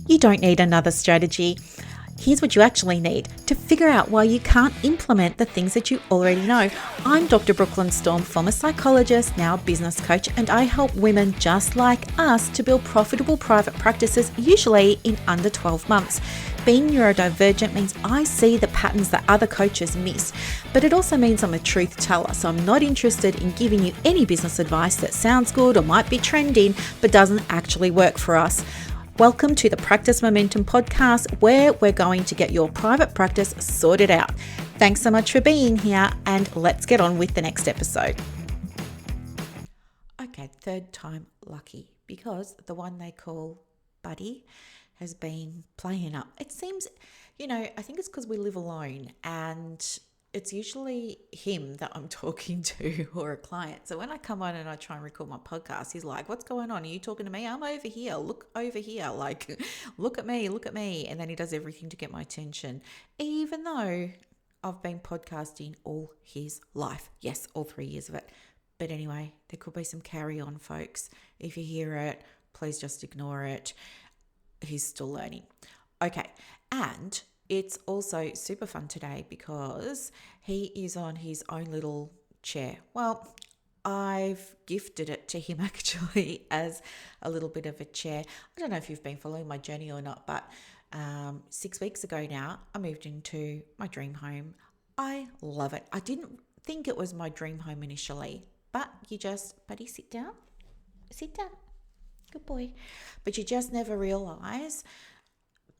You don't need another strategy. Here's what you actually need to figure out why you can't implement the things that you already know. I'm Dr. Brooklyn Storme, former psychologist, now business coach, and I help women just like us to build profitable private practices, usually in under 12 months. Being neurodivergent means I see the patterns that other coaches miss, but it also means I'm a truth teller, so I'm not interested in giving you any business advice that sounds good or might be trending, but doesn't actually work for us. Welcome to the Practice Momentum podcast, where we're going to get your private practice sorted out. Thanks so much for being here, and let's get on with the next episode. Okay, third time lucky, because the one they call Buddy has been playing up. It seems, I think it's because we live alone, and it's usually him that I'm talking to or a client. So when I come on and I try and record my podcast, he's like, what's going on? Are you talking to me? I'm over here. Look over here. Like, look at me. And then he does everything to get my attention, even though I've been podcasting all his life. Yes, all 3 years of it. But anyway, there could be some carry on, folks. If you hear it, please just ignore it. He's still learning. Okay. And it's also super fun today because he is on his own little chair. Well, I've gifted it to him actually as a little bit of a chair. I don't know if you've been following my journey or not, but 6 weeks ago now, I moved into my dream home. I love it. I didn't think it was my dream home initially, but buddy, sit down. Good boy. But you just never realize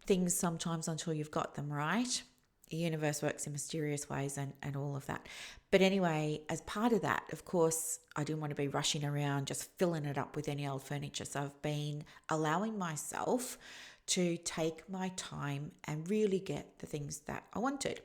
things sometimes until you've got them, right? The universe works in mysterious ways and all of that. But anyway, as part of that, of course, I didn't want to be rushing around just filling it up with any old furniture. So I've been allowing myself to take my time and really get the things that I wanted.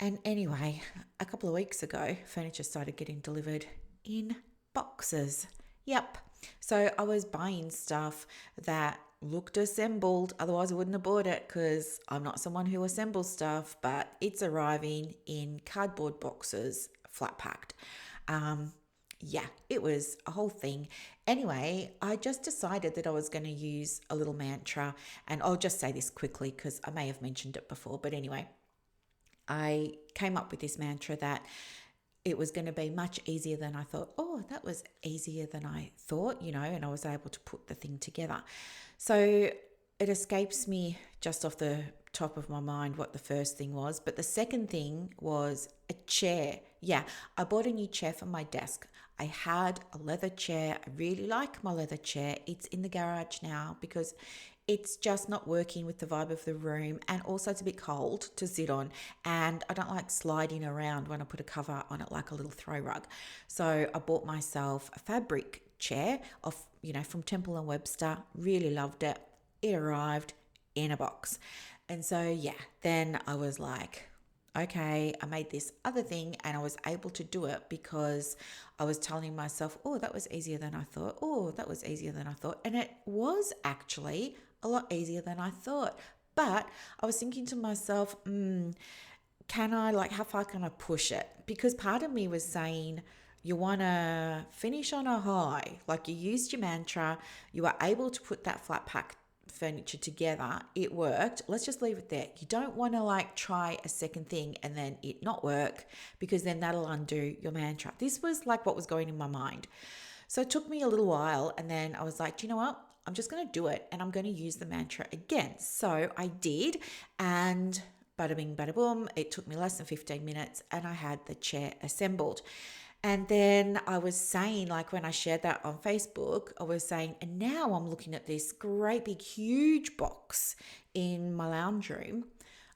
And anyway, a couple of weeks ago, furniture started getting delivered in boxes. Yep. So I was buying stuff that looked assembled, otherwise I wouldn't have bought it because I'm not someone who assembles stuff, but it's arriving in cardboard boxes, flat packed. It was a whole thing. Anyway, I just decided that I was going to use a little mantra, and I'll just say this quickly because I may have mentioned it before, but anyway, I came up with this mantra that it was going to be much easier than I thought. Oh, that was easier than I thought, and I was able to put the thing together. So it escapes me just off the top of my mind what the first thing was. But the second thing was a chair. Yeah, I bought a new chair for my desk. I had a leather chair. I really like my leather chair. It's in the garage now because it's just not working with the vibe of the room, and also it's a bit cold to sit on, and I don't like sliding around when I put a cover on it like a little throw rug. So I bought myself a fabric chair from Temple & Webster. Really loved it. It arrived in a box. And so then I was like, okay, I made this other thing and I was able to do it because I was telling myself, oh, that was easier than I thought. Oh, that was easier than I thought. And it was actually a lot easier than I thought. But I was thinking to myself, how far can I push it? Because part of me was saying, you want to finish on a high. Like, you used your mantra, you were able to put that flat pack furniture together, it worked. Let's just leave it there. You don't want to try a second thing and then it not work, because then that'll undo your mantra. This was what was going in my mind. So it took me a little while, and then I was like, do you know what? I'm just going to do it and I'm going to use the mantra again. So I did, and bada bing, bada boom, it took me less than 15 minutes and I had the chair assembled. And then I was saying, when I shared that on Facebook, I was saying, and now I'm looking at this great big huge box in my lounge room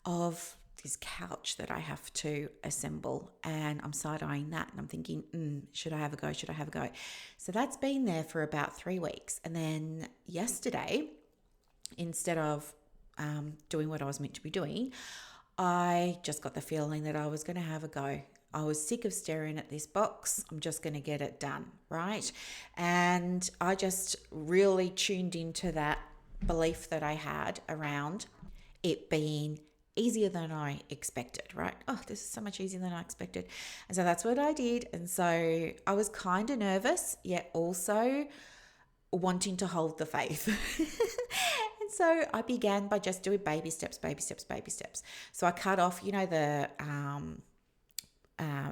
of this couch that I have to assemble, and I'm side-eyeing that and I'm thinking, should I have a go? So that's been there for about 3 weeks. And then yesterday, instead of doing what I was meant to be doing, I just got the feeling that I was going to have a go. I was sick of staring at this box. I'm just going to get it done, right? And I just really tuned into that belief that I had around it being easier than I expected, right? Oh, this is so much easier than I expected. And so that's what I did. And so I was kind of nervous, yet also wanting to hold the faith. And so I began by just doing baby steps, baby steps, baby steps. So I cut off,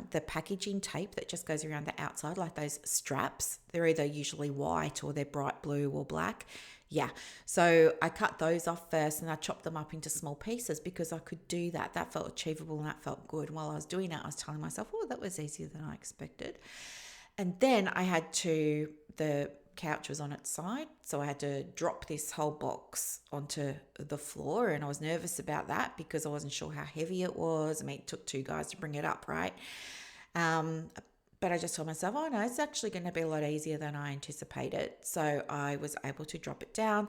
the packaging tape that just goes around the outside, like those straps. They're either usually white or they're bright blue or black. Yeah. So I cut those off first and I chopped them up into small pieces because I could do that. That felt achievable and that felt good. While I was doing that, I was telling myself, oh, that was easier than I expected. And then the couch was on its side, so I had to drop this whole box onto the floor, and I was nervous about that because I wasn't sure how heavy it was. I mean, it took two guys to bring it up, right? But I just told myself, oh no, it's actually going to be a lot easier than I anticipated. So I was able to drop it down.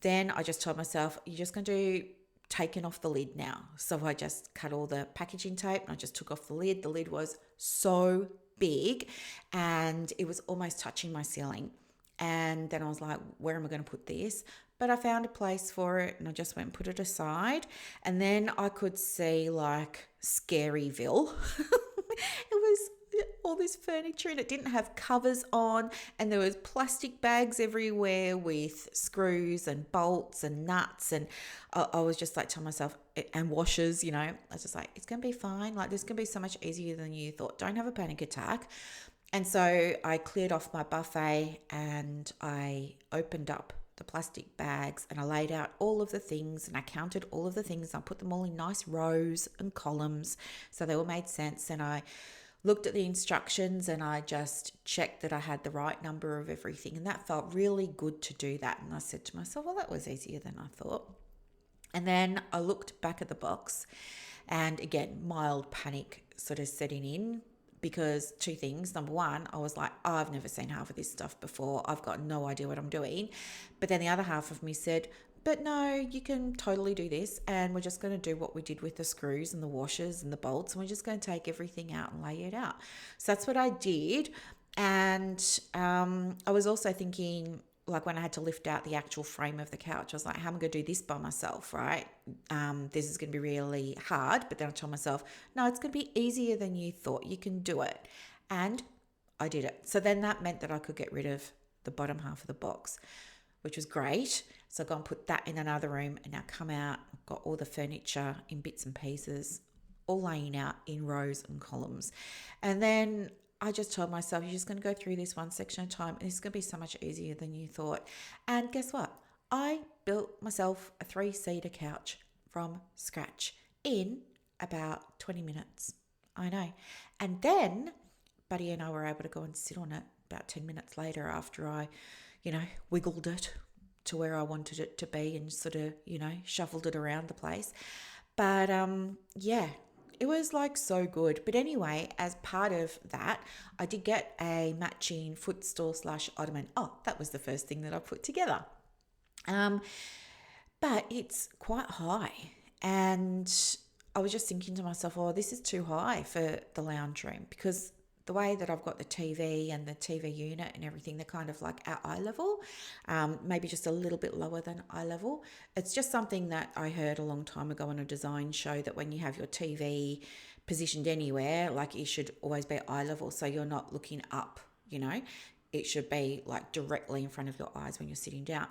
Then I just told myself, you're just going to taken off the lid now. So I just cut all the packaging tape and I just took off the lid. The lid was so big and it was almost touching my ceiling. And then I was like, where am I going to put this? But I found a place for it and I just went and put it aside. And then I could see like Scaryville. It was all this furniture and it didn't have covers on, and there was plastic bags everywhere with screws and bolts and nuts, and I was just like telling myself, and washers, I was just like, it's going to be fine. Like, this can be so much easier than you thought. Don't have a panic attack. And so I cleared off my buffet and I opened up the plastic bags and I laid out all of the things and I counted all of the things. I put them all in nice rows and columns so they all made sense, and I looked at the instructions and I just checked that I had the right number of everything, and that felt really good to do that. And I said to myself, well, that was easier than I thought. And then I looked back at the box and again, mild panic sort of setting in, because two things. Number one, I was like, oh, I've never seen half of this stuff before. I've got no idea what I'm doing. But then the other half of me said, but no, you can totally do this, and we're just going to do what we did with the screws and the washers and the bolts, and we're just going to take everything out and lay it out. So that's what I did. And I was also thinking, like when I had to lift out the actual frame of the couch, I was like, how am I going to do this by myself, right? This is going to be really hard. But then I told myself, no, it's going to be easier than you thought. You can do it. And I did it. So then that meant that I could get rid of the bottom half of the box, which was great. So I go and put that in another room, and now come out, I've got all the furniture in bits and pieces, all laying out in rows and columns. And then I just told myself, you're just going to go through this one section at a time, and it's going to be so much easier than you thought. And guess what? I built myself a 3-seater couch from scratch in about 20 minutes. I know. And then Buddy and I were able to go and sit on it about 10 minutes later after I, wiggled it to where I wanted it to be and sort of, shuffled it around the place. But it was like so good. But anyway, as part of that, I did get a matching footstool / ottoman. Oh, that was the first thing that I put together. But it's quite high. And I was just thinking to myself, oh, this is too high for the lounge room, because the way that I've got the TV and the TV unit and everything, they're kind of like at eye level, maybe just a little bit lower than eye level. It's just something that I heard a long time ago on a design show, that when you have your TV positioned anywhere, like it should always be eye level, so you're not looking up, it should be like directly in front of your eyes when you're sitting down.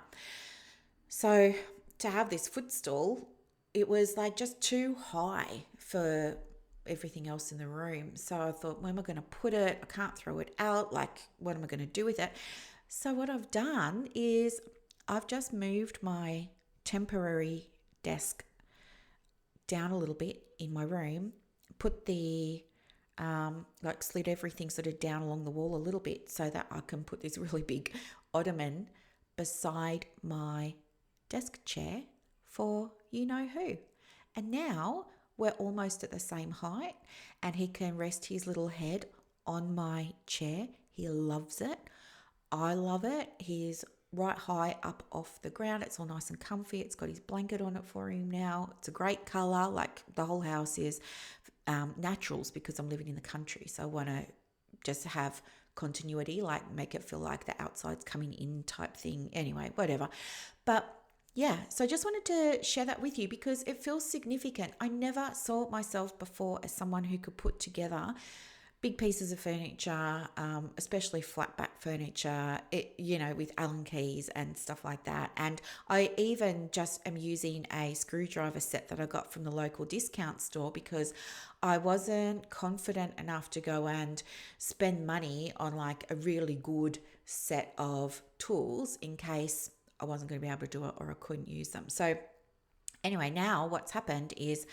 So to have this footstool, it was like just too high for everything else in the room. So I thought, where am I going to put it? I can't throw it out. Like, what am I going to do with it? So what I've done is I've just moved my temporary desk down a little bit in my room, put the slid everything sort of down along the wall a little bit so that I can put this really big ottoman beside my desk chair for you-know-who. And now we're almost at the same height, and he can rest his little head on my chair. He loves it. I love it. He's right high up off the ground. It's all nice and comfy. It's got his blanket on it for him now. It's a great colour. Like, the whole house is naturals, because I'm living in the country. So I want to just have continuity, like make it feel like the outside's coming in type thing. Anyway, whatever. But yeah, so I just wanted to share that with you because it feels significant. I never saw myself before as someone who could put together big pieces of furniture, especially flat back furniture, with Allen keys and stuff like that. And I even just am using a screwdriver set that I got from the local discount store because I wasn't confident enough to go and spend money on like a really good set of tools in case I wasn't going to be able to do it or I couldn't use them. So anyway, now what's happened is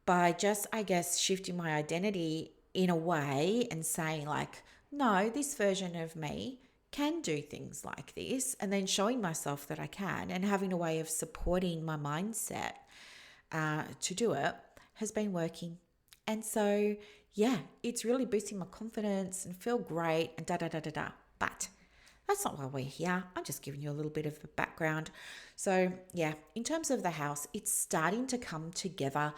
by just, I guess, shifting my identity in a way and saying, like, no, this version of me can do things like this, and then showing myself that I can and having a way of supporting my mindset to do it has been working. And so, yeah, it's really boosting my confidence and feel great and da da da da da. But that's not why we're here. I'm just giving you a little bit of a background. So, yeah, in terms of the house, it's starting to come together.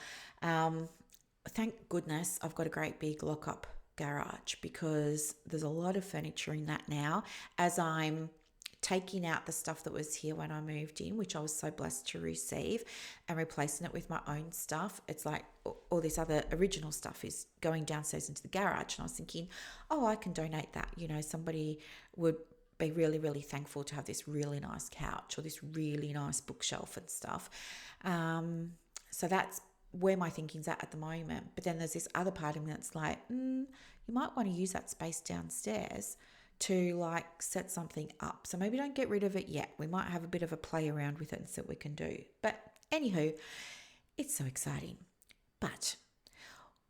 Thank goodness I've got a great big lock-up garage because there's a lot of furniture in that now as I'm taking out the stuff that was here when I moved in, which I was so blessed to receive, and replacing it with my own stuff. It's like all this other original stuff is going downstairs into the garage. And I was thinking, oh, I can donate that. Somebody would be really, really thankful to have this really nice couch or this really nice bookshelf and stuff. So that's where my thinking's at the moment. But then there's this other part of me that's like, you might want to use that space downstairs to like set something up. So maybe don't get rid of it yet. We might have a bit of a play around with it and see what we can do. But anywho, it's so exciting. But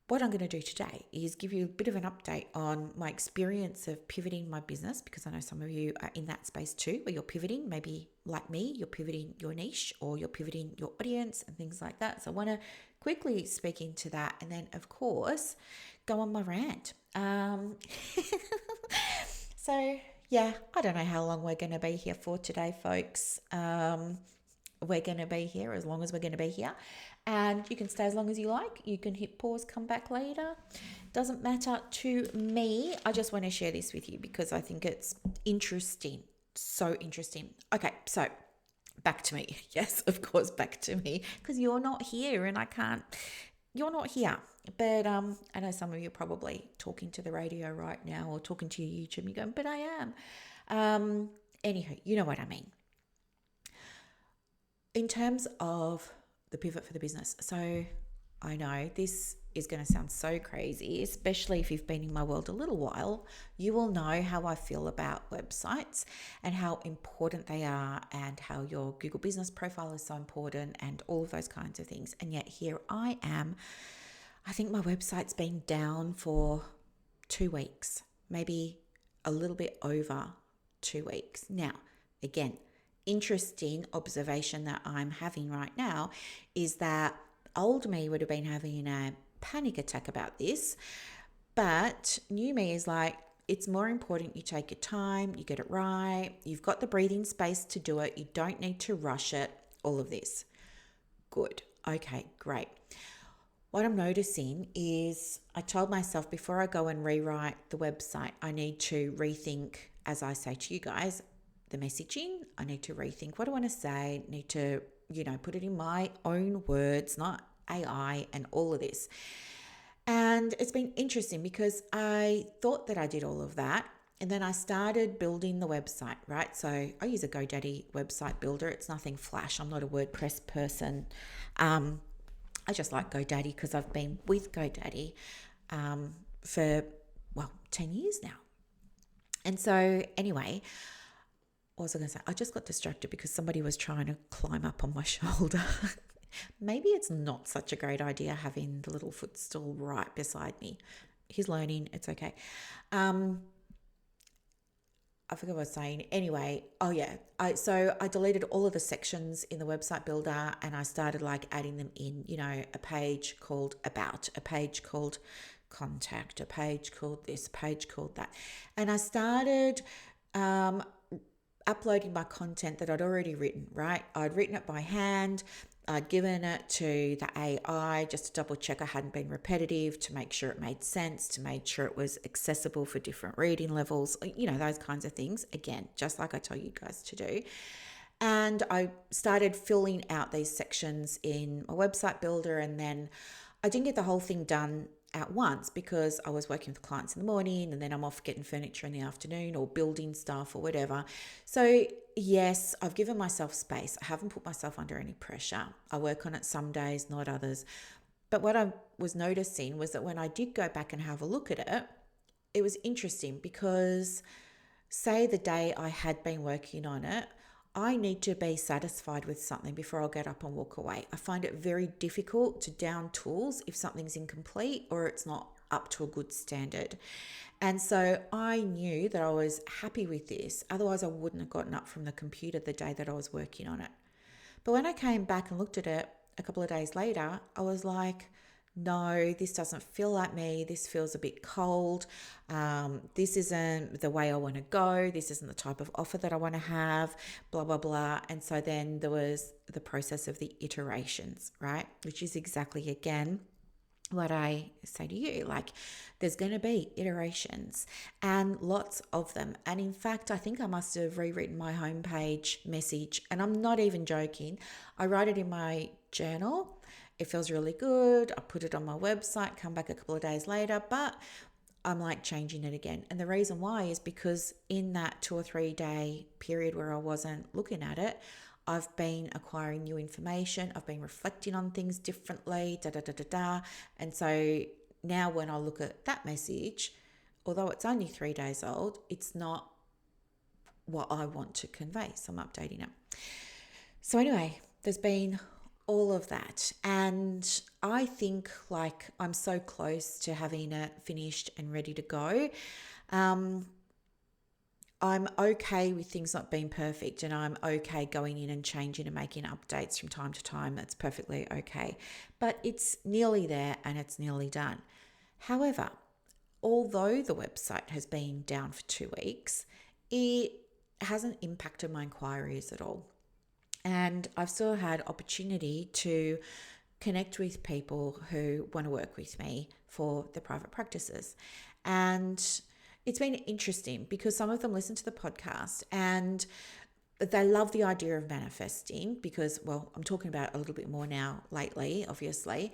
what I'm going to do today is give you a bit of an update on my experience of pivoting my business, because I know some of you are in that space too, where you're pivoting, maybe like me, you're pivoting your niche or you're pivoting your audience and things like that. So I want to quickly speak into that and then, of course, go on my rant. So, yeah, I don't know how long we're going to be here for today, folks. We're going to be here as long as we're going to be here. And you can stay as long as you like. You can hit pause, come back later. Doesn't matter to me. I just want to share this with you because I think it's interesting. So interesting. Okay, so back to me. Yes, of course, back to me. Because you're not here and you're not here. But I know some of you are probably talking to the radio right now or talking to your YouTube and you're going, but I am. Anywho, you know what I mean. In terms of the pivot for the business. So I know this is going to sound so crazy, especially if you've been in my world a little while. You will know how I feel about websites and how important they are and how your Google business profile is so important and all of those kinds of things. And yet here I am. I think my website's been down for 2 weeks, maybe a little bit over 2 weeks. Now, again, interesting observation that I'm having right now is that old me would have been having a panic attack about this, but new me is like, it's more important you take your time, you get it right, you've got the breathing space to do it, you don't need to rush it, all of this. Good. Okay, great. What I'm noticing is I told myself before I go and rewrite the website, I need to rethink, as I say to you guys, the messaging. I need to rethink what I want to say, need to, put it in my own words, not AI and all of this. And it's been interesting because I thought that I did all of that. And then I started building the website, right? So I use a GoDaddy website builder. It's nothing flash. I'm not a WordPress person. I just like GoDaddy because I've been with GoDaddy for, 10 years now. And so anyway, what was I going to say? I just got distracted because somebody was trying to climb up on my shoulder. Maybe it's not such a great idea having the little footstool right beside me. He's learning. It's okay. I forgot what I was saying. Anyway, so I deleted all of the sections in the website builder and I started like adding them in, a page called About, a page called Contact, a page called this, a page called that. And I started uploading my content that I'd already written, right? I'd written it by hand. I'd given it to the AI just to double check I hadn't been repetitive, to make sure it made sense, to make sure it was accessible for different reading levels, those kinds of things. Again, just like I tell you guys to do. And I started filling out these sections in my website builder, and then I didn't get the whole thing done at once because I was working with clients in the morning and then I'm off getting furniture in the afternoon or building stuff or whatever. So, yes, I've given myself space. I haven't put myself under any pressure. I work on it some days, not others. But what I was noticing was that when I did go back and have a look at it, it was interesting because, say, the day I had been working on it, I need to be satisfied with something before I'll get up and walk away. I find it very difficult to down tools if something's incomplete or it's not up to a good standard. And so I knew that I was happy with this. Otherwise, I wouldn't have gotten up from the computer the day that I was working on it. But when I came back and looked at it a couple of days later, I was like, no, this doesn't feel like me. This feels a bit cold. This isn't the way I want to go. This isn't the type of offer that I want to have, blah, blah, blah. And so then there was the process of the iterations, right? Which is exactly, again, what I say to you, like there's going to be iterations and lots of them. And in fact, I think I must have rewritten my homepage message, and I'm not even joking. I write it in my journal. It feels really good. I put it on my website, come back a couple of days later, but I'm like changing it again. And the reason why is because in that 2 or 3 day period where I wasn't looking at it, I've been acquiring new information. I've been reflecting on things differently, And so now when I look at that message, although it's only 3 days old, it's not what I want to convey. So I'm updating it. So anyway, there's been all of that. And I think like I'm so close to having it finished and ready to go. I'm okay with things not being perfect, and I'm okay going in and changing and making updates from time to time. That's perfectly okay. But it's nearly there and it's nearly done. However, although the website has been down for 2 weeks, it hasn't impacted my inquiries at all. And I've still had opportunity to connect with people who want to work with me for their private practices. And it's been interesting because some of them listen to the podcast and they love the idea of manifesting because, well, I'm talking about it a little bit more now lately, obviously.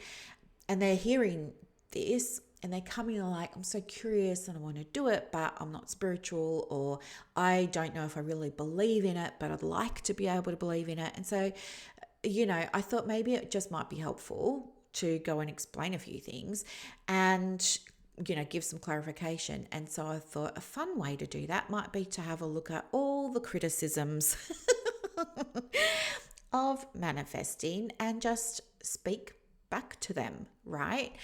And they're hearing this and they come in like, I'm so curious and I want to do it, but I'm not spiritual, or I don't know if I really believe in it, but I'd like to be able to believe in it. And so, I thought maybe it just might be helpful to go and explain a few things and give some clarification. And so I thought a fun way to do that might be to have a look at all the criticisms of manifesting and just speak back to them, right?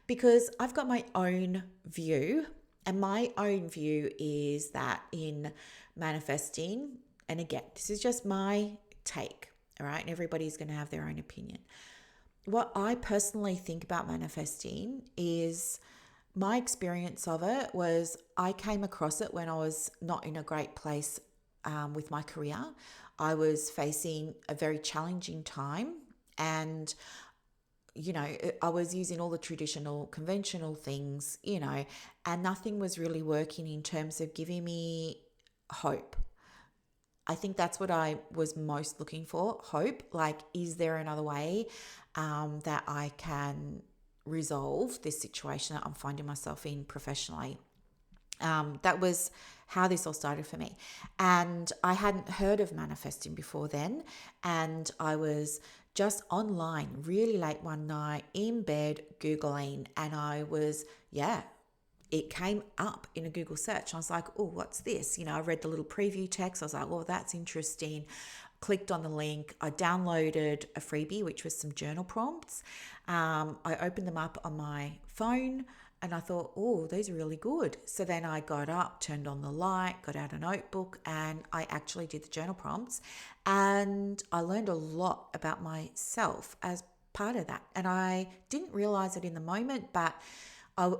Because I've got my own view, and my own view is that in manifesting, and again, this is just my take, all right? And everybody's going to have their own opinion. What I personally think about manifesting is my experience of it was I came across it when I was not in a great place with my career. I was facing a very challenging time, and I was using all the traditional, conventional things, and nothing was really working in terms of giving me hope. I think that's what I was most looking for, hope. Like, is there another way that I can resolve this situation that I'm finding myself in professionally? That was how this all started for me. And I hadn't heard of manifesting before then. And I was just online really late one night in bed Googling, and I was, it came up in a Google search. I was like, oh, what's this? I read the little preview text. I was like, oh, that's interesting. Clicked on the link. I downloaded a freebie, which was some journal prompts. I opened them up on my phone and I thought, oh, these are really good. So then I got up, turned on the light, got out a notebook, and I actually did the journal prompts. And I learned a lot about myself as part of that. And I didn't realize it in the moment, but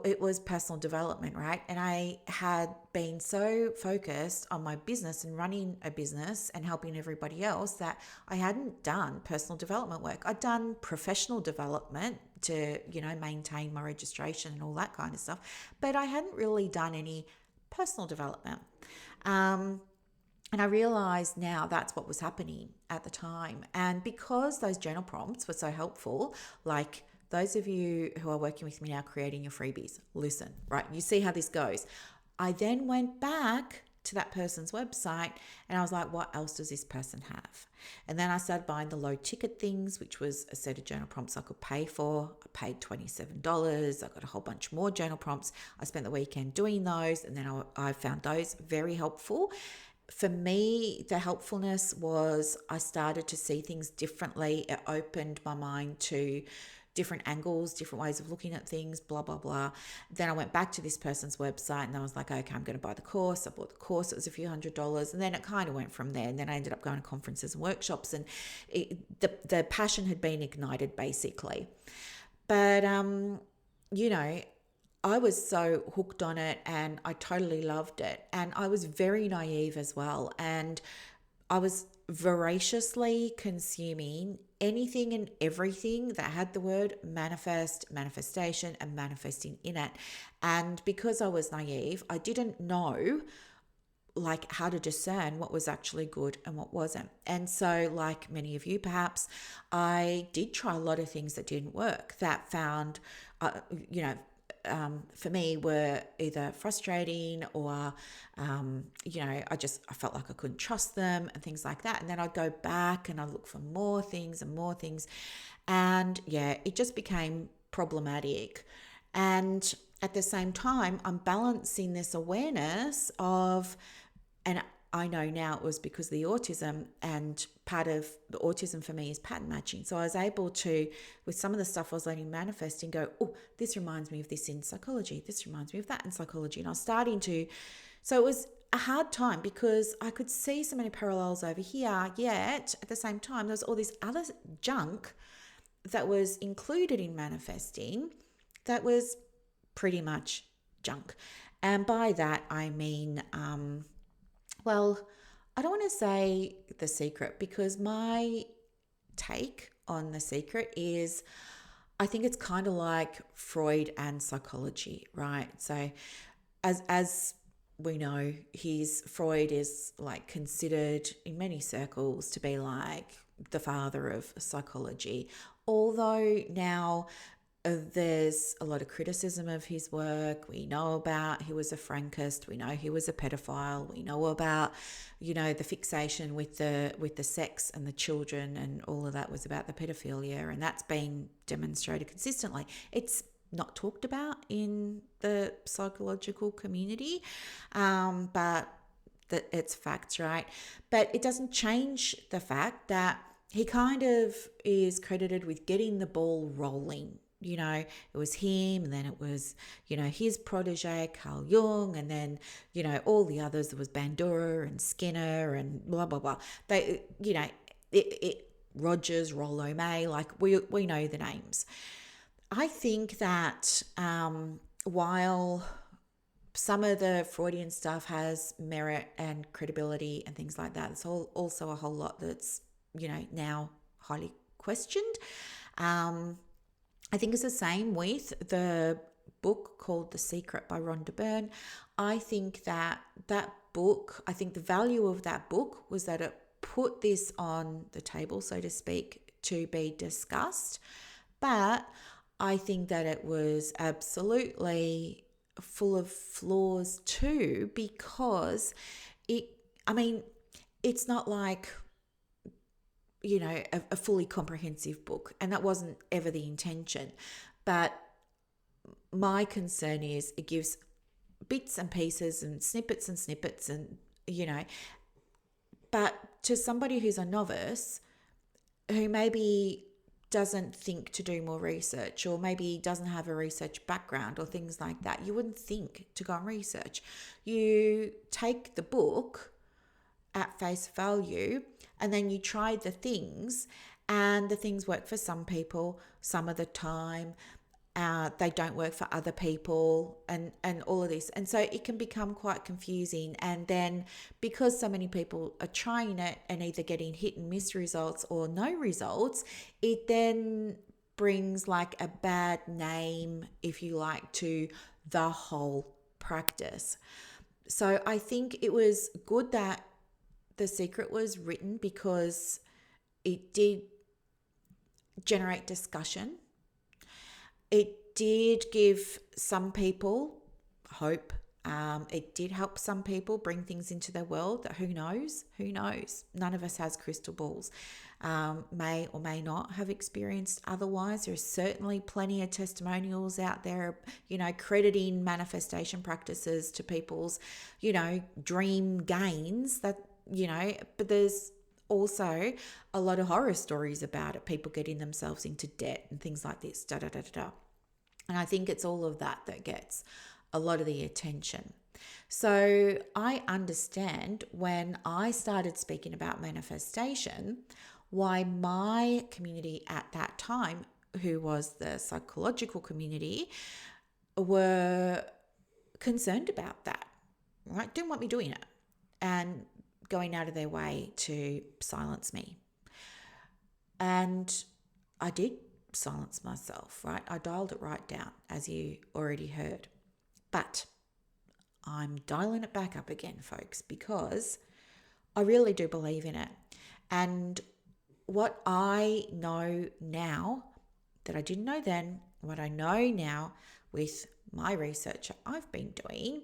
it was personal development, right? And I had been so focused on my business and running a business and helping everybody else that I hadn't done personal development work. I'd done professional development to, maintain my registration and all that kind of stuff, but I hadn't really done any personal development. And I realized now that's what was happening at the time. And because those journal prompts were so helpful, like those of you who are working with me now creating your freebies, listen, right? You see how this goes. I then went back to that person's website and I was like, what else does this person have? And then I started buying the low ticket things, which was a set of journal prompts I could pay for. I paid $27. I got a whole bunch more journal prompts. I spent the weekend doing those, and then I found those very helpful. For me, the helpfulness was I started to see things differently. It opened my mind to different angles, different ways of looking at things, blah, blah, blah. Then I went back to this person's website and I was like, okay, I'm going to buy the course. I bought the course. It was a few $100s. And then it kind of went from there. And then I ended up going to conferences and workshops, and the passion had been ignited basically. But, I was so hooked on it and I totally loved it. And I was very naive as well. And I was voraciously consuming anything and everything that had the word manifest, manifestation, and manifesting in it. And because I was naive, I didn't know like how to discern what was actually good and what wasn't. And so, like many of you perhaps, I did try a lot of things that didn't work, that found, for me were either frustrating or, I felt like I couldn't trust them and things like that. And then I'd go back and I'd look for more things and more things. And yeah, it just became problematic. And at the same time, I'm balancing this awareness of, and I know now it was because of the autism, and part of the autism for me is pattern matching. So I was able to, with some of the stuff I was letting manifest, and go, oh, this reminds me of this in psychology. This reminds me of that in psychology. And I was starting to, so it was a hard time because I could see so many parallels over here, yet at the same time, there was all this other junk that was included in manifesting that was pretty much junk. And by that, I mean, I don't want to say The Secret, because my take on The Secret is I think it's kind of like Freud and psychology, right? So as we know, Freud is like considered in many circles to be like the father of psychology. Although now there's a lot of criticism of his work. We know about he was a Frankist. We know he was a pedophile. We know about, the fixation with the sex and the children, and all of that was about the pedophilia, and that's been demonstrated consistently. It's not talked about in the psychological community, but that it's facts, right? But it doesn't change the fact that he kind of is credited with getting the ball rolling. It was him, and then it was, his protege, Carl Jung, and then, all the others. There was Bandura and Skinner and blah, blah, blah. They, Rogers, Rollo May, like we know the names. I think that while some of the Freudian stuff has merit and credibility and things like that, it's also a whole lot that's, now highly questioned. I think it's the same with the book called The Secret by Rhonda Byrne. I think that book, I think the value of that book was that it put this on the table, so to speak, to be discussed. But I think that it was absolutely full of flaws too, because it's not like, a fully comprehensive book, and that wasn't ever the intention. But my concern is it gives bits and pieces and snippets and, but to somebody who's a novice who maybe doesn't think to do more research, or maybe doesn't have a research background or things like that, you wouldn't think to go and research. You take the book at face value, and then you try the things, and the things work for some people some of the time. They don't work for other people, and all of this. And so it can become quite confusing. And then because so many people are trying it and either getting hit and miss results or no results, it then brings like a bad name, if you like, to the whole practice. So I think it was good that The Secret was written, because it did generate discussion. It did give some people hope. It did help some people bring things into their world that who knows? Who knows? None of us has crystal balls. May or may not have experienced otherwise. There's certainly plenty of testimonials out there, crediting manifestation practices to people's, dream gains but there's also a lot of horror stories about it, people getting themselves into debt and things like this, da da da da da. And I think it's all of that gets a lot of the attention. So I understand when I started speaking about manifestation, why my community at that time, who was the psychological community, were concerned about that, right? Didn't want me doing it and going out of their way to silence me. And I did silence myself, right? I dialed it right down, as you already heard. But I'm dialing it back up again, folks, because I really do believe in it. And what I know now that I didn't know then, what I know now with my research I've been doing,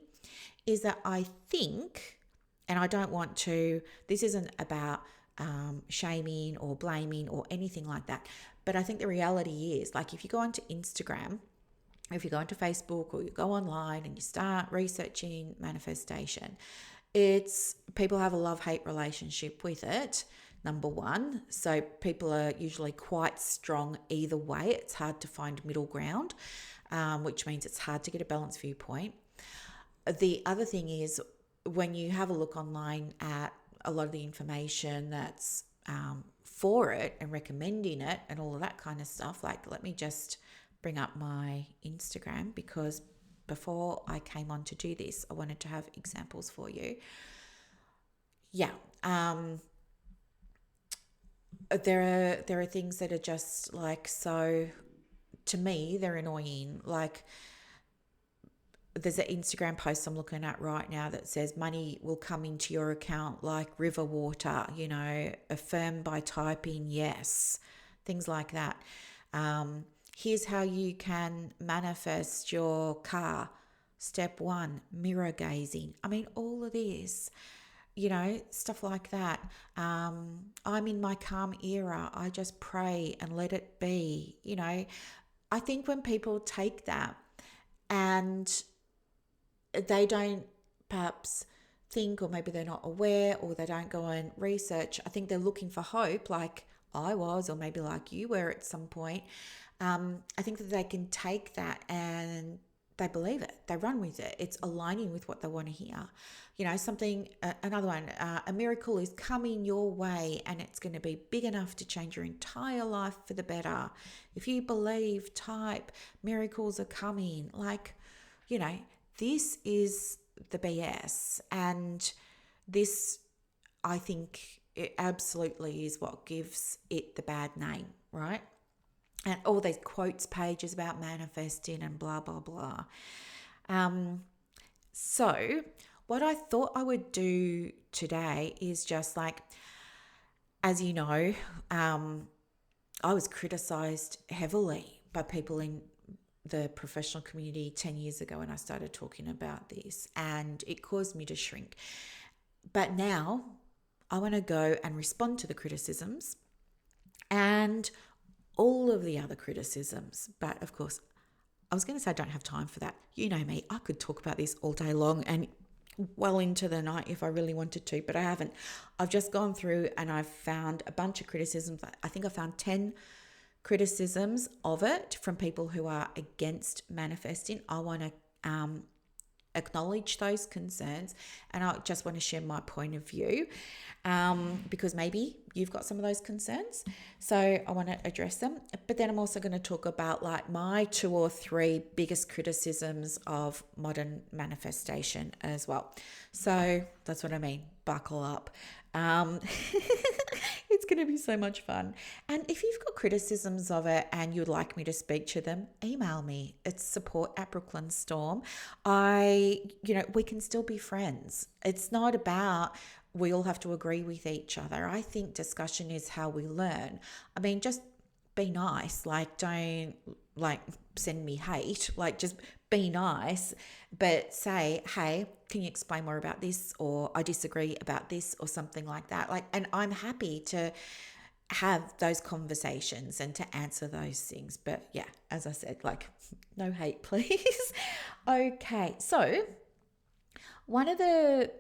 is that I think, and I don't want to, this isn't about shaming or blaming or anything like that, but I think the reality is, like, if you go onto Instagram, if you go onto Facebook, or you go online and you start researching manifestation, it's people have a love-hate relationship with it, number one. So people are usually quite strong either way. It's hard to find middle ground, which means it's hard to get a balanced viewpoint. The other thing is, when you have a look online at a lot of the information that's for it and recommending it and all of that kind of stuff, like, let me just bring up my Instagram, because before I came on to do this, I wanted to have examples for you. Yeah. There are things that are just like, so to me, they're annoying. Like, there's an Instagram post I'm looking at right now that says money will come into your account like river water, affirm by typing yes, things like that. Here's how you can manifest your car. Step 1, mirror gazing. I mean, all of this, stuff like that. I'm in my calm era. I just pray and let it be. I think when people take that and they don't perhaps think, or maybe they're not aware, or they don't go and research, I think they're looking for hope, like I was, or maybe like you were at some point. I think that they can take that and they believe it. They run with it. It's aligning with what they want to hear. Another one, a miracle is coming your way and it's going to be big enough to change your entire life for the better. If you believe, type, miracles are coming. Like, this is the BS. And this, I think, it absolutely is what gives it the bad name, right? And all these quotes pages about manifesting and blah, blah, blah. So what I thought I would do today is just like, as you know, I was criticized heavily by people in the professional community 10 years ago when I started talking about this, and it caused me to shrink. But now I want to go and respond to the criticisms and all of the other criticisms. But of course, I was going to say I don't have time for that. You know me, I could talk about this all day long and well into the night if I really wanted to, but I haven't. I've just gone through and I've found a bunch of criticisms. I think I found 10 criticisms of it from people who are against manifesting. I want to acknowledge those concerns, and I just want to share my point of view, because maybe you've got some of those concerns, so I want to address them. But then I'm also going to talk about like my 2 or 3 biggest criticisms of modern manifestation as well. So that's what I mean, buckle up. It's going to be so much fun. And if you've got criticisms of it and you'd like me to speak to them, email me. It's support@BrooklynStorm. We can still be friends. It's not about we all have to agree with each other. I think discussion is how we learn. I mean, just be nice. Like, don't like send me hate. Like, just be nice, but say, hey, can you explain more about this? Or I disagree about this, or something like that. Like, and I'm happy to have those conversations and to answer those things. But yeah, as I said, like, no hate, please. Okay, so one of the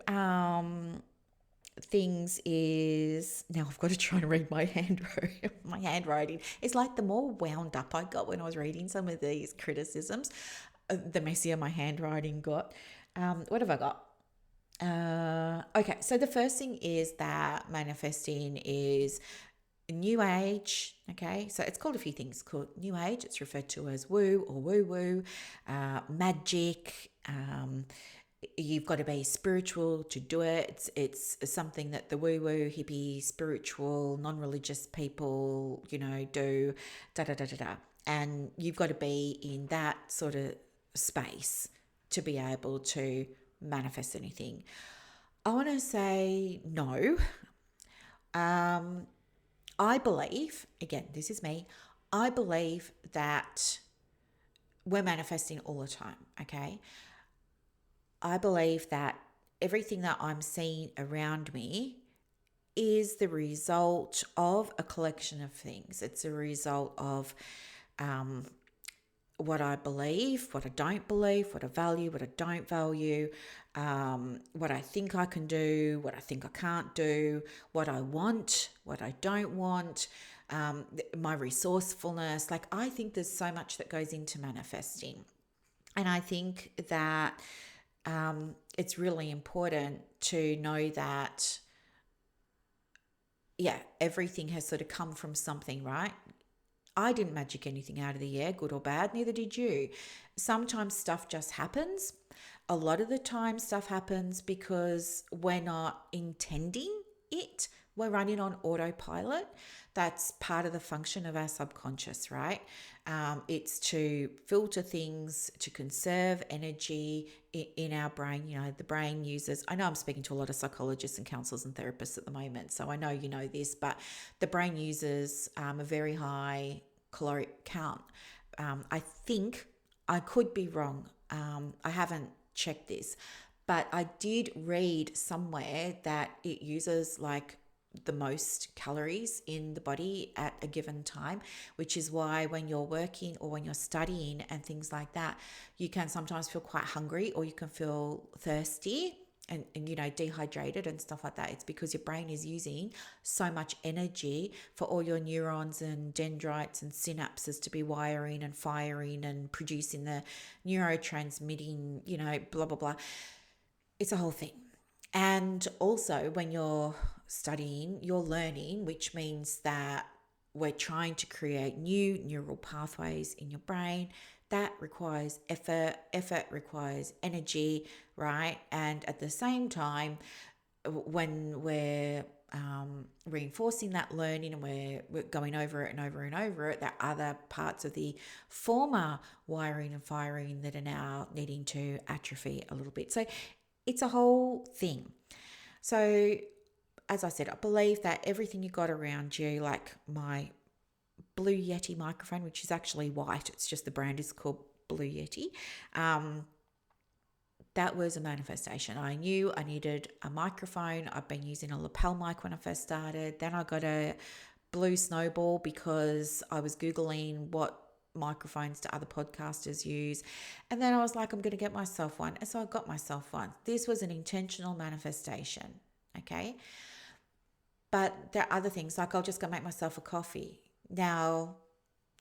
things is, now I've got to try and read my handwriting. It's like the more wound up I got when I was reading some of these criticisms, the messier my handwriting got. What have I got? Okay, so the first thing is that manifesting is new age. Okay, so it's called a few things. It's called new age. It's referred to as woo or woo woo, magic. You've got to be spiritual to do it. It's something that the woo woo, hippie, spiritual, non-religious people, do. Da da da da da. And you've got to be in that sort of space to be able to manifest anything. I want to say no. I believe, again, this is me, I believe that we're manifesting all the time, okay? I believe that everything that I'm seeing around me is the result of a collection of things. It's a result of what I believe, what I don't believe, what I value, what I don't value, what I think I can do, what I think I can't do, what I want, what I don't want, my resourcefulness. Like, I think there's so much that goes into manifesting. And I think that it's really important to know that, yeah, everything has sort of come from something, right? I didn't magic anything out of the air, good or bad, neither did you. Sometimes stuff just happens. A lot of the time, stuff happens because we're not intending it. We're running on autopilot. That's part of the function of our subconscious, right? It's to filter things, to conserve energy in our brain. The brain uses, I know I'm speaking to a lot of psychologists and counselors and therapists at the moment, so I know you know this, but the brain uses a very high caloric count. I think, I could be wrong. I haven't checked this, but I did read somewhere that it uses like the most calories in the body at a given time, which is why when you're working or when you're studying and things like that, you can sometimes feel quite hungry, or you can feel thirsty and dehydrated and stuff like that. It's because your brain is using so much energy for all your neurons and dendrites and synapses to be wiring and firing and producing the neurotransmitting, blah blah blah. It's a whole thing. And also, when you're studying, you're learning, which means that we're trying to create new neural pathways in your brain. That requires effort requires energy, right? And at the same time, when we're reinforcing that learning and we're going over it and over and over it, there are other parts of the former wiring and firing that are now needing to atrophy a little bit. So it's a whole thing. So as I said, I believe that everything you got around you, like my Blue Yeti microphone, which is actually white, it's just the brand is called Blue Yeti, that was a manifestation. I knew I needed a microphone. I've been using a lapel mic when I first started. Then I got a Blue Snowball because I was Googling what microphones do other podcasters use. And then I was like, I'm going to get myself one. And so I got myself one. This was an intentional manifestation. Okay. But there are other things, like I'll just go make myself a coffee. Now,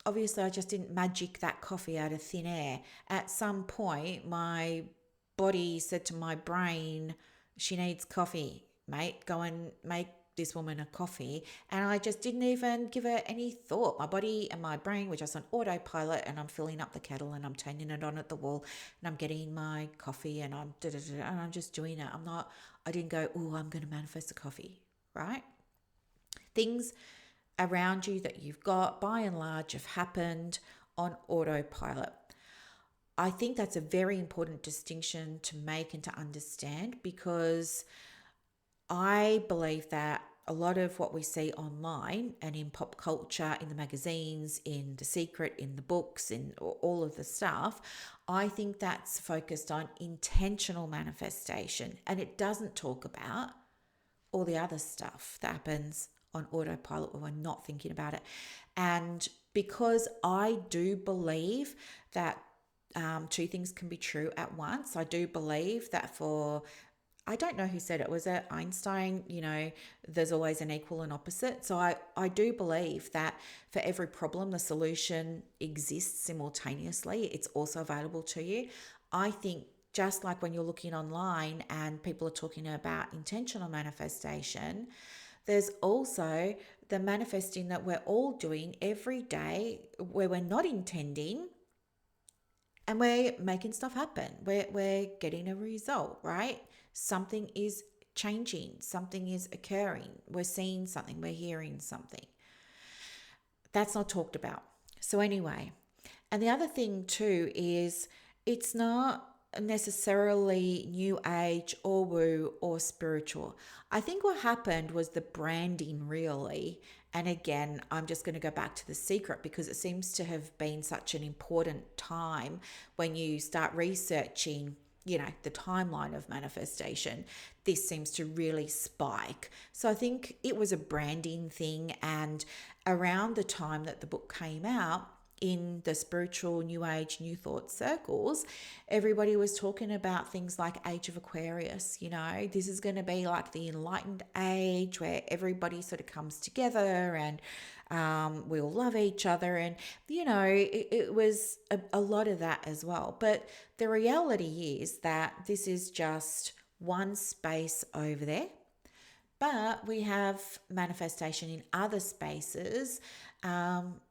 obviously, I just didn't magic that coffee out of thin air. At some point, my body said to my brain, she needs coffee, mate. Go and make this woman a coffee. And I just didn't even give her any thought. My body and my brain were just on autopilot, and I'm filling up the kettle and I'm turning it on at the wall and I'm getting my coffee and and I'm just doing it. I didn't go, oh, I'm going to manifest a coffee, right? Things around you that you've got, by and large, have happened on autopilot. I think that's a very important distinction to make and to understand, because I believe that a lot of what we see online and in pop culture, in the magazines, in The Secret, in the books, in all of the stuff, I think that's focused on intentional manifestation, and it doesn't talk about all the other stuff that happens on autopilot when we're not thinking about it. And because I do believe that two things can be true at once, I do believe that I don't know who said it, was it Einstein? There's always an equal and opposite. So I do believe that for every problem, the solution exists simultaneously. It's also available to you. I think just like when you're looking online and people are talking about intentional manifestation, there's also the manifesting that we're all doing every day where we're not intending and we're making stuff happen. We're getting a result, right? Something is changing, something is occurring. We're seeing something, we're hearing something. That's not talked about. So, anyway, and the other thing too is it's not necessarily new age or woo or spiritual. I think what happened was the branding, really. And again, I'm just going to go back to The Secret because it seems to have been such an important time when you start researching, the timeline of manifestation. This seems to really spike. So I think it was a branding thing. And around the time that the book came out, in the spiritual new age new thought circles, everybody was talking about things like Age of Aquarius. This is going to be like the enlightened age where everybody sort of comes together and we all love each other. And it was a lot of that as well. But the reality is that this is just one space over there, but we have manifestation in other spaces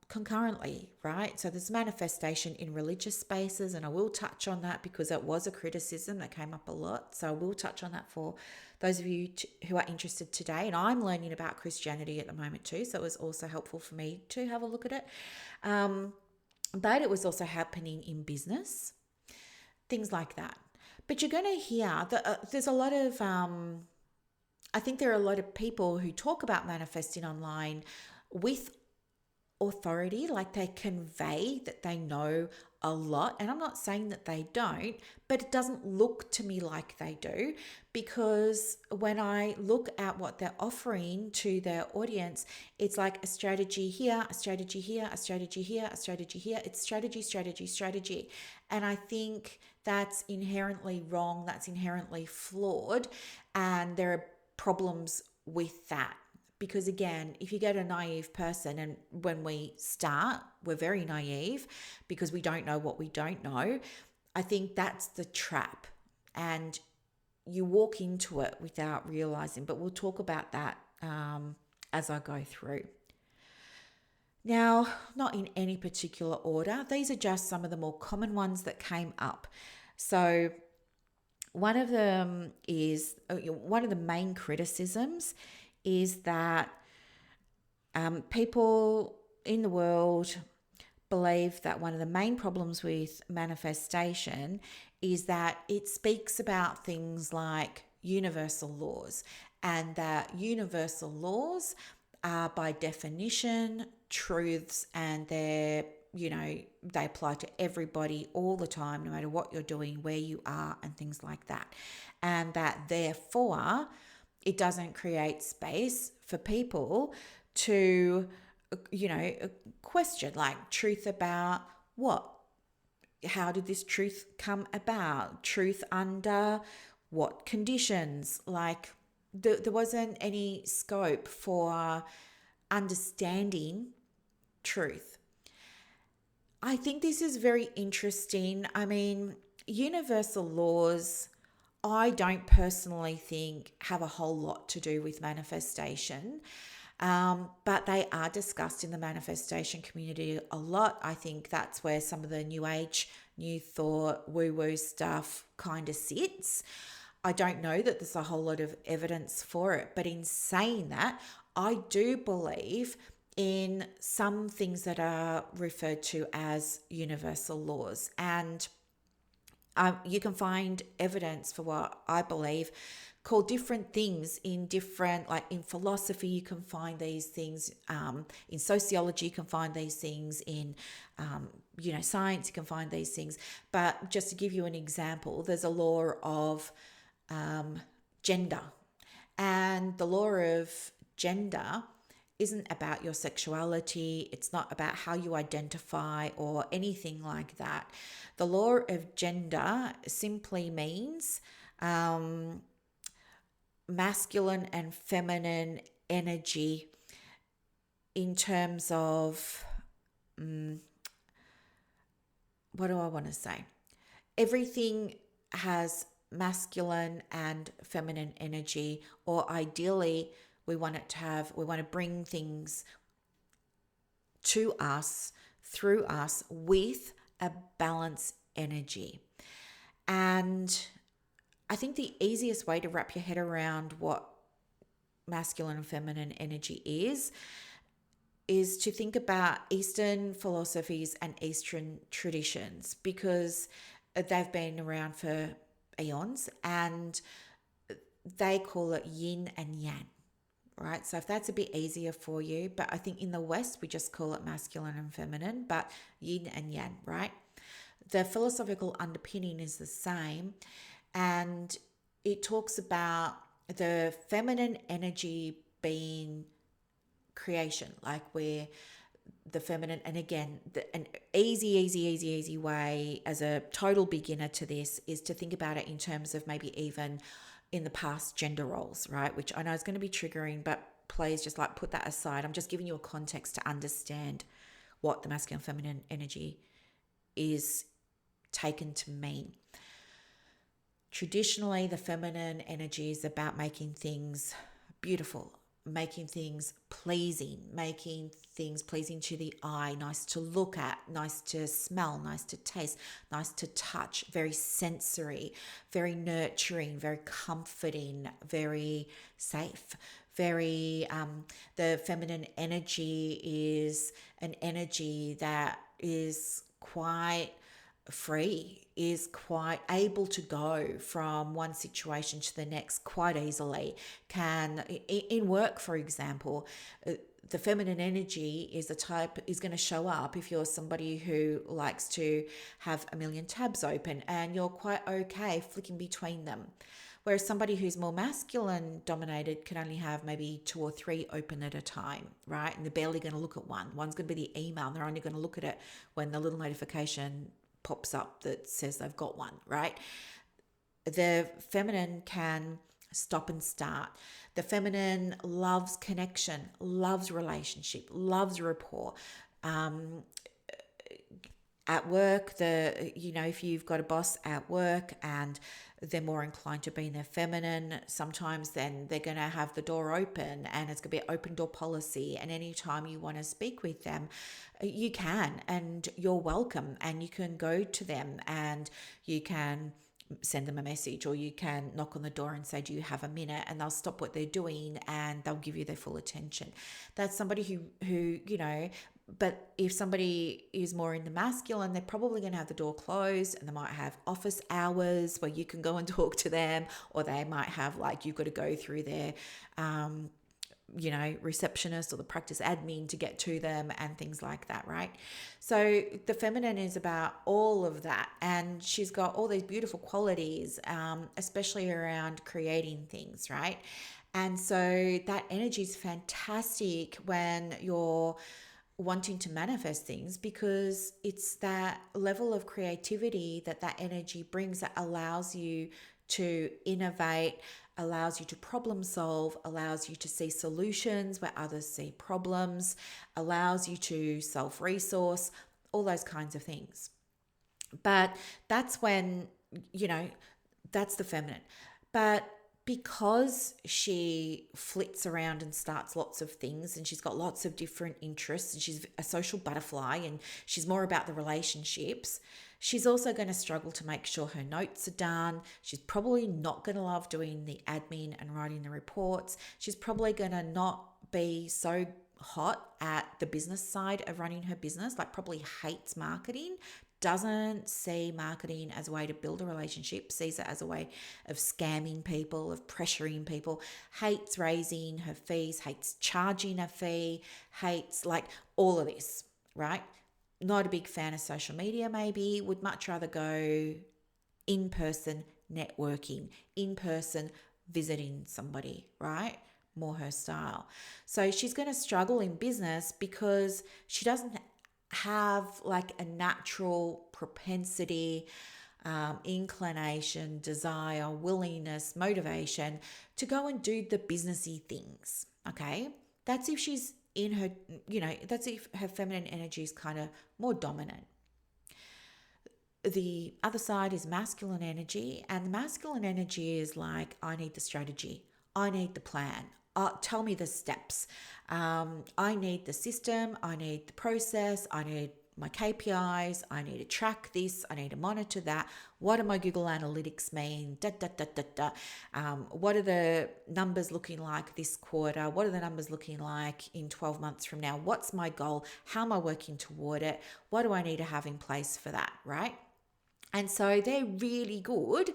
concurrently, right? So there's manifestation in religious spaces, and I will touch on that because that was a criticism that came up a lot. So I will touch on that for those of you who are interested today. And I'm learning about Christianity at the moment too, so it was also helpful for me to have a look at it. But it was also happening in business, things like that. But you're going to hear that there's a lot of, I think there are a lot of people who talk about manifesting online with authority, like they convey that they know a lot. And I'm not saying that they don't, but it doesn't look to me like they do, because when I look at what they're offering to their audience, it's like a strategy here, a strategy here, a strategy here, a strategy here. It's strategy, strategy, strategy. And I think that's inherently wrong. That's inherently flawed. And there are problems with that. Because again, if you get a naive person, and when we start, we're very naive because we don't know what we don't know, I think that's the trap. And you walk into it without realizing, but we'll talk about that as I go through. Now, not in any particular order, these are just some of the more common ones that came up. So one of them is, one of the main criticisms is that people in the world believe that one of the main problems with manifestation is that it speaks about things like universal laws, and that universal laws are by definition truths, and they apply to everybody all the time, no matter what you're doing, where you are, and things like that. And that therefore it doesn't create space for people to, question, like, truth about what? How did this truth come about? Truth under what conditions? Like, there wasn't any scope for understanding truth. I think this is very interesting. I mean, universal laws, I don't personally think have a whole lot to do with manifestation, but they are discussed in the manifestation community a lot. I think that's where some of the new age, new thought, woo-woo stuff kind of sits. I don't know that there's a whole lot of evidence for it, but in saying that, I do believe in some things that are referred to as universal laws. And you can find evidence for what I believe called different things in different, like in philosophy, you can find these things, in sociology, you can find these things, in, science, you can find these things. But just to give you an example, there's a law of gender. And the law of gender isn't about your sexuality, it's not about how you identify or anything like that. The law of gender simply means masculine and feminine energy in terms of, what do I want to say? Everything has masculine and feminine energy, or ideally, we want to bring things to us, through us, with a balanced energy. And I think the easiest way to wrap your head around what masculine and feminine energy is to think about Eastern philosophies and Eastern traditions, because they've been around for eons, and they call it yin and yang, right? So if that's a bit easier for you, but I think in the West, we just call it masculine and feminine, but yin and yang, right? The philosophical underpinning is the same, and it talks about the feminine energy being creation, like where the feminine, and again, an easy way as a total beginner to this is to think about it in terms of maybe even in the past gender roles, right? Which I know is going to be triggering, but please just like put that aside. I'm just giving you a context to understand what the masculine and feminine energy is taken to mean. Traditionally, the feminine energy is about making things beautiful, making things pleasing to the eye, nice to look at, nice to smell, nice to taste, nice to touch, very sensory, very nurturing, very comforting, very safe, very the feminine energy is an energy that is quite free, is quite able to go from one situation to the next quite easily. Can, in work, for example, the feminine energy is going to show up if you're somebody who likes to have a million tabs open and you're quite okay flicking between them. Whereas somebody who's more masculine dominated can only have maybe 2 or 3 open at a time, right? And they're barely going to look at one. One's going to be the email, and they're only going to look at it when the little notification pops up that says they've got one, right? The feminine can stop and start. The feminine loves connection, loves relationship, loves rapport. At work, if you've got a boss at work and they're more inclined to be in their feminine, sometimes then they're going to have the door open, and it's going to be an open door policy. And anytime you want to speak with them, you can, and you're welcome, and you can go to them and you can send them a message, or you can knock on the door and say, do you have a minute? And they'll stop what they're doing and they'll give you their full attention. That's somebody who but if somebody is more in the masculine, they're probably going to have the door closed, and they might have office hours where you can go and talk to them, or they might have, like, you've got to go through their receptionist or the practice admin to get to them and things like that, right? So the feminine is about all of that, and she's got all these beautiful qualities, especially around creating things, right? And so that energy is fantastic when you're wanting to manifest things, because it's that level of creativity that energy brings that allows you to innovate, allows you to problem solve, allows you to see solutions where others see problems, allows you to self-resource, all those kinds of things. But that's when, that's the feminine. But because she flits around and starts lots of things, and she's got lots of different interests, and she's a social butterfly, and she's more about the relationships, she's also going to struggle to make sure her notes are done. She's probably not going to love doing the admin and writing the reports. She's probably going to not be so hot at the business side of running her business, like probably hates marketing, doesn't see marketing as a way to build a relationship, sees it as a way of scamming people, of pressuring people, hates raising her fees, hates charging a fee, hates like all of this, right? Not a big fan of social media, maybe, would much rather go in person networking, in person visiting somebody, right? More her style. So she's going to struggle in business because she doesn't have like a natural propensity, inclination, desire, willingness, motivation to go and do the businessy things. Okay. That's if she's in her, that's if her feminine energy is kind of more dominant. The other side is masculine energy, and the masculine energy is like, I need the strategy, I need the plan, tell me the steps, I need the system, I need the process, I need my KPIs, I need to track this, I need to monitor that. What do my Google Analytics mean? What are the numbers looking like this quarter? What are the numbers looking like in 12 months from now? What's my goal? How am I working toward it? What do I need to have in place for that, right? And so they're really good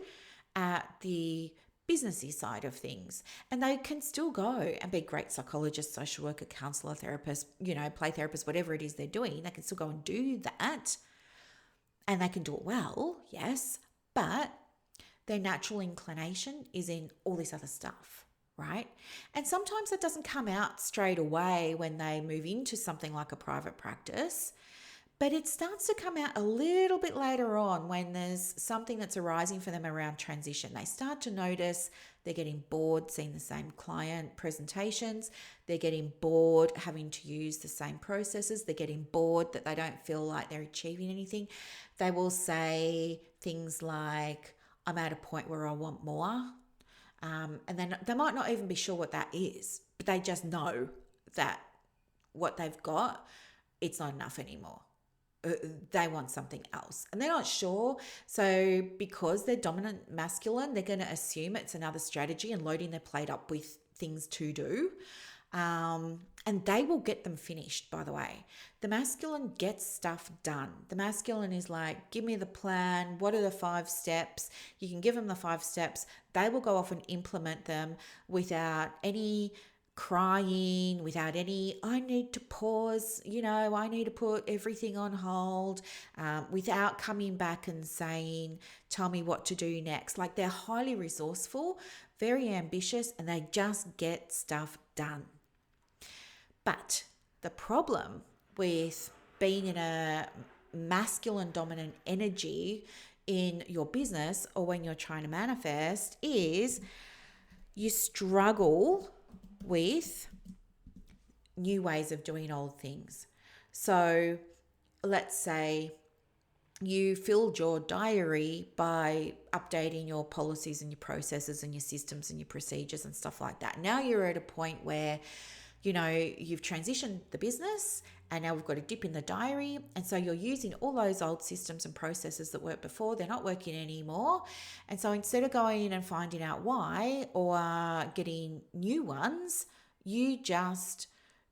at the businessy side of things. And they can still go and be great psychologists, social worker, counselor, therapist, play therapist, whatever it is they're doing. They can still go and do that. And they can do it well, yes, but their natural inclination is in all this other stuff, right? And sometimes that doesn't come out straight away when they move into something like a private practice. But it starts to come out a little bit later on when there's something that's arising for them around transition. They start to notice they're getting bored seeing the same client presentations. They're getting bored having to use the same processes. They're getting bored that they don't feel like they're achieving anything. They will say things like, I'm at a point where I want more. And then they might not even be sure what that is, but they just know that what they've got, it's not enough anymore. They want something else and they're not sure. So because they're dominant masculine, they're going to assume it's another strategy and loading their plate up with things to do. And they will get them finished, by the way. The masculine gets stuff done. The masculine is like, give me the plan. What are the 5 steps? You can give them the 5 steps. They will go off and implement them without any crying, without any, I need to pause, I need to put everything on hold, without coming back and saying, tell me what to do next. Like they're highly resourceful, very ambitious, and they just get stuff done. But the problem with being in a masculine dominant energy in your business or when you're trying to manifest is you struggle with new ways of doing old things. So let's say you filled your diary by updating your policies and your processes and your systems and your procedures and stuff like that. Now you're at a point where, you've transitioned the business and now we've got a dip in the diary. And so you're using all those old systems and processes that worked before. They're not working anymore. And so instead of going in and finding out why or getting new ones, you just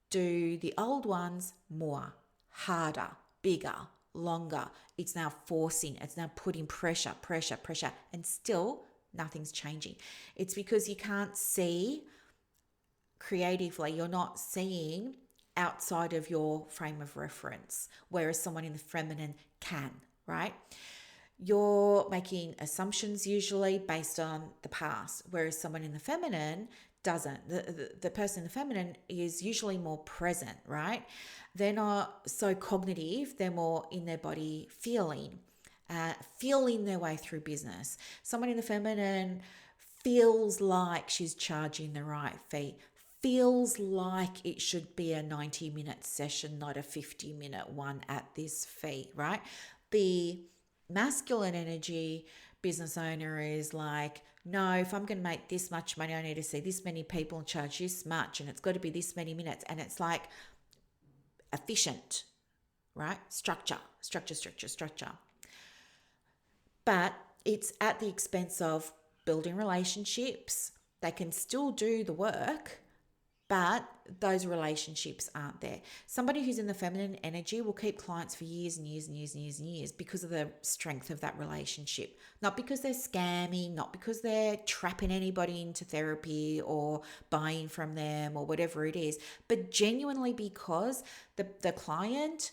do the old ones more, harder, bigger, longer. It's now forcing, it's now putting pressure, and still nothing's changing. It's because you can't see creatively, you're not seeing outside of your frame of reference, whereas someone in the feminine can, right? You're making assumptions usually based on the past, whereas someone in the feminine doesn't. The person in the feminine is usually more present, right? They're not so cognitive, they're more in their body feeling their way through business. Someone in the feminine feels like she's charging the right fee, feels like it should be a 90-minute session, not a 50-minute one at this fee, right? The masculine energy business owner is like, no, if I'm going to make this much money, I need to see this many people and charge this much, and it's got to be this many minutes. And it's like efficient, right? Structure. But it's at the expense of building relationships. They can still do the work, but those relationships aren't there. Somebody who's in the feminine energy will keep clients for years and years and years and years and years because of the strength of that relationship. Not because they're scamming, not because they're trapping anybody into therapy or buying from them or whatever it is, but genuinely because the client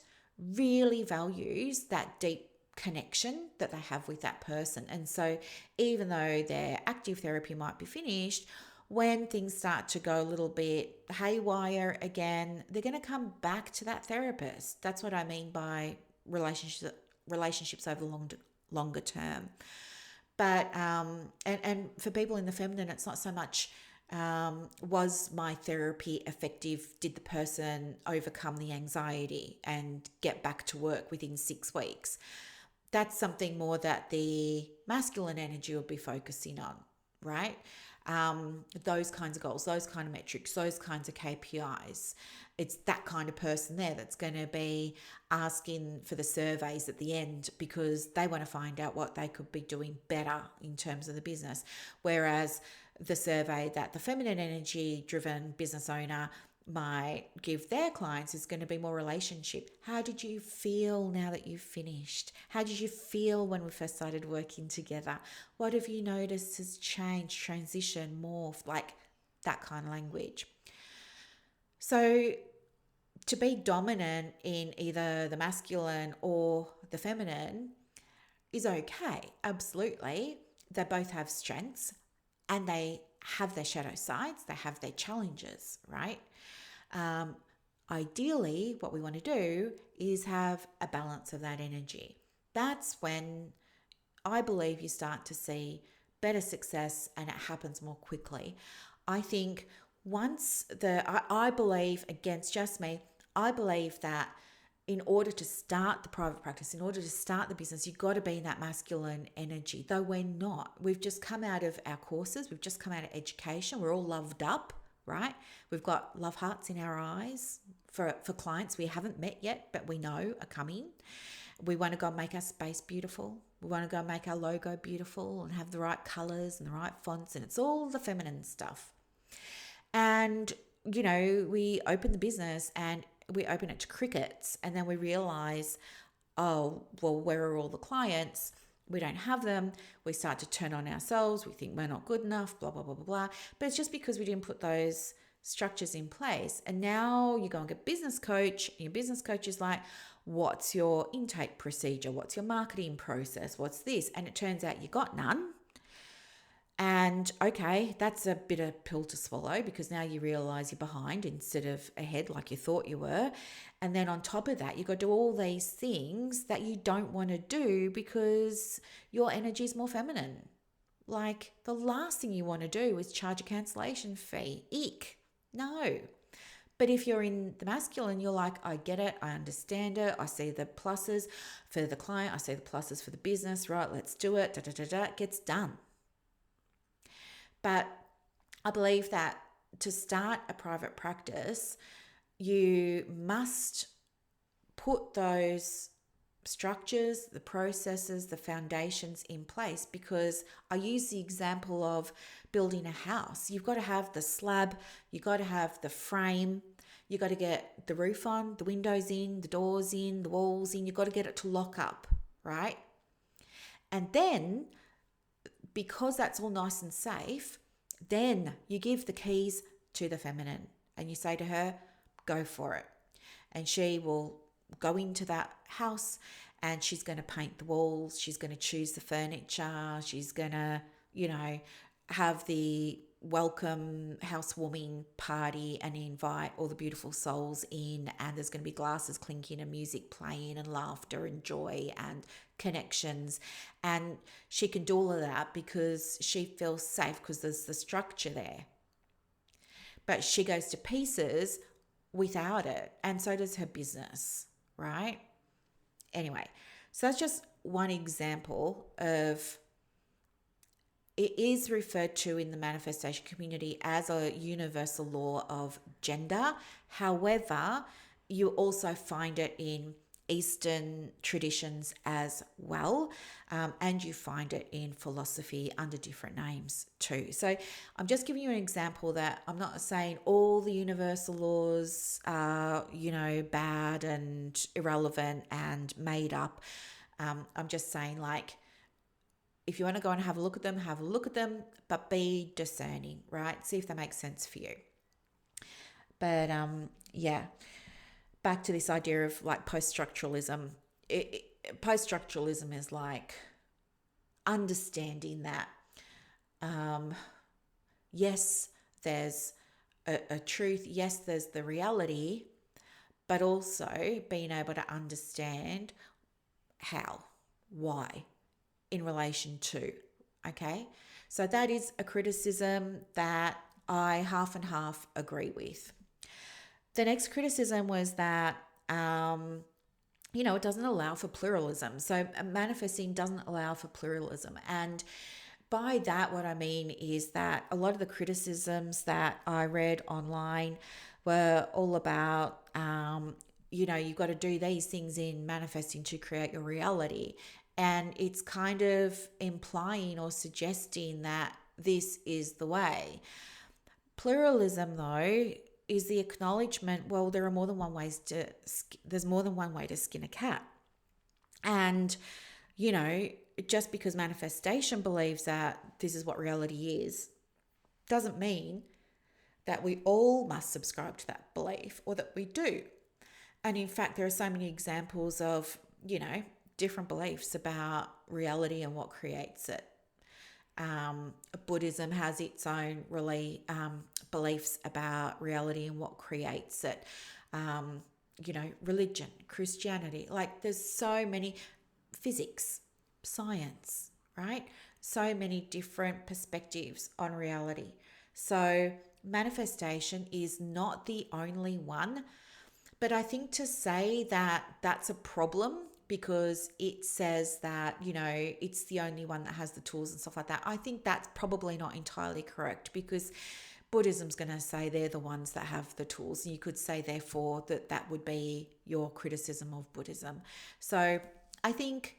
really values that deep connection that they have with that person. And so even though their active therapy might be finished, when things start to go a little bit haywire again, they're going to come back to that therapist. That's what I mean by relationships over longer term. But and for people in the feminine, it's not so much was my therapy effective? Did the person overcome the anxiety and get back to work within 6 weeks? That's something more that the masculine energy will be focusing on, right? Those kinds of goals, those kind of metrics, those kinds of KPIs. It's that kind of person there that's going to be asking for the surveys at the end because they want to find out what they could be doing better in terms of the business. Whereas the survey that the feminine energy driven business owner might give their clients is going to be more relationship. How did you feel now that you've finished? How did you feel when we first started working together? What have you noticed has changed, transitioned, morphed, like that kind of language? So to be dominant in either the masculine or the feminine is okay, absolutely. They both have strengths and they have their shadow sides, they have their challenges, right? Ideally, what we want to do is have a balance of that energy. That's when I believe you start to see better success and it happens more quickly. I think I believe, against just me, I believe that in order to start the private practice, in order to start the business, you've got to be in that masculine energy, though we're not. We've just come out of our courses, we've just come out of education, we're all loved up, right? We've got love hearts in our eyes for clients we haven't met yet, but we know are coming. We want to go and make our space beautiful. We want to go and make our logo beautiful and have the right colors and the right fonts, and it's all the feminine stuff. And, we open the business and we open it to crickets, and then we realize, oh, well, where are all the clients? We don't have them. We start to turn on ourselves. We think we're not good enough, blah, blah, blah, blah, blah. But it's just because we didn't put those structures in place. And now you go and get a business coach. And your business coach is like, what's your intake procedure? What's your marketing process? What's this? And it turns out you got none. And okay, that's a bit of pill to swallow because now you realize you're behind instead of ahead like you thought you were. And then on top of that, you've got to do all these things that you don't want to do because your energy is more feminine. Like the last thing you want to do is charge a cancellation fee. Eek. No. But if you're in the masculine, you're like, I get it, I understand it, I see the pluses for the client, I see the pluses for the business, right? Let's do it, it gets done. But I believe that to start a private practice, you must put those structures, the processes, the foundations in place, because I use the example of building a house. You've got to have the slab, you've got to have the frame, you've got to get the roof on, the windows in, the doors in, the walls in, you've got to get it to lock up, right? And then because that's all nice and safe, then you give the keys to the feminine and you say to her, go for it. And she will go into that house and she's going to paint the walls. She's going to choose the furniture. She's going to, have the welcome housewarming party and invite all the beautiful souls in, and there's going to be glasses clinking and music playing and laughter and joy and connections, and she can do all of that because she feels safe because there's the structure there. But she goes to pieces without it, and so does her business, right? Anyway, so that's just one example of, it is referred to in the manifestation community as a universal law of gender. However, you also find it in Eastern traditions as well, and you find it in philosophy under different names too. So I'm just giving you an example that I'm not saying all the universal laws are, bad and irrelevant and made up. I'm just saying, like, if you want to go and have a look at them, have a look at them, but be discerning, right? See if they make sense for you. But yeah, back to this idea of like post-structuralism. Post-structuralism is like understanding that, yes, there's a truth, yes, there's the reality, but also being able to understand how, why, in relation to. Okay, so that is a criticism that I half and half agree with. The next criticism was that, it doesn't allow for pluralism. So manifesting doesn't allow for pluralism. And by that, what I mean is that a lot of the criticisms that I read online were all about, you've got to do these things in manifesting to create your reality. And it's kind of implying or suggesting that this is the way. Pluralism, though, is the acknowledgement, well, there's more than one way to skin a cat. And, just because manifestation believes that this is what reality is, doesn't mean that we all must subscribe to that belief or that we do. And in fact, there are so many examples of, different beliefs about reality and what creates it. Buddhism has its own beliefs about reality and what creates it. Religion, Christianity, like there's so many, physics, science, right? So many different perspectives on reality. So manifestation is not the only one, but I think to say that that's a problem because it says that, it's the only one that has the tools and stuff like that, I think that's probably not entirely correct, because Buddhism's going to say they're the ones that have the tools. And you could say, therefore, that would be your criticism of Buddhism. So I think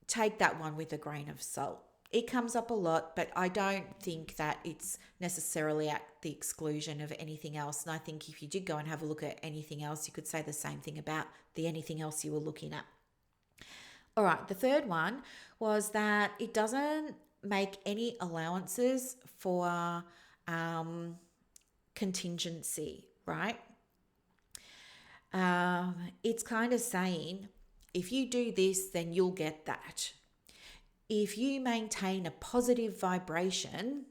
take that one with a grain of salt. It comes up a lot, but I don't think that it's necessarily at the exclusion of anything else. And I think if you did go and have a look at anything else, you could say the same thing about the anything else you were looking at. All right, the third one was that it doesn't make any allowances for contingency, right? It's kind of saying, if you do this, then you'll get that. If you maintain a positive vibration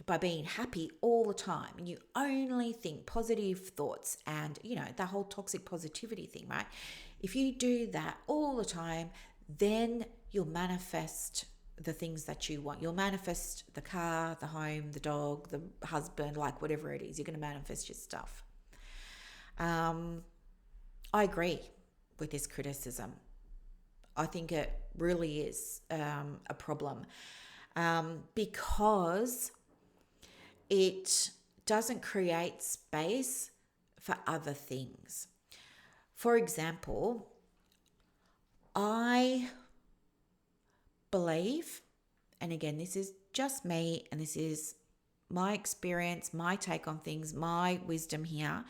by being happy all the time and you only think positive thoughts and, the whole toxic positivity thing, right? If you do that all the time, then you'll manifest the things that you want. You'll manifest the car, the home, the dog, the husband, like whatever it is, you're going to manifest your stuff. I agree with this criticism. I think it really is a problem because it doesn't create space for other things. For example, I believe, and again, this is just me and this is my experience, my take on things, my wisdom here,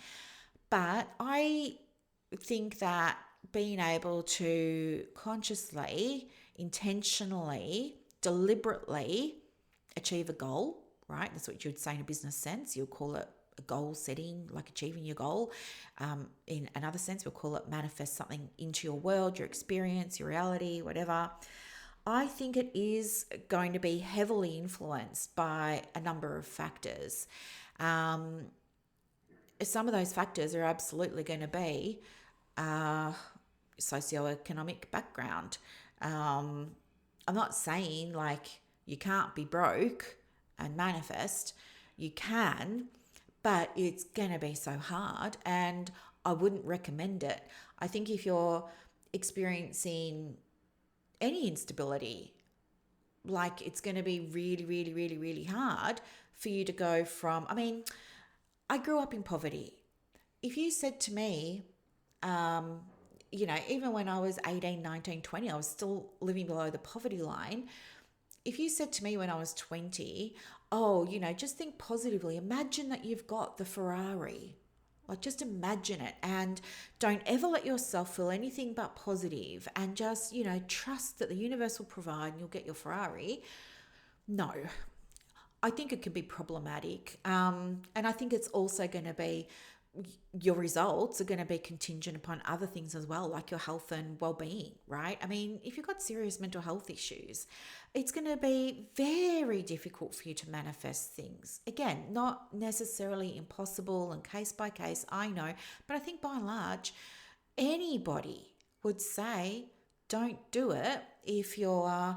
but I think that being able to consciously, intentionally, deliberately achieve a goal, right? That's what you would say in a business sense. You'll call it a goal setting, like achieving your goal. In another sense, we'll call it manifest something into your world, your experience, your reality, whatever. I think it is going to be heavily influenced by a number of factors. Some of those factors are absolutely going to be socioeconomic background. I'm not saying like you can't be broke and manifest. You can, but it's going to be so hard and I wouldn't recommend it. I think if you're experiencing any instability, like it's going to be really, really, really, really hard for you to go from, I grew up in poverty. If you said to me, even when I was 18, 19, 20, I was still living below the poverty line. If you said to me when I was 20, oh, just think positively, imagine that you've got the Ferrari. Like, just imagine it, and don't ever let yourself feel anything but positive, and just, trust that the universe will provide and you'll get your Ferrari. No, I think it can be problematic. And I think it's also going to be, your results are going to be contingent upon other things as well, like your health and well-being, right? I mean, if you've got serious mental health issues, it's going to be very difficult for you to manifest things. Again, not necessarily impossible and case by case, I know, but I think by and large, anybody would say don't do it if you're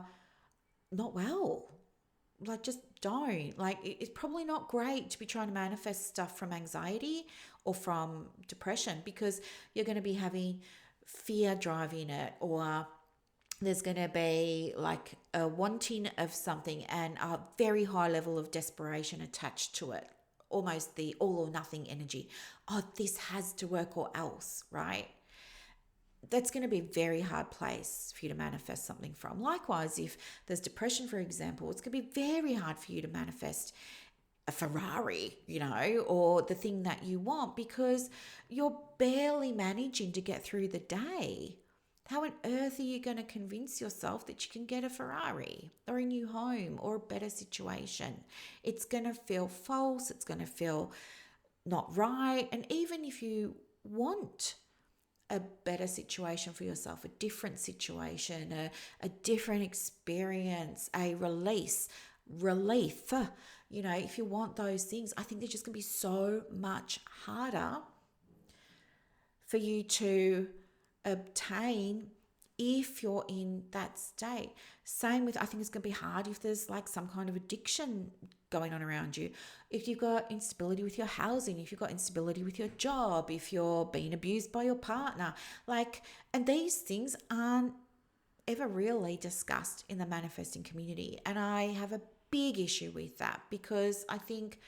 not well. Like, just don't. Like, it's probably not great to be trying to manifest stuff from anxiety or from depression, because you're going to be having fear driving it, or there's going to be like a wanting of something and a very high level of desperation attached to it, almost the all or nothing energy. Oh, this has to work or else, right? That's going to be a very hard place for you to manifest something from. Likewise, if there's depression, for example, it's going to be very hard for you to manifest a Ferrari, or the thing that you want, because you're barely managing to get through the day. How on earth are you going to convince yourself that you can get a Ferrari or a new home or a better situation? It's going to feel false. It's going to feel not right. And even if you want a better situation for yourself, a different situation, a different experience, a relief, if you want those things, I think they're just going to be so much harder for you to obtain if you're in that state. Same with, I think it's going to be hard if there's like some kind of addiction going on around you. If you've got instability with your housing, if you've got instability with your job, if you're being abused by your partner, and these things aren't ever really discussed in the manifesting community. And I have a big issue with that, because I think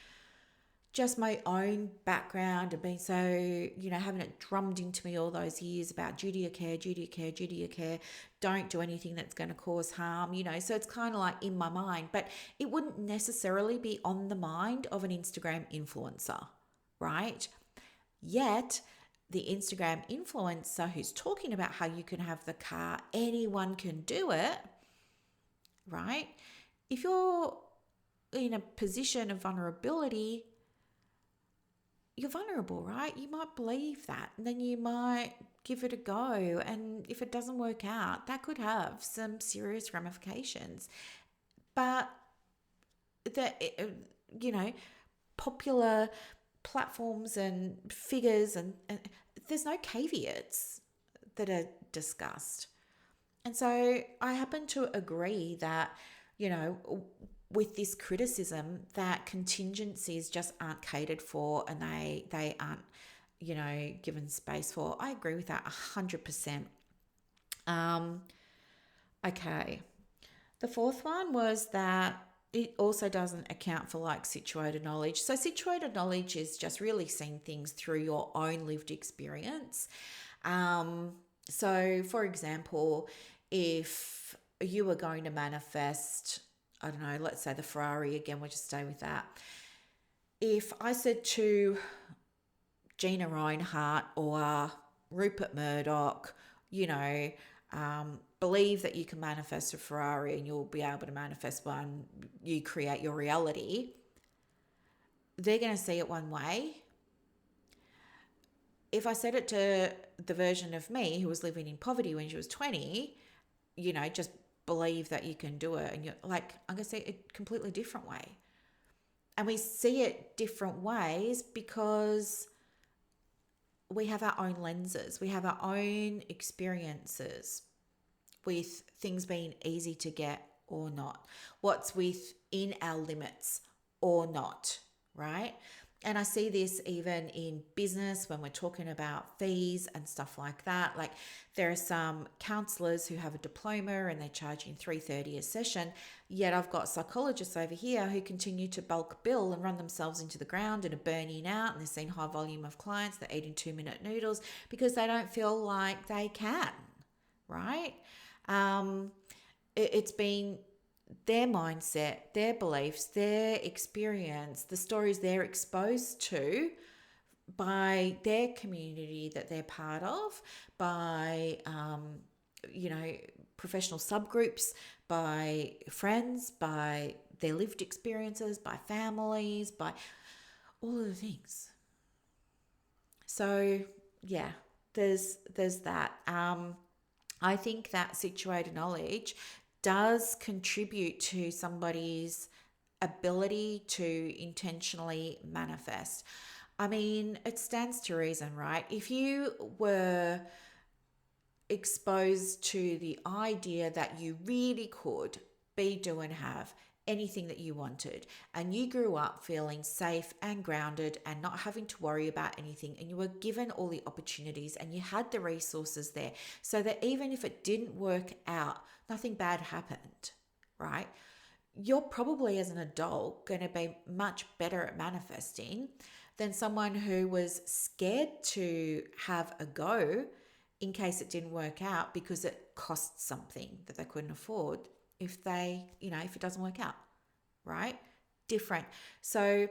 just my own background and being so, having it drummed into me all those years about duty of care, don't do anything that's going to cause harm, so it's kind of like in my mind, but it wouldn't necessarily be on the mind of an Instagram influencer, right? Yet the Instagram influencer who's talking about how you can have the car, anyone can do it, right? If you're in a position of vulnerability, you're vulnerable, right? You might believe that, and then you might give it a go. And if it doesn't work out, that could have some serious ramifications. But the, popular platforms and figures, and there's no caveats that are discussed. And so I happen to agree that, with this criticism, that contingencies just aren't catered for, and they aren't, given space for. I agree with that 100%. Okay. The fourth one was that it also doesn't account for like situated knowledge. So situated knowledge is just really seeing things through your own lived experience. So for example, if you were going to manifest, I don't know, let's say the Ferrari again, we'll just stay with that. If I said to Gina Reinhart or Rupert Murdoch, believe that you can manifest a Ferrari and you'll be able to manifest one, you create your reality, they're going to see it one way. If I said it to the version of me who was living in poverty when she was 20, just believe that you can do it, and you're like, I'm going to see it a completely different way. And we see it different ways because we have our own lenses. We have our own experiences with things being easy to get or not. What's within our limits or not, right? And I see this even in business when we're talking about fees and stuff like that. Like there are some counselors who have a diploma and they're charging $3.30 a session. Yet I've got psychologists over here who continue to bulk bill and run themselves into the ground and are burning out, and they're seeing high volume of clients. They're eating 2-minute noodles because they don't feel like they can, right? It's been their mindset, their beliefs, their experience, the stories they're exposed to by their community that they're part of, by, professional subgroups, by friends, by their lived experiences, by families, by all of the things. So, yeah, there's that. I think that situated knowledge does contribute to somebody's ability to intentionally manifest. I mean, it stands to reason, right? If you were exposed to the idea that you really could be, do, and have anything that you wanted, and you grew up feeling safe and grounded and not having to worry about anything, and you were given all the opportunities and you had the resources there, so that even if it didn't work out, nothing bad happened, right? You're probably as an adult going to be much better at manifesting than someone who was scared to have a go in case it didn't work out because it cost something that they couldn't afford if if it doesn't work out, right? Different. So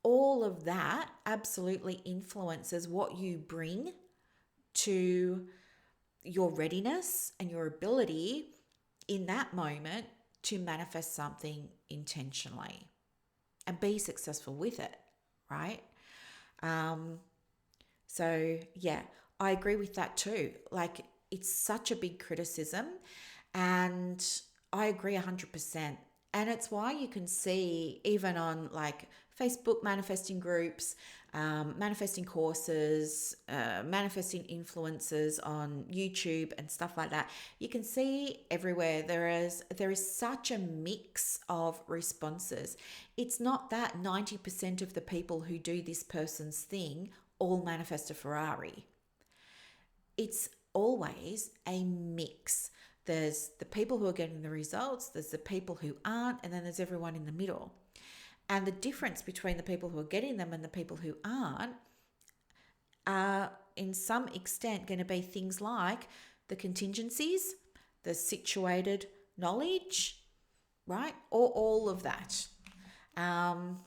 all of that absolutely influences what you bring to your readiness and your ability in that moment to manifest something intentionally and be successful with it, right? So yeah, I agree with that too. Like it's such a big criticism, and I agree 100%. And it's why you can see even on like Facebook manifesting groups, manifesting courses, manifesting influencers on YouTube and stuff like that. You can see everywhere there is such a mix of responses. It's not that 90% of the people who do this person's thing all manifest a Ferrari. It's always a mix. There's the people who are getting the results, there's the people who aren't, and then there's everyone in the middle. And the difference between the people who are getting them and the people who aren't are, in some extent, going to be things like the contingencies, the situated knowledge, right? Or all of that. And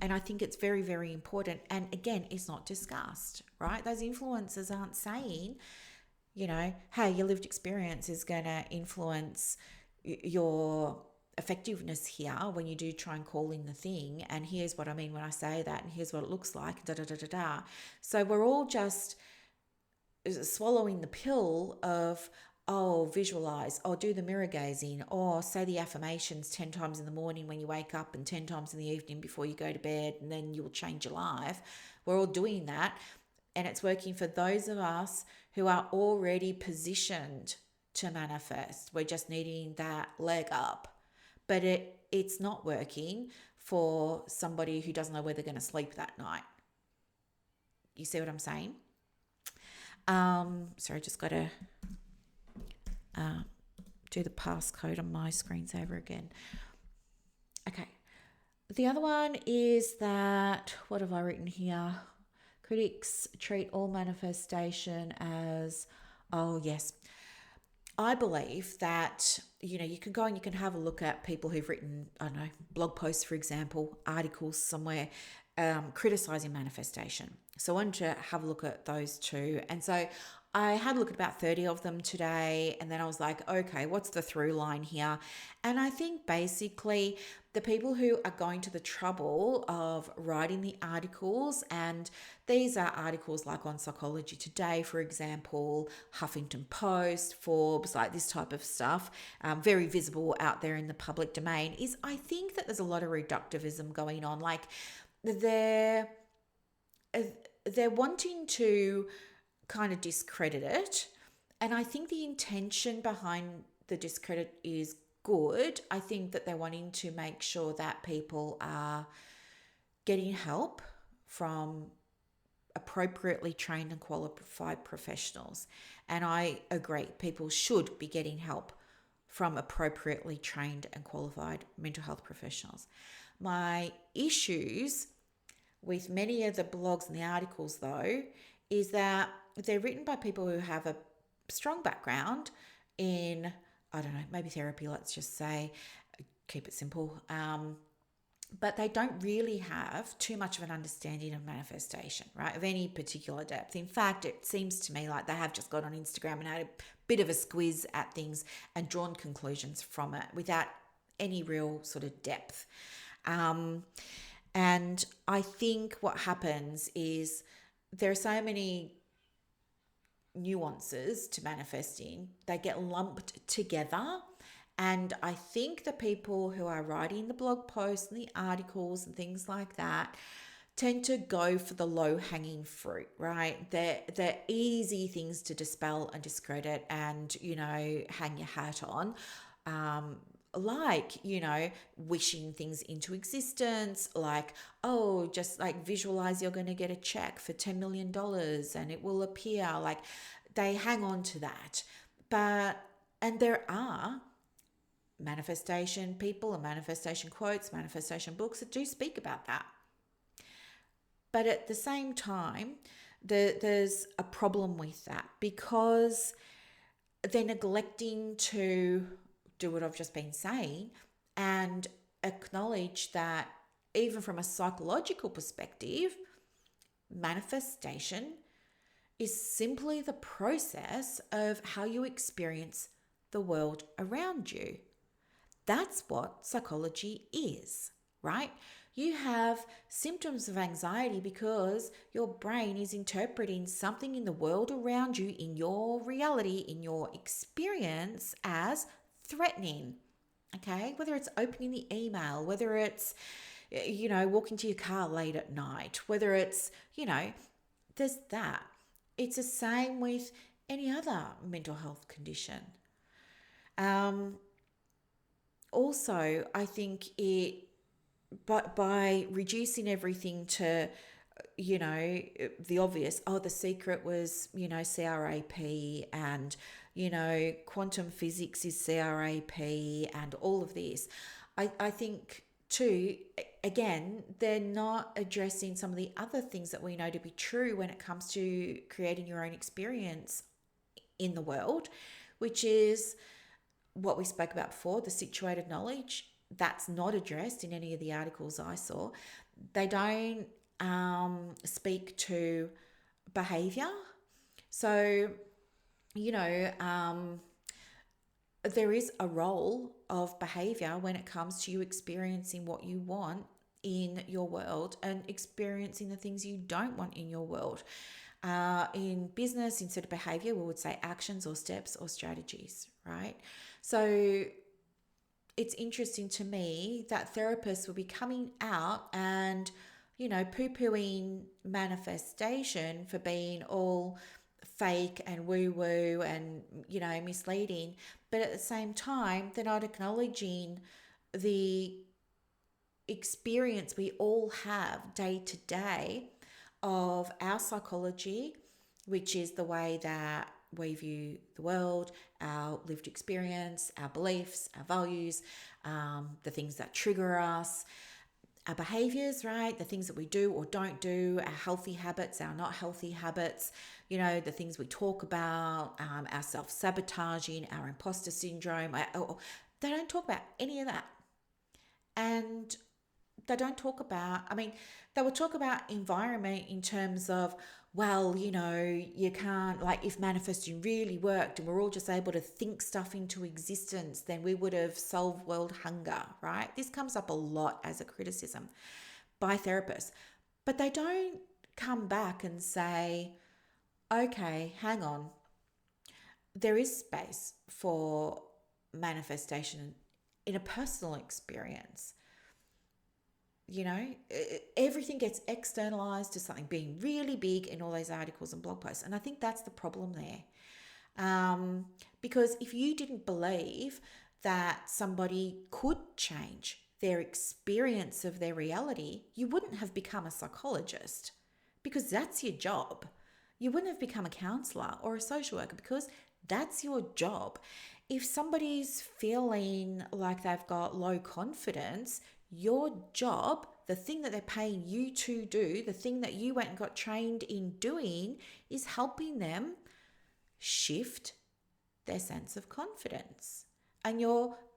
I think it's very, very important. And again, it's not discussed, right? Those influencers aren't saying, hey, your lived experience is going to influence your effectiveness here when you do try and call in the thing. And here's what I mean when I say that, and here's what it looks like, da da da da da. So we're all just swallowing the pill of, oh, visualize, or do the mirror gazing, or say the affirmations 10 times in the morning when you wake up and 10 times in the evening before you go to bed, and then you'll change your life. We're all doing that. And it's working for those of us who are already positioned to manifest. We're just needing that leg up. But it's not working for somebody who doesn't know where they're going to sleep that night. You see what I'm saying? Sorry, just got to do the passcode on my screensaver again. Okay. The other one is that, what have I written here? Critics treat all manifestation as, oh yes. I believe that, you can go and you can have a look at people who've written, I don't know, blog posts, for example, articles somewhere, criticizing manifestation. So I wanted to have a look at those too. And so I had a look at about 30 of them today, and then I was like, okay, what's the through line here? And I think basically the people who are going to the trouble of writing the articles, and these are articles like on Psychology Today, for example, Huffington Post, Forbes, like this type of stuff, very visible out there in the public domain, is I think that there's a lot of reductivism going on. Like they're wanting to kind of discredit it. And I think the intention behind the discredit is good. I think that they're wanting to make sure that people are getting help from appropriately trained and qualified professionals. And I agree, people should be getting help from appropriately trained and qualified mental health professionals. My issues with many of the blogs and the articles, though, is that they're written by people who have a strong background in, I don't know, maybe therapy, let's just say, keep it simple. But they don't really have too much of an understanding of manifestation, right? Of any particular depth. In fact, it seems to me like they have just got on Instagram and had a bit of a squiz at things and drawn conclusions from it without any real sort of depth. And I think what happens is there are so many nuances to manifesting, they get lumped together. And I think the people who are writing the blog posts and the articles and things like that tend to go for the low-hanging fruit, right? They're easy things to dispel and discredit and, hang your hat on. Like, wishing things into existence, like, oh, just like visualize you're going to get a check for $10 million and it will appear. Like, they hang on to that. And there are manifestation people and manifestation quotes, manifestation books that do speak about that. But at the same time, there's a problem with that because they're neglecting to do what I've just been saying and acknowledge that even from a psychological perspective, manifestation is simply the process of how you experience the world around you. That's what psychology is, right? You have symptoms of anxiety because your brain is interpreting something in the world around you, in your reality, in your experience, as threatening, okay? Whether it's opening the email, whether it's, walking to your car late at night, whether it's, there's that. It's the same with any other mental health condition. Also, I think but by reducing everything to, the obvious, the secret was, CRAP and, quantum physics is CRAP and all of this. I think too, again, they're not addressing some of the other things that we know to be true when it comes to creating your own experience in the world, which is what we spoke about before, the situated knowledge. That's not addressed in any of the articles I saw. They don't speak to behavior. So, there is a role of behavior when it comes to you experiencing what you want in your world and experiencing the things you don't want in your world. In business, instead of behavior, we would say actions or steps or strategies, right? So it's interesting to me that therapists will be coming out and, poo-pooing manifestation for being all fake and woo-woo and, misleading. But at the same time, they're not acknowledging the experience we all have day to day of our psychology, which is the way that we view the world, our lived experience, our beliefs, our values, the things that trigger us, our behaviors, right? The things that we do or don't do, our healthy habits, our not healthy habits, the things we talk about, our self-sabotaging, our imposter syndrome. They don't talk about any of that. And they don't talk about, they will talk about environment in terms of, well, you can't, like, if manifesting really worked and we're all just able to think stuff into existence, then we would have solved world hunger, right? This comes up a lot as a criticism by therapists, but they don't come back and say, okay, hang on. There is space for manifestation in a personal experience. Everything gets externalized to something being really big in all those articles and blog posts. And I think that's the problem there. Because if you didn't believe that somebody could change their experience of their reality, you wouldn't have become a psychologist because that's your job. You wouldn't have become a counselor or a social worker because that's your job. If somebody's feeling like they've got low confidence, your job, the thing that they're paying you to do, the thing that you went and got trained in doing, is helping them shift their sense of confidence. And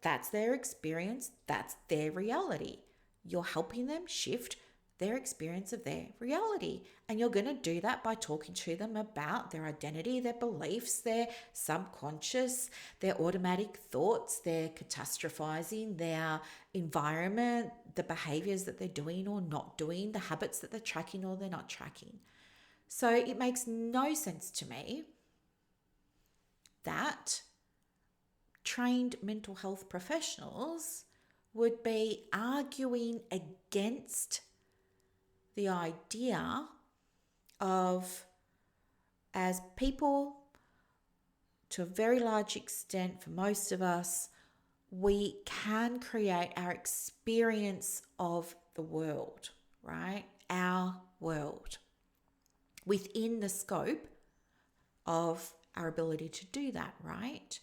that's their experience, that's their reality. You're helping them shift their experience of their reality. And you're going to do that by talking to them about their identity, their beliefs, their subconscious, their automatic thoughts, their catastrophizing, their environment, the behaviors that they're doing or not doing, the habits that they're tracking or they're not tracking. So it makes no sense to me that trained mental health professionals would be arguing against the idea of, as people, to a very large extent, for most of us, we can create our experience of the world, right? Our world within the scope of our ability to do that, right?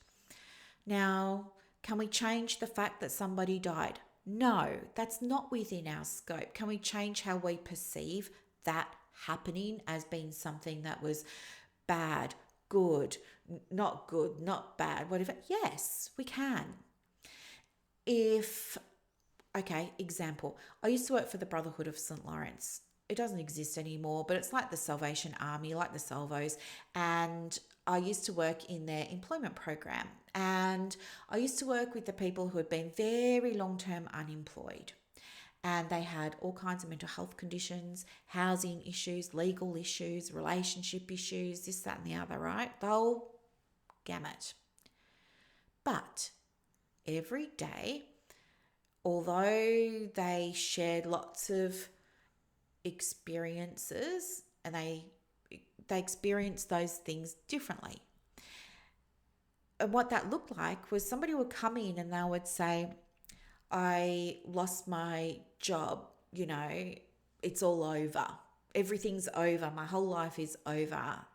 Now, can we change the fact that somebody died? No, that's not within our scope. Can we change how we perceive that happening as being something that was bad, good, not bad, whatever? Yes, we can. Example, I used to work for the Brotherhood of St. Lawrence. It doesn't exist anymore, but it's like the Salvation Army, like the Salvos. And I used to work in their employment program. And I used to work with the people who had been very long-term unemployed. And they had all kinds of mental health conditions, housing issues, legal issues, relationship issues, this, that, and the other, right? The whole gamut. But every day, although they shared lots of experiences and they experienced those things differently. And what that looked like was somebody would come in and they would say, I lost my job, it's all over. Everything's over. My whole life is over.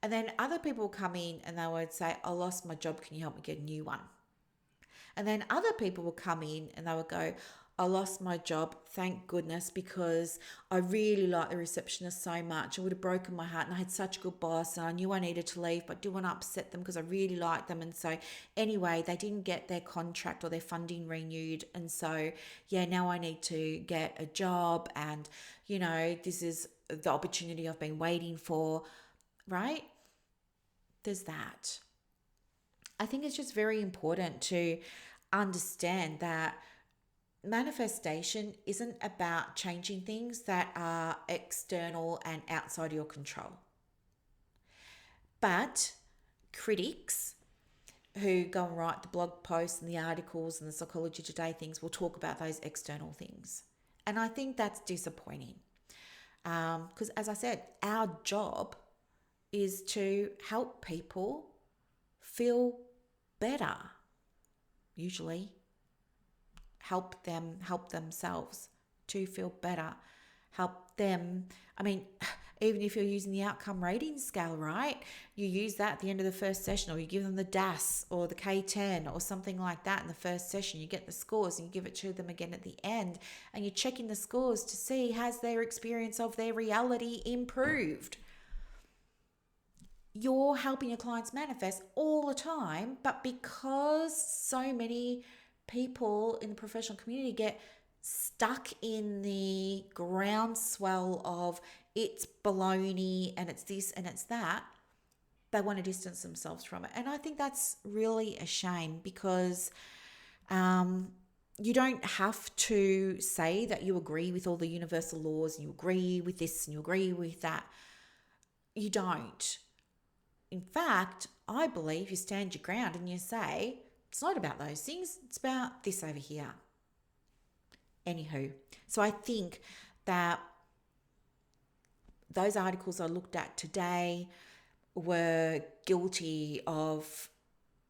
And then other people come in and they would say, I lost my job. Can you help me get a new one? And then other people will come in and they would go, I lost my job, thank goodness, because I really like the receptionist so much. It would have broken my heart and I had such a good boss and I knew I needed to leave, but I didn't want to upset them because I really liked them. And so anyway, they didn't get their contract or their funding renewed. And so, now I need to get a job and, this is the opportunity I've been waiting for, right? There's that. I think it's just very important to understand that manifestation isn't about changing things that are external and outside your control. But critics who go and write the blog posts and the articles and the Psychology Today things will talk about those external things. And I think that's disappointing. Because as I said, our job is to help people feel better, usually. Help themselves to feel better. Help them. Even if you're using the outcome rating scale, right? You use that at the end of the first session, or you give them the DAS or the K10 or something like that in the first session. You get the scores and you give it to them again at the end, and you're checking the scores to see has their experience of their reality improved. You're helping your clients manifest all the time, but because so many people in the professional community get stuck in the groundswell of it's baloney and it's this and it's that, they want to distance themselves from it. And I think that's really a shame because you don't have to say that you agree with all the universal laws and you agree with this and you agree with that. You don't. In fact, I believe you stand your ground and you say, it's not about those things, it's about this over here. Anywho, so I think that those articles I looked at today were guilty of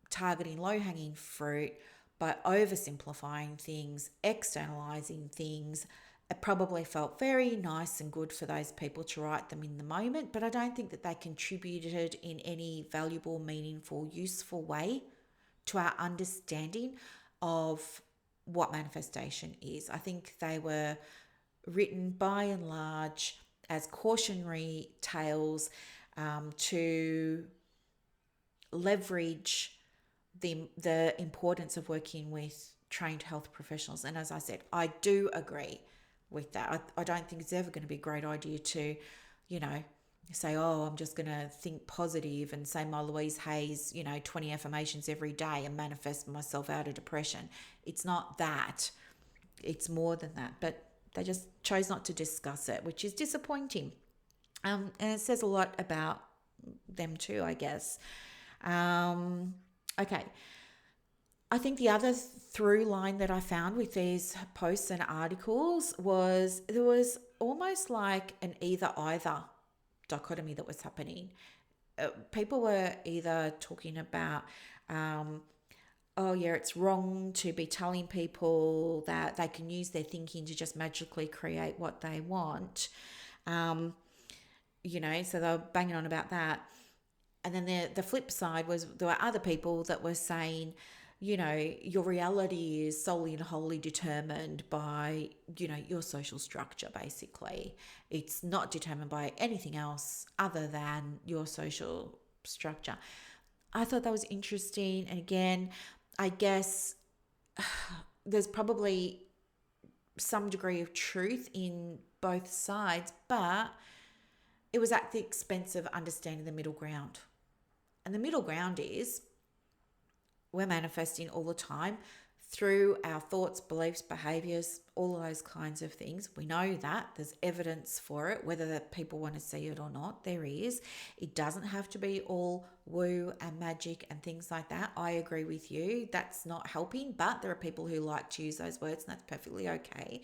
targeting low-hanging fruit, by oversimplifying things, externalizing things. It probably felt very nice and good for those people to write them in the moment, but I don't think that they contributed in any valuable, meaningful, useful way to our understanding of what manifestation is. I think they were written by and large as cautionary tales to leverage the importance of working with trained health professionals. And as I said, I do agree with that. I don't think it's ever going to be a great idea to, you know, say, oh, I'm just going to think positive and say my Louise Hay's, 20 affirmations every day and manifest myself out of depression. It's not that. It's more than that. But they just chose not to discuss it, which is disappointing. And it says a lot about them too, I guess. Okay. I think the other through line that I found with these posts and articles was there was almost like an either either dichotomy that was happening. People were either talking about, oh yeah, it's wrong to be telling people that they can use their thinking to just magically create what they want. So they were banging on about that. And then the flip side was there were other people that were saying, your reality is solely and wholly determined by, your social structure, basically. It's not determined by anything else other than your social structure. I thought that was interesting. And again, I guess there's probably some degree of truth in both sides, but it was at the expense of understanding the middle ground. And the middle ground is we're manifesting all the time through our thoughts, beliefs, behaviors, all of those kinds of things. We know that there's evidence for it, whether the people want to see it or not, there is. It doesn't have to be all woo and magic and things like that. I agree with you. That's not helping, but there are people who like to use those words, and that's perfectly okay.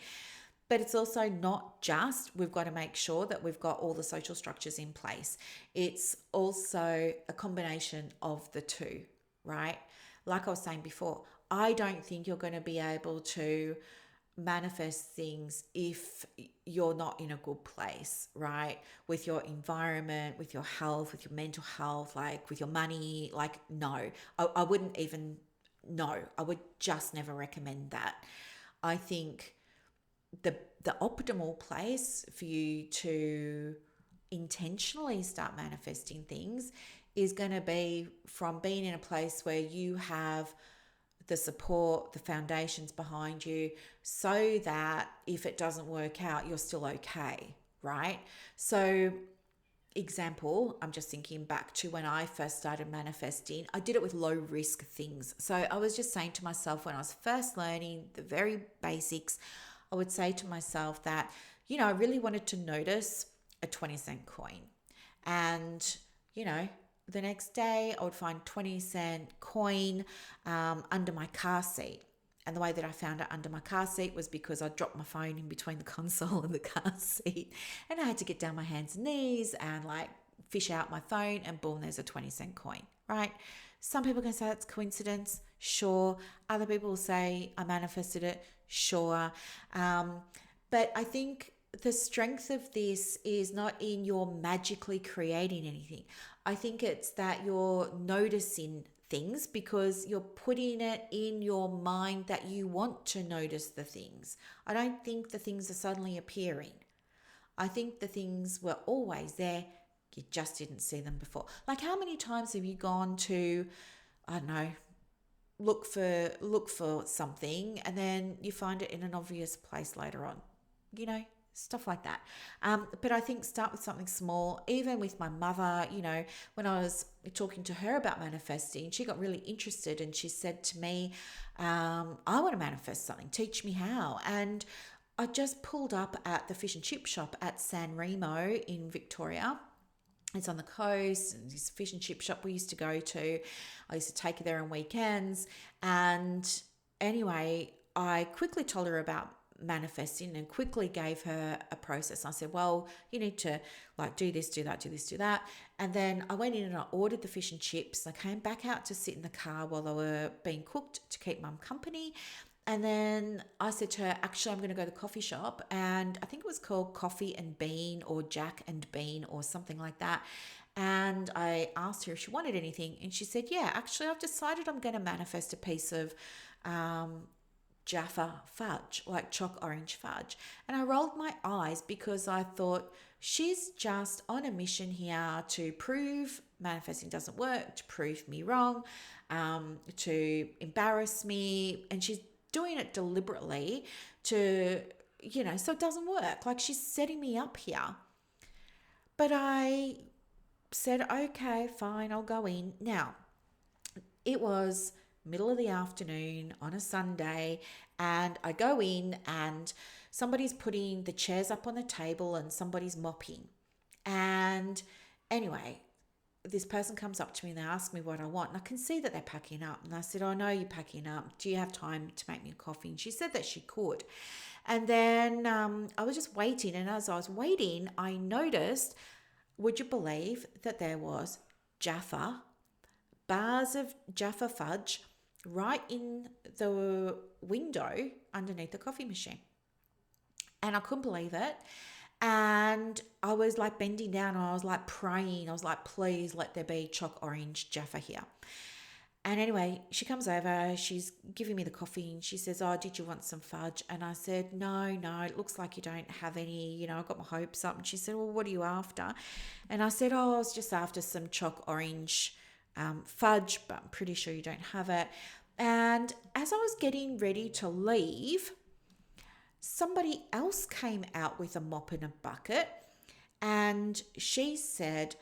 But it's also not just, we've got to make sure that we've got all the social structures in place. It's also a combination of the two, right? Like I was saying before, I don't think you're going to be able to manifest things if you're not in a good place, right? With your environment, with your health, with your mental health, like with your money, like no, I wouldn't even, no, I would just never recommend that. I think the optimal place for you to intentionally start manifesting things is going to be from being in a place where you have the support, the foundations behind you, so that if it doesn't work out, you're still okay, right? So example, I'm just thinking back to when I first started manifesting. I did it with low risk things. So I was just saying to myself when I was first learning the very basics, I would say to myself that, I really wanted to notice a 20-cent coin. And, the next day I would find 20-cent coin under my car seat. And the way that I found it under my car seat was because I dropped my phone in between the console and the car seat. And I had to get down my hands and knees and fish out my phone, and boom, there's a 20-cent coin, right? Some people can say that's coincidence. Sure. Other people will say I manifested it. Sure. But I think the strength of this is not in your magically creating anything. I think it's that you're noticing things because you're putting it in your mind that you want to notice the things. I don't think the things are suddenly appearing. I think the things were always there. You just didn't see them before. Like, how many times have you gone to, I don't know, look for something, and then you find it in an obvious place later on, stuff like that. But I think start with something small. Even with my mother, when I was talking to her about manifesting, she got really interested and she said to me, I want to manifest something, teach me how. And I just pulled up at the fish and chip shop at San Remo in Victoria. It's on the coast, and this fish and chip shop we used to go to. I used to take her there on weekends. And anyway, I quickly told her about manifesting and quickly gave her a process. I said, well, you need to like do this, do that, do this, do that. And then I went in and I ordered the fish and chips. I came back out to sit in the car while they were being cooked to keep mum company. And then I said to her, actually, I'm going to go to the coffee shop. And I think it was called Coffee and Bean or Jack and Bean or something like that. And I asked her if she wanted anything. And she said, yeah, actually, I've decided I'm going to manifest a piece of Jaffa fudge, like chalk orange fudge. And I rolled my eyes because I thought she's just on a mission here to prove manifesting doesn't work, to prove me wrong, to embarrass me. And she's doing it deliberately to, so it doesn't work. Like she's setting me up here. But I said, okay, fine, I'll go in. Now, it was middle of the afternoon on a Sunday, and I go in and somebody's putting the chairs up on the table and somebody's mopping. And anyway, this person comes up to me and they ask me what I want, and I can see that they're packing up. And I said, oh, no, you're packing up. Do you have time to make me a coffee? And she said that she could. And then I was just waiting, and as I was waiting, I noticed, would you believe that there was Jaffa, bars of Jaffa fudge right in the window underneath the coffee machine. And I couldn't believe it. And I was like bending down and I was like praying. I was like, please let there be chalk orange Jaffa here. And anyway, she comes over, she's giving me the coffee and she says, oh, did you want some fudge? And I said, no, it looks like you don't have any, I got my hopes up. And she said, well, what are you after? And I said, oh, I was just after some chalk orange fudge, but I'm pretty sure you don't have it. And as I was getting ready to leave, somebody else came out with a mop and a bucket, and she said,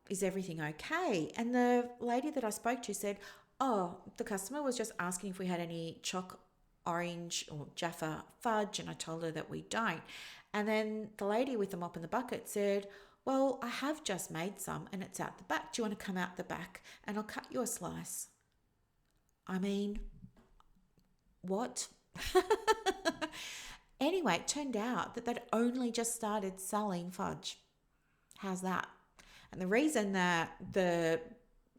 is everything okay? And the lady that I spoke to said, oh, the customer was just asking if we had any chalk orange or Jaffa fudge, and I told her that we don't. And then the lady with the mop and the bucket said, well, I have just made some and it's out the back. Do you want to come out the back and I'll cut you a slice? I mean, what? Anyway, it turned out that they'd only just started selling fudge. How's that? And the reason that the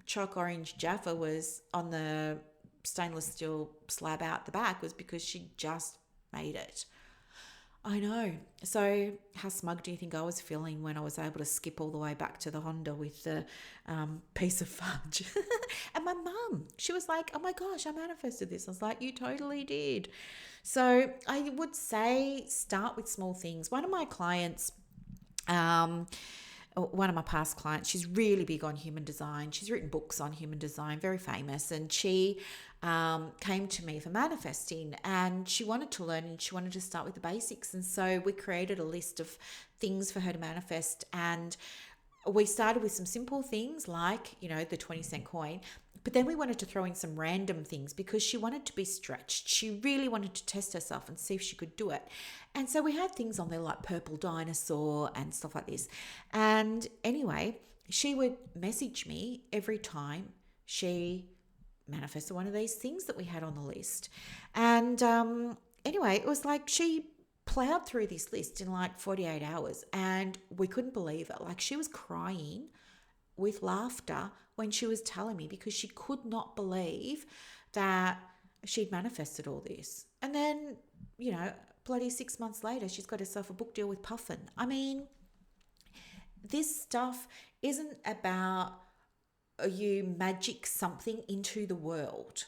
chalk orange Jaffa was on the stainless steel slab out the back was because she just made it. I know. So how smug do you think I was feeling when I was able to skip all the way back to the Honda with the piece of fudge? And my mum, she was like, oh my gosh, I manifested this. I was like, you totally did. So I would say start with small things. One of my clients, one of my past clients, she's really big on human design. She's written books on human design, very famous. And she came to me for manifesting, and she wanted to learn and she wanted to start with the basics. And so we created a list of things for her to manifest. And we started with some simple things like, the 20-cent coin. But then we wanted to throw in some random things because she wanted to be stretched. She really wanted to test herself and see if she could do it. And so we had things on there like purple dinosaur and stuff like this. And anyway, she would message me every time she manifested one of these things that we had on the list. And anyway, it was like she plowed through this list in like 48 hours and we couldn't believe it. Like she was crying with laughter when she was telling me because she could not believe that she'd manifested all this. And then, bloody 6 months later, she's got herself a book deal with Puffin. I mean, this stuff isn't about you magic something into the world,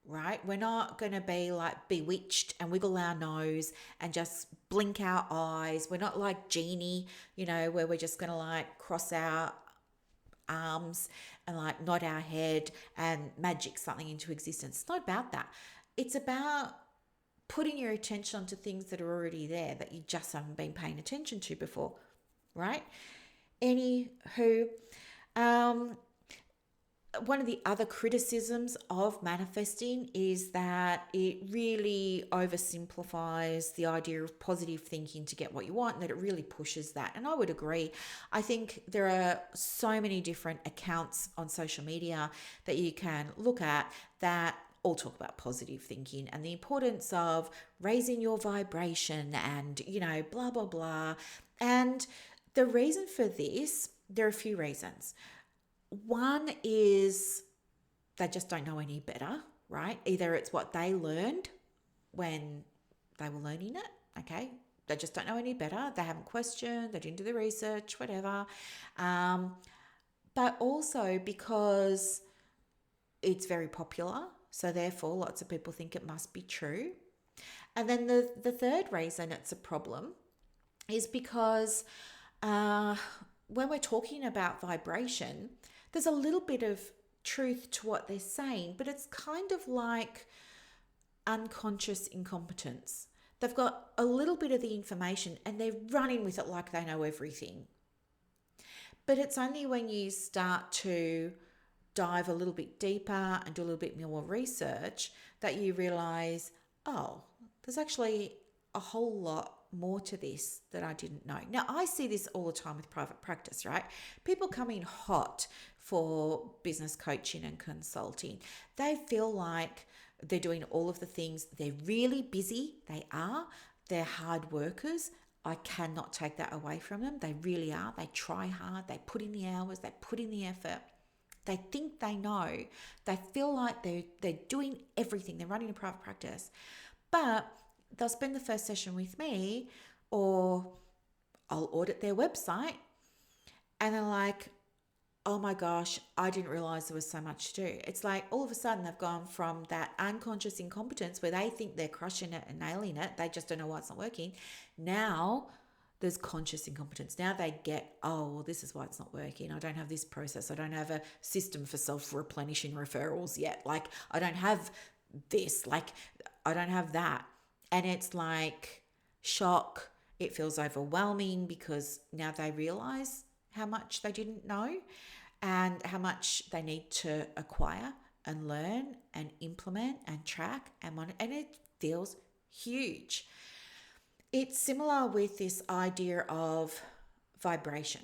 right? We're not going to be like bewitched and wiggle our nose and just blink our eyes. We're not like Genie, where we're just going to like cross our arms and like nod our head and magic something into existence. It's not about that. It's about putting your attention onto things that are already there that you just haven't been paying attention to before, right? Anywho, one of the other criticisms of manifesting is that it really oversimplifies the idea of positive thinking to get what you want, and that it really pushes that. And I would agree. I think there are so many different accounts on social media that you can look at that all talk about positive thinking and the importance of raising your vibration and, blah, blah, blah. And the reason for this, there are a few reasons. One is they just don't know any better, right? Either it's what they learned when they were learning it, okay? They just don't know any better. They haven't questioned, they didn't do the research, whatever. But also because it's very popular, so therefore lots of people think it must be true. And then the third reason it's a problem is because when we're talking about vibration, there's a little bit of truth to what they're saying, but it's kind of like unconscious incompetence. They've got a little bit of the information and they're running with it like they know everything. But it's only when you start to dive a little bit deeper and do a little bit more research that you realize, oh, there's actually a whole lot more to this that I didn't know. Now, I see this all the time with private practice, right? People come in hot for business coaching and consulting. They feel like they're doing all of the things. They're really busy. They are. They're hard workers. I cannot take that away from them. They really are. They try hard. They put in the hours. They put in the effort. They think they know. They feel like they're doing everything. They're running a private practice. But they'll spend the first session with me, or I'll audit their website, and they're like, oh my gosh, I didn't realize there was so much to do. It's like all of a sudden they've gone from that unconscious incompetence where they think they're crushing it and nailing it. They just don't know why it's not working. Now there's conscious incompetence. Now they get, oh, well, this is why it's not working. I don't have this process. I don't have a system for self-replenishing referrals yet. Like, I don't have this. Like, I don't have that. And it's like shock. It feels overwhelming because now they realize how much they didn't know and how much they need to acquire and learn and implement and track and monitor. And it feels huge. It's similar with this idea of vibration.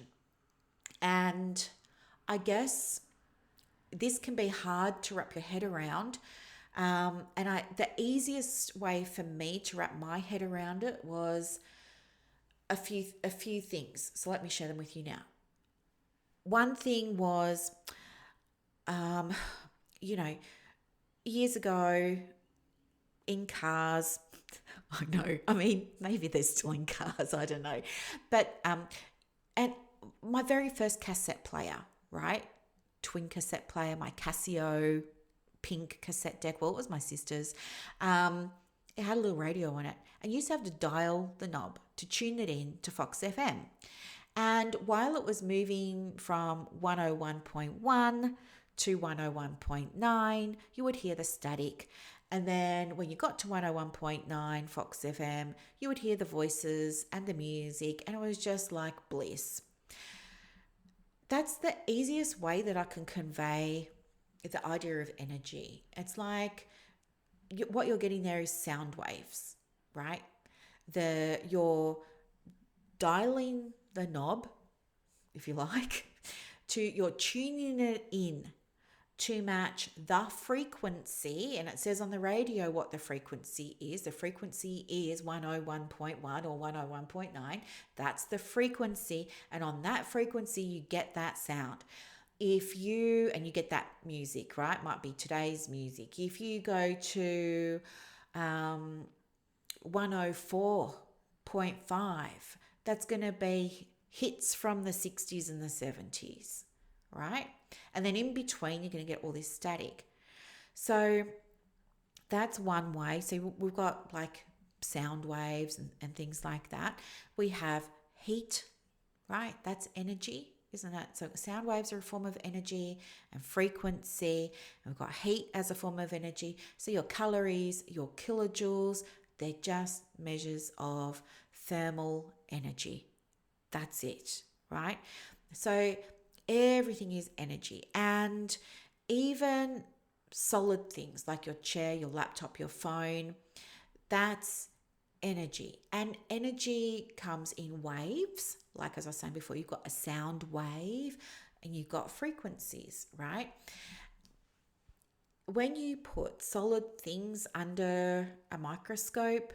And I guess this can be hard to wrap your head around. The easiest way for me to wrap my head around it was a few things. So let me share them with you now. One thing was, years ago in cars, I know, I mean, maybe they're still in cars, I don't know. But, and my very first cassette player, right? Twin cassette player, my Casio pink cassette deck. Well, it was my sister's. It had a little radio on it. And you used to have to dial the knob to tune it in to Fox FM. And while it was moving from 101.1 to 101.9, you would hear the static. And then when you got to 101.9 Fox FM, you would hear the voices and the music, and it was just like bliss. That's the easiest way that I can convey the idea of energy. It's like what you're getting there is sound waves, right? You're dialing the knob, if you like, you're tuning it in to match the frequency, and it says on the radio what the frequency is. The frequency is 101.1 or 101.9. That's the frequency, and on that frequency you get that sound. And you get that music, right? Might be today's music. If you go to 104.5, that's going to be hits from the 60s and the 70s, right? And then in between, you're going to get all this static. So that's one way. So we've got like sound waves and things like that. We have heat, right? That's energy, isn't it? So sound waves are a form of energy and frequency. And we've got heat as a form of energy. So your calories, your kilojoules, they're just measures of thermal energy. That's it, right? So everything is energy. And even solid things like your chair, your laptop, your phone, that's energy. And energy comes in waves. Like as I was saying before, you've got a sound wave and you've got frequencies, right? when you put solid things under a microscope,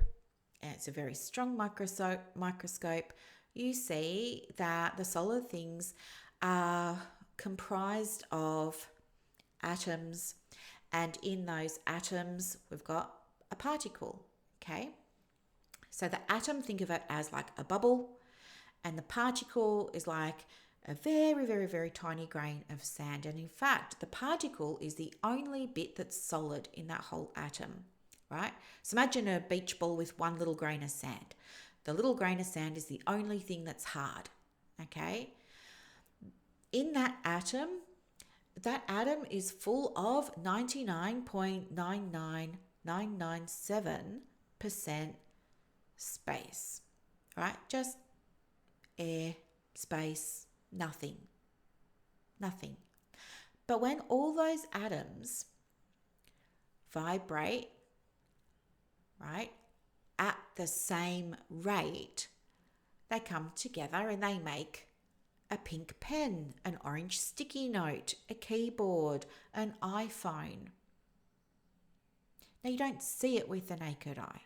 and it's a very strong microscope, you see that the solid things are comprised of atoms, and in those atoms we've got a particle. Okay, so the atom, think of it as like a bubble, and the particle is like a very, very, very tiny grain of sand. And in fact, the particle is the only bit that's solid in that whole atom, right? So imagine a beach ball with one little grain of sand. The little grain of sand is the only thing that's hard, okay? In that atom is full of 99.99997% space, right? Just air, space, nothing. But when all those atoms vibrate, right, at the same rate, they come together and they make a pink pen, an orange sticky note, a keyboard, an iPhone. Now, you don't see it with the naked eye,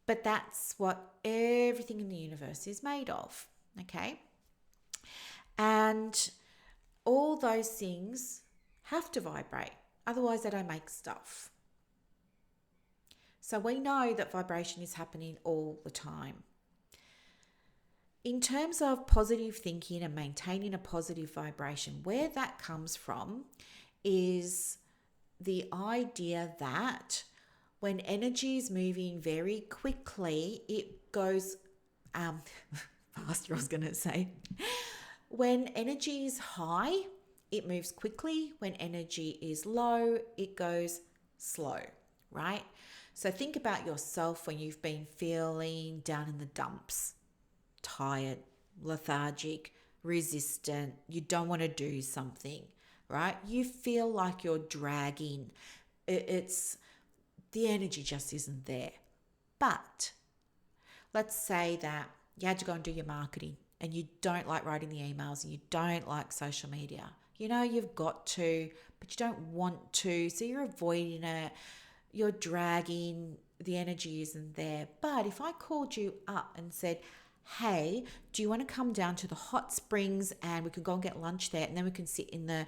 but that's what everything in the universe is made of, okay? And all those things have to vibrate, otherwise they don't make stuff. So we know that vibration is happening all the time. In terms of positive thinking and maintaining a positive vibration, where that comes from is the idea that when energy is moving very quickly, it goes faster, I was going to say. When energy is high, it moves quickly. When energy is low, it goes slow, right? So think about yourself when you've been feeling down in the dumps, tired, lethargic, resistant, you don't want to do something, right? You feel like you're dragging. It's the energy just isn't there. But let's say that you had to go and do your marketing and you don't like writing the emails and you don't like social media. You know you've got to, but you don't want to, so you're avoiding it. You're dragging, the energy isn't there. But if I called you up and said, hey, do you want to come down to the hot springs and we can go and get lunch there, and then we can sit in the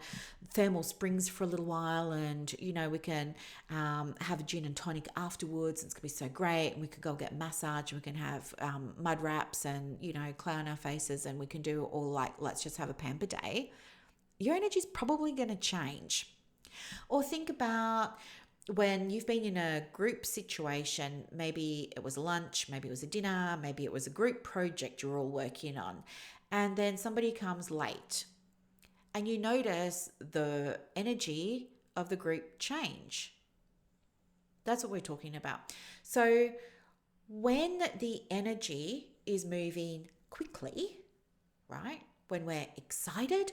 thermal springs for a little while, and we can have a gin and tonic afterwards. It's gonna be so great, and we could go get a massage, and we can have mud wraps and clay on our faces, and we can do all like, let's just have a pamper day. Your energy is probably going to change. Or think about when you've been in a group situation, maybe it was lunch, maybe it was a dinner, maybe it was a group project you're all working on, and then somebody comes late and you notice the energy of the group change. That's what we're talking about. So when the energy is moving quickly, right? When we're excited,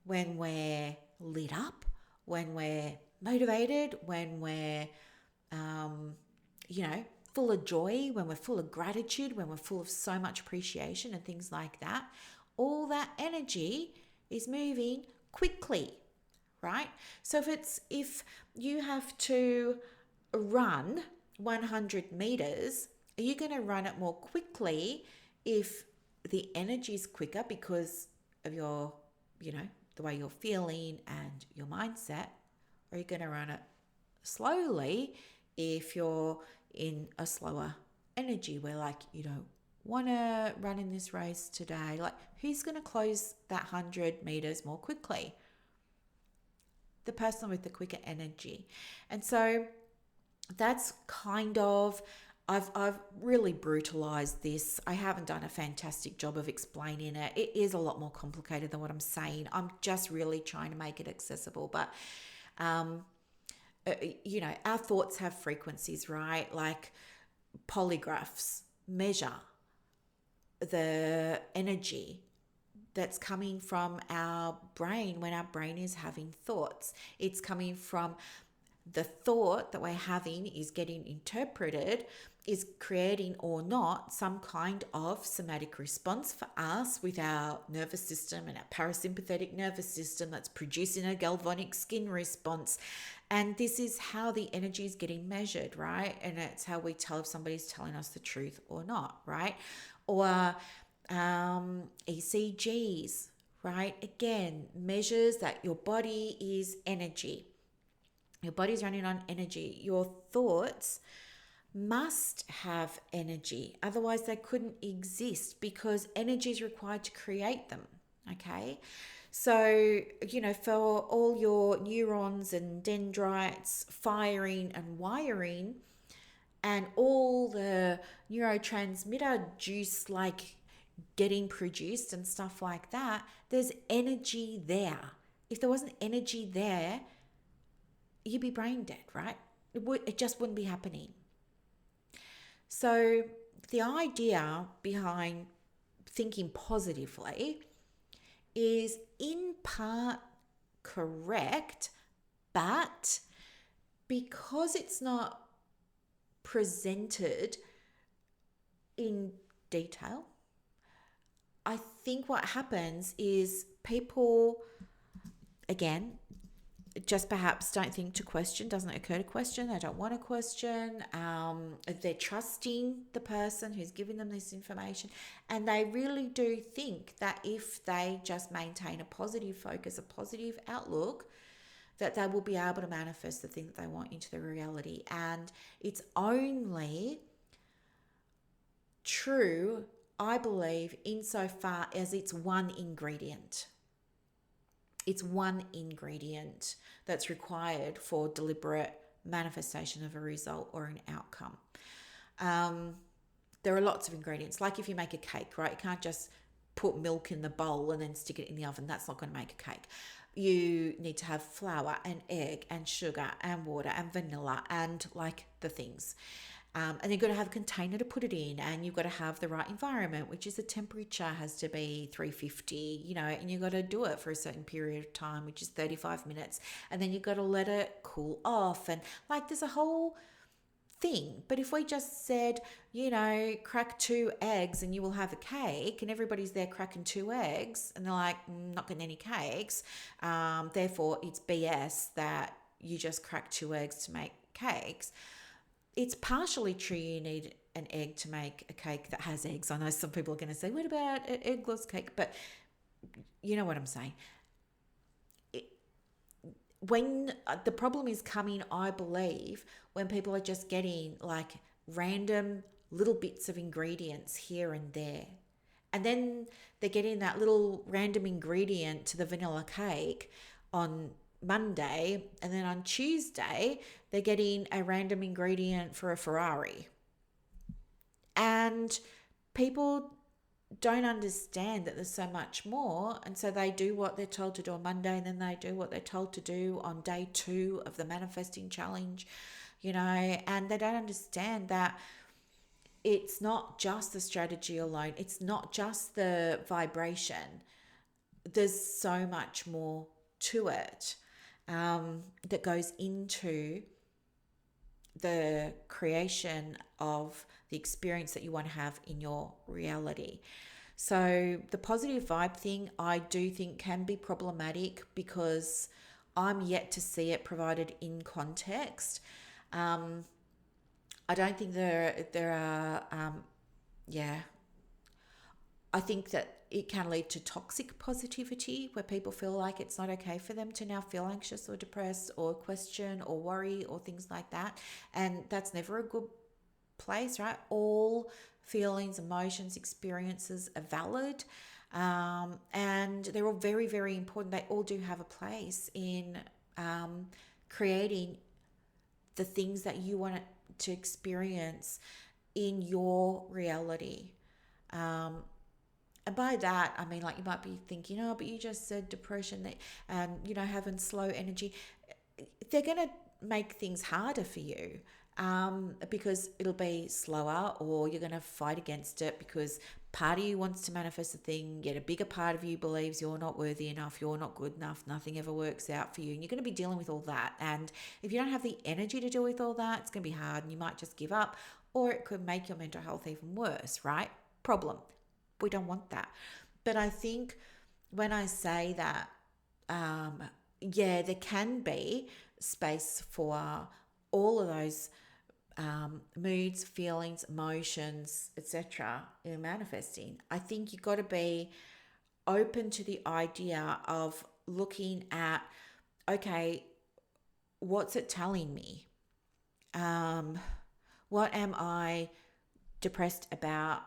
when we're lit up, when we're motivated, when we're, full of joy, when we're full of gratitude, when we're full of so much appreciation and things like that, all that energy is moving quickly, right? So if you have to run 100 meters, are you going to run it more quickly if the energy is quicker because of your, the way you're feeling and your mindset? Or are you going to run it slowly if you're in a slower energy where like you don't want to run in this race today? Like, who's going to close that 100 meters more quickly? The person with the quicker energy. And so that's kind of, I've really brutalized this. I haven't done a fantastic job of explaining it. It is a lot more complicated than what I'm saying. I'm just really trying to make it accessible. But, our thoughts have frequencies, right? Like polygraphs measure the energy that's coming from our brain when our brain is having thoughts. It's coming from the thought that we're having is getting interpreted is creating or not some kind of somatic response for us with our nervous system and our parasympathetic nervous system that's producing a galvanic skin response. And this is how the energy is getting measured, right? And it's how we tell if somebody's telling us the truth or not, right? Or ECGs, right? Again, measures that your body is energy. Your body's running on energy. Your thoughts must have energy. Otherwise, they couldn't exist because energy is required to create them. Okay. So, for all your neurons and dendrites firing and wiring, and all the neurotransmitter juice like getting produced and stuff like that, there's energy there. If there wasn't energy there, you'd be brain dead, right? It just wouldn't be happening. So the idea behind thinking positively is in part correct, but because it's not presented in detail, I think what happens is people, again, just perhaps don't think to question, doesn't occur to question, they don't want to question, they're trusting the person who's giving them this information, and they really do think that if they just maintain a positive focus, a positive outlook, that they will be able to manifest the thing that they want into their reality. And it's only true, I believe, insofar as it's one ingredient. It's one ingredient that's required for deliberate manifestation of a result or an outcome. There are lots of ingredients. Like if you make a cake, right? You can't just put milk in the bowl and then stick it in the oven. That's not going to make a cake. You need to have flour and egg and sugar and water and vanilla and like the things. And you've got to have a container to put it in, and you've got to have the right environment, which is the temperature has to be 350, and you've got to do it for a certain period of time, which is 35 minutes. And then you've got to let it cool off. And like there's a whole thing. But if we just said, crack 2 eggs and you will have a cake, and everybody's there cracking 2 eggs, and they're like, not getting any cakes, therefore it's BS that you just crack 2 eggs to make cakes. It's partially true you need an egg to make a cake that has eggs. I know some people are going to say, what about an eggless cake? But you know what I'm saying. When the problem is coming, I believe, when people are just getting like random little bits of ingredients here and there. And then they're getting that little random ingredient to the vanilla cake on Monday, and then on Tuesday they're getting a random ingredient for a Ferrari. And people don't understand that there's so much more, and so they do what they're told to do on Monday, and then they do what they're told to do on day 2 of the manifesting challenge, and they don't understand that it's not just the strategy alone, it's not just the vibration, there's so much more to it that goes into the creation of the experience that you want to have in your reality. So the positive vibe thing, I do think can be problematic because I'm yet to see it provided in context. I don't think there are, I think that it can lead to toxic positivity where people feel like it's not okay for them to now feel anxious or depressed or question or worry or things like that. And that's never a good place, right? All feelings, emotions, experiences are valid. And they're all very, very important. They all do have a place in creating the things that you want to experience in your reality. And by that, I mean, like you might be thinking, but you just said depression and, having slow energy. They're going to make things harder for you because it'll be slower, or you're going to fight against it because part of you wants to manifest a thing, yet a bigger part of you believes you're not worthy enough, you're not good enough, nothing ever works out for you. And you're going to be dealing with all that. And if you don't have the energy to deal with all that, it's going to be hard and you might just give up. or it could make your mental health even worse, right? Problem. We don't want that. But I think when I say that, yeah, there can be space for all of those moods, feelings, emotions, etc. in manifesting. I think you've got to be open to the idea of looking at, okay, what's it telling me? What am I depressed about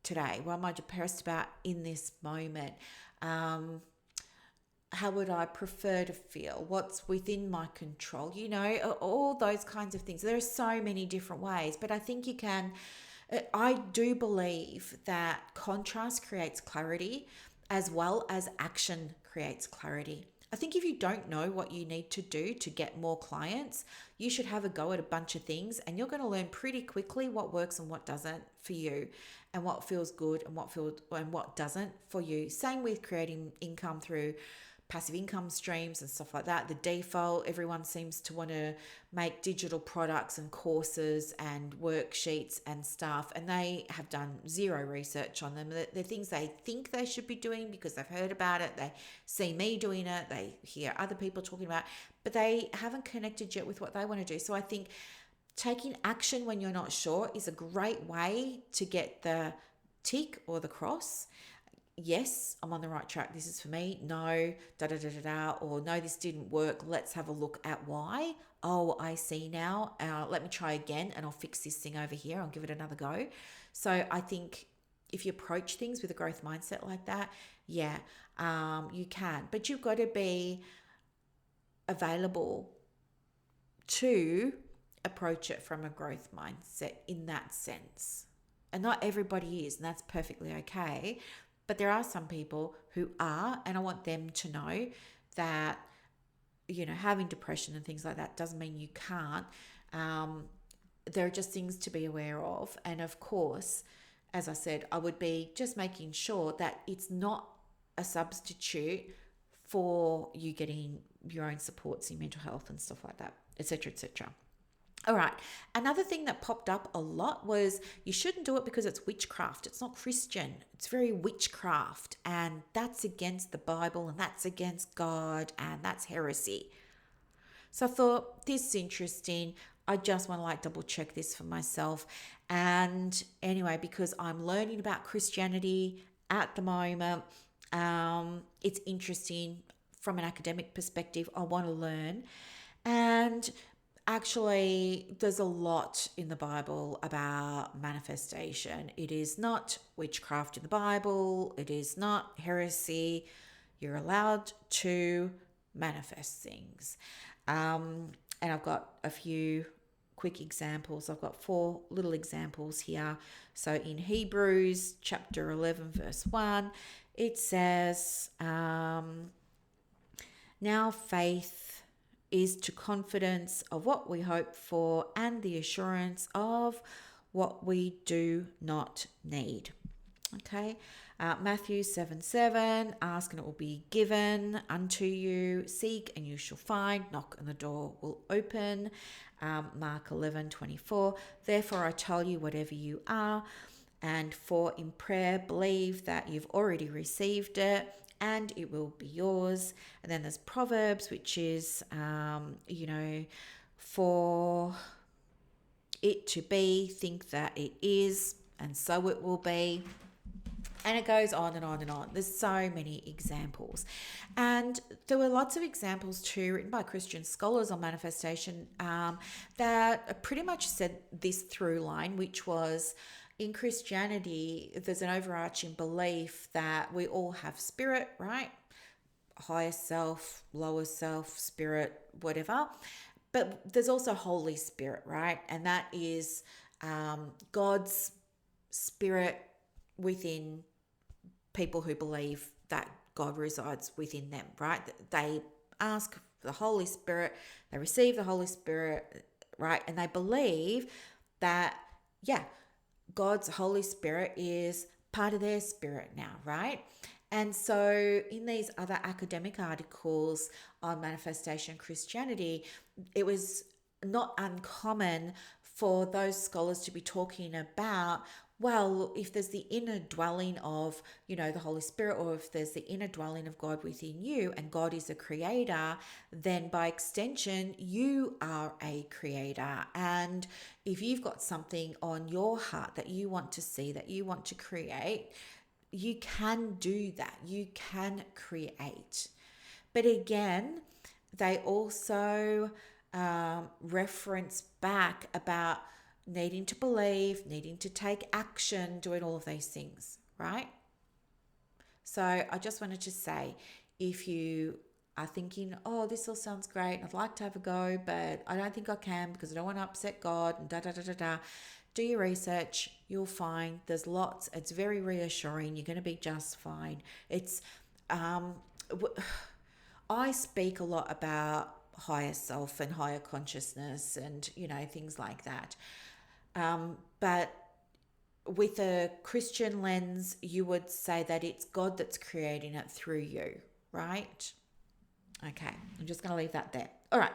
today? What am I depressed about in this moment? How would I prefer to feel? What's within my control? All those kinds of things. There are so many different ways, but I think you can. I do believe that contrast creates clarity as well as action creates clarity. I think if you don't know what you need to do to get more clients, you should have a go at a bunch of things, and you're going to learn pretty quickly what works and what doesn't for you, and what feels good and what doesn't for you. Same with creating income through passive income streams and stuff like that. The default, everyone seems to want to make digital products and courses and worksheets and stuff, and they have done zero research on them. They're things they think they should be doing because they've heard about it, they see me doing it, they hear other people talking about it, but they haven't connected yet with what they want to do. So I think taking action when you're not sure is a great way to get the tick or the cross. Yes, I'm on the right track. This is for me. No, da da da da da. Or no, this didn't work. Let's have a look at why. Oh, I see now. Let me try again, and I'll fix this thing over here. I'll give it another go. So I think if you approach things with a growth mindset like that, yeah, you can. But you've got to be available to approach it from a growth mindset in that sense. And not everybody is, and that's perfectly okay. But there are some people who are, and I want them to know that, having depression and things like that doesn't mean you can't. There are just things to be aware of. And of course, as I said, I would be just making sure that it's not a substitute for you getting your own supports in mental health and stuff like that, etc., etc. All right. Another thing that popped up a lot was you shouldn't do it because it's witchcraft. It's not Christian. It's very witchcraft. And that's against the Bible, and that's against God, and that's heresy. So I thought, this is interesting. I just want to double check this for myself. And anyway, because I'm learning about Christianity at the moment, it's interesting from an academic perspective. I want to learn. And actually, there's a lot in the Bible about manifestation. It is not witchcraft in the Bible. It is not heresy. You're allowed to manifest things. And I've got a few quick examples. I've got 4 little examples here. So in Hebrews chapter 11, verse 1, it says, now faith is to confidence of what we hope for and the assurance of what we do not need. Okay. Matthew 7:7, ask and it will be given unto you, seek and you shall find, knock and the door will open. Mark 11:24, therefore I tell you whatever you are, and for in prayer believe that you've already received it, and it will be yours. And then there's Proverbs, which is, for it to be, think that it is, and so it will be. And it goes on and on and on. There's so many examples. And there were lots of examples too, written by Christian scholars on manifestation, that pretty much said this through line, which was, in Christianity, there's an overarching belief that we all have spirit, right? Higher self, lower self, spirit, whatever. But there's also Holy Spirit, right? And that is God's spirit within people who believe that God resides within them, right? They ask for the Holy Spirit, they receive the Holy Spirit, right? And they believe that, God's Holy Spirit is part of their spirit now, right? And so in these other academic articles on manifestation Christianity, it was not uncommon for those scholars to be talking about, well, if there's the inner dwelling of, the Holy Spirit, or if there's the inner dwelling of God within you, and God is a creator, then by extension, you are a creator. And if you've got something on your heart that you want to see, that you want to create, you can do that. You can create. But again, they also reference back about needing to believe, needing to take action, doing all of these things, right? So I just wanted to say, if you are thinking, oh, this all sounds great, I'd like to have a go, but I don't think I can because I don't want to upset God and do your research. You'll find there's lots. It's very reassuring. You're going to be just fine. It's I speak a lot about higher self and higher consciousness and, things like that. But with a Christian lens, you would say that it's God that's creating it through you, right? Okay, I'm just going to leave that there. All right.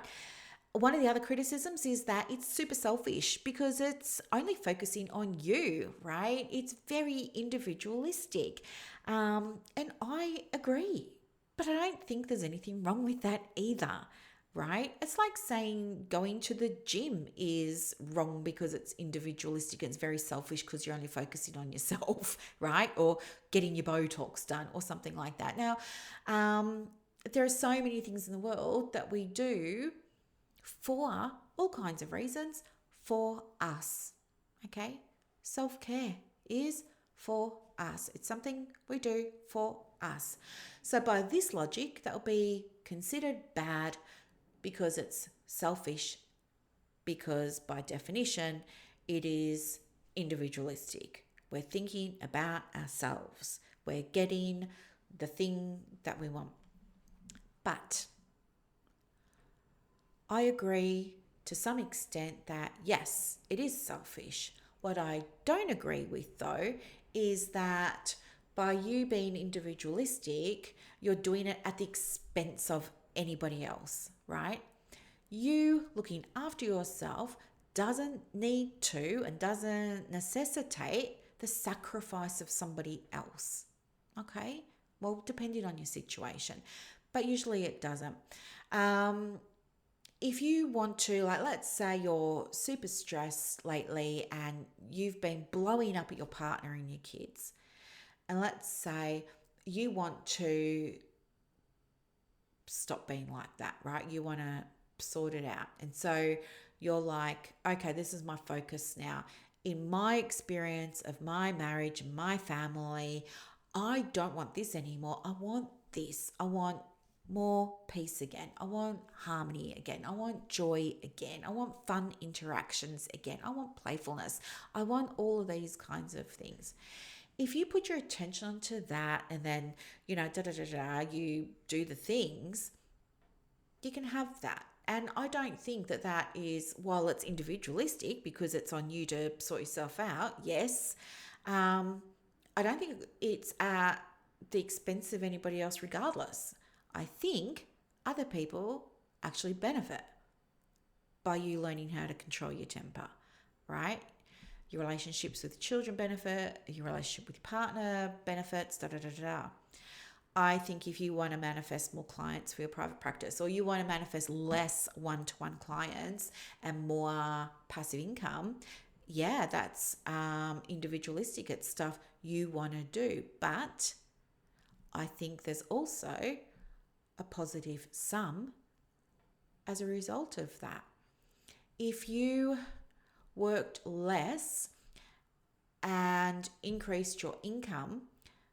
One of the other criticisms is that it's super selfish because it's only focusing on you, right? It's very individualistic. And I agree, but I don't think there's anything wrong with that either, right? It's like saying going to the gym is wrong because it's individualistic. It's very selfish because you're only focusing on yourself, right? Or getting your Botox done or something like that. Now, there are so many things in the world that we do for all kinds of reasons for us, okay? Self-care is for us. It's something we do for us. So by this logic, that will be considered bad because it's selfish, because by definition, it is individualistic. We're thinking about ourselves. We're getting the thing that we want. But I agree to some extent that yes, it is selfish. What I don't agree with though is that by you being individualistic, you're doing it at the expense of anybody else, right? You looking after yourself doesn't need to and doesn't necessitate the sacrifice of somebody else, okay? Well, depending on your situation, but usually it doesn't. If you want to, like, let's say you're super stressed lately and you've been blowing up at your partner and your kids, and let's say you want to stop being like that, right? You want to sort it out. And so you're like, okay, this is my focus now. In my experience of my marriage, my family, I don't want this anymore. I want this. I want more peace again. I want harmony again. I want joy again. I want fun interactions again. I want playfulness. I want all of these kinds of things. If you put your attention onto that and then, you do the things, you can have that. And I don't think that that is, while it's individualistic because it's on you to sort yourself out, yes, I don't think it's at the expense of anybody else regardless. I think other people actually benefit by you learning how to control your temper, right? Your relationships with children benefit, your relationship with your partner benefits, I think if you want to manifest more clients for your private practice, or you want to manifest less one-to-one clients and more passive income, yeah, that's individualistic. It's stuff you want to do. But I think there's also a positive sum as a result of that. If you worked less and increased your income,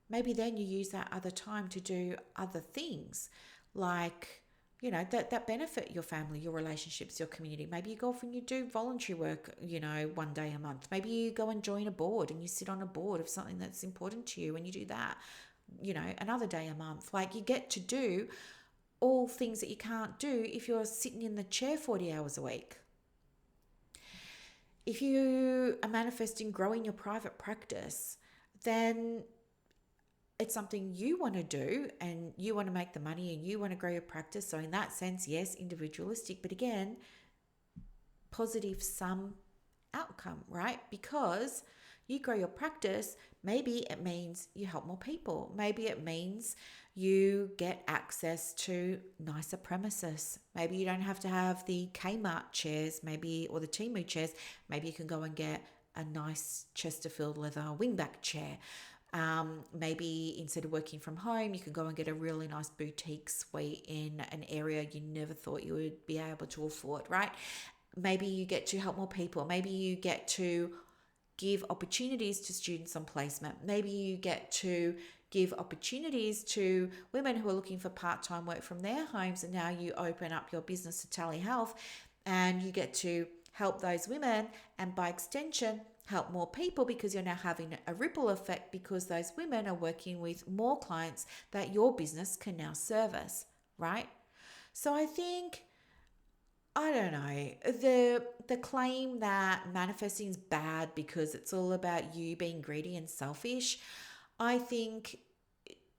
maybe then you use that other time to do other things like, that benefit your family, your relationships, your community. Maybe you go off and you do voluntary work, one day a month. Maybe you go and join a board and you sit on a board of something that's important to you and you do that, another day a month. Like, you get to do all things that you can't do if you're sitting in the chair 40 hours a week. If you are manifesting growing your private practice, then it's something you want to do and you want to make the money and you want to grow your practice. So in that sense, yes, individualistic, but again, positive sum outcome, right? Because you grow your practice, maybe it means you help more people. Maybe it means you get access to nicer premises. Maybe you don't have to have the Kmart chairs, maybe, or the Temu chairs. Maybe you can go and get a nice Chesterfield leather wingback chair. Maybe instead of working from home, you can go and get a really nice boutique suite in an area you never thought you would be able to afford, right? Maybe you get to help more people. Maybe you get to give opportunities to students on placement. Maybe you get to give opportunities to women who are looking for part-time work from their homes, and now you open up your business to telehealth and you get to help those women, and by extension help more people, because you're now having a ripple effect, because those women are working with more clients that your business can now service, right? So I think, I don't know, the claim that manifesting is bad because it's all about you being greedy and selfish, I think,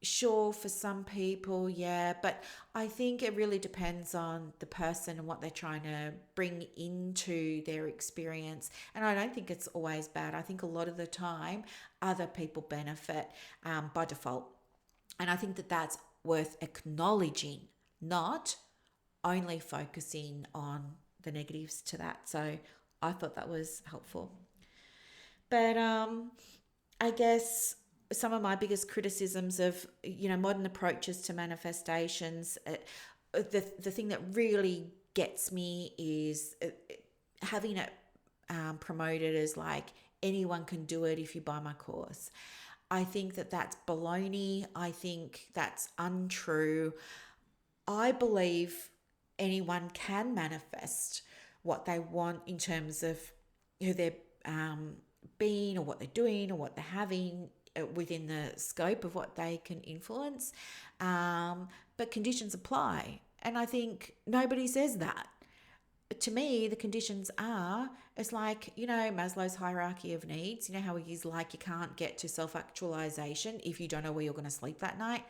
sure, for some people, yeah, but I think it really depends on the person and what they're trying to bring into their experience. And I don't think it's always bad. I think a lot of the time other people benefit by default. And I think that that's worth acknowledging, not only focusing on the negatives to that. So I thought that was helpful. But I guess some of my biggest criticisms of modern approaches to manifestations, the thing that really gets me is having it promoted as like anyone can do it if you buy my course. I think that that's baloney. I think that's untrue. I believe anyone can manifest what they want in terms of who they're being, or what they're doing, or what they're having within the scope of what they can influence. But conditions apply. And I think nobody says that. To me, the conditions are, it's like, Maslow's hierarchy of needs. You know how he's like, you can't get to self-actualization if you don't know where you're going to sleep that night.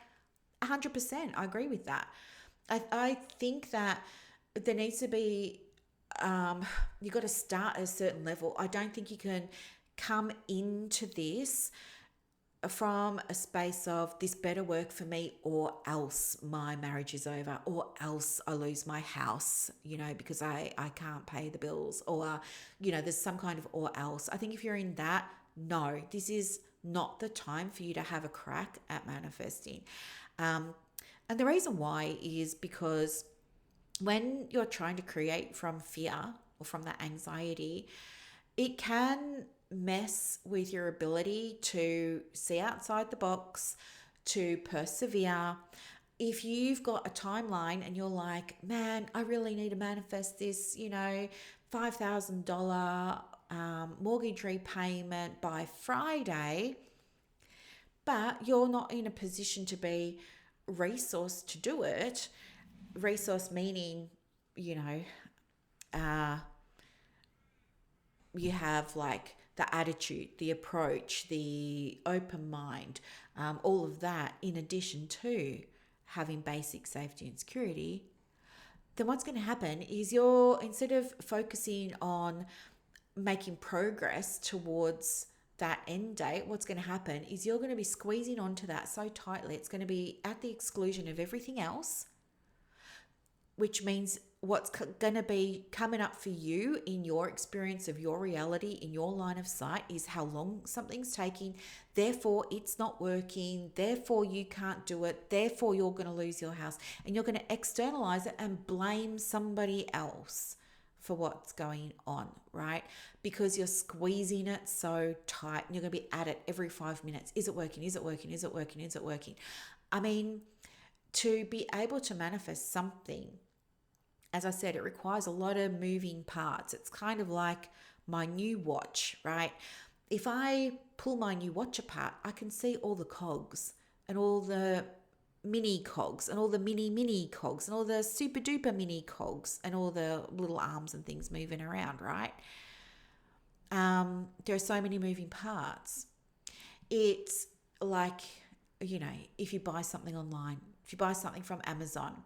100%. I agree with that. I think that there needs to be, you've got to start at a certain level. I don't think you can come into this from a space of this better work for me, or else my marriage is over, or else I lose my house, because I can't pay the bills, or, there's some kind of or else. I think if you're in that, no, this is not the time for you to have a crack at manifesting. And the reason why is because when you're trying to create from fear or from that anxiety, it can mess with your ability to see outside the box, to persevere. If you've got a timeline and you're like, man, I really need to manifest this, $5,000 mortgage repayment by Friday, but you're not in a position to be resourced to do it. Resource meaning, you have like the attitude, the approach, the open mind, all of that, in addition to having basic safety and security, then what's going to happen is instead of focusing on making progress towards that end date, what's going to happen is you're going to be squeezing onto that so tightly. It's going to be at the exclusion of everything else, which means what's going to be coming up for you in your experience of your reality, in your line of sight, is how long something's taking. Therefore, it's not working. Therefore, you can't do it. Therefore, you're going to lose your house. And you're going to externalize it and blame somebody else for what's going on, right? Because you're squeezing it so tight, and you're going to be at it every 5 minutes. Is it working? Is it working? Is it working? Is it working? I mean, to be able to manifest something, as I said, it requires a lot of moving parts. It's kind of like my new watch, right? If I pull my new watch apart, I can see all the cogs and all the mini cogs and all the mini cogs and all the super duper mini cogs and all the little arms and things moving around, right? There are so many moving parts. It's like, if you buy something online, if you buy something from Amazon,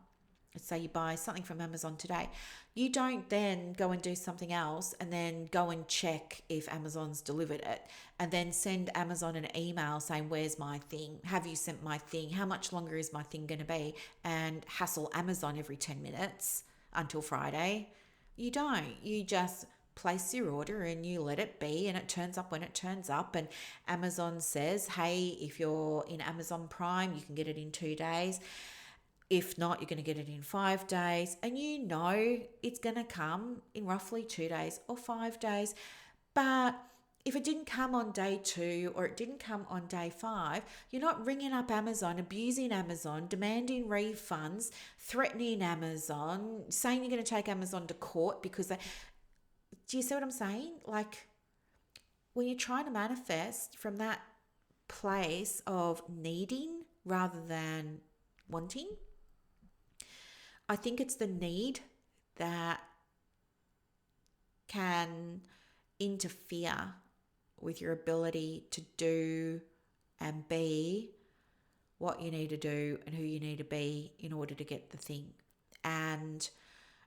say you buy something from Amazon today, you don't then go and do something else and then go and check if Amazon's delivered it and then send Amazon an email saying, where's my thing? Have you sent my thing? How much longer is my thing going to be? And hassle Amazon every 10 minutes until Friday. You don't. You just place your order and you let it be, and it turns up when it turns up. And Amazon says, hey, if you're in Amazon Prime, you can get it in 2 days. If not, you're going to get it in 5 days, and you know it's going to come in roughly 2 days or 5 days. But if it didn't come on day 2 or it didn't come on day 5, you're not ringing up Amazon, abusing Amazon, demanding refunds, threatening Amazon, saying you're going to take Amazon to court because they. Do you see what I'm saying? Like, when you're trying to manifest from that place of needing rather than wanting, I think it's the need that can interfere with your ability to do and be what you need to do and who you need to be in order to get the thing. And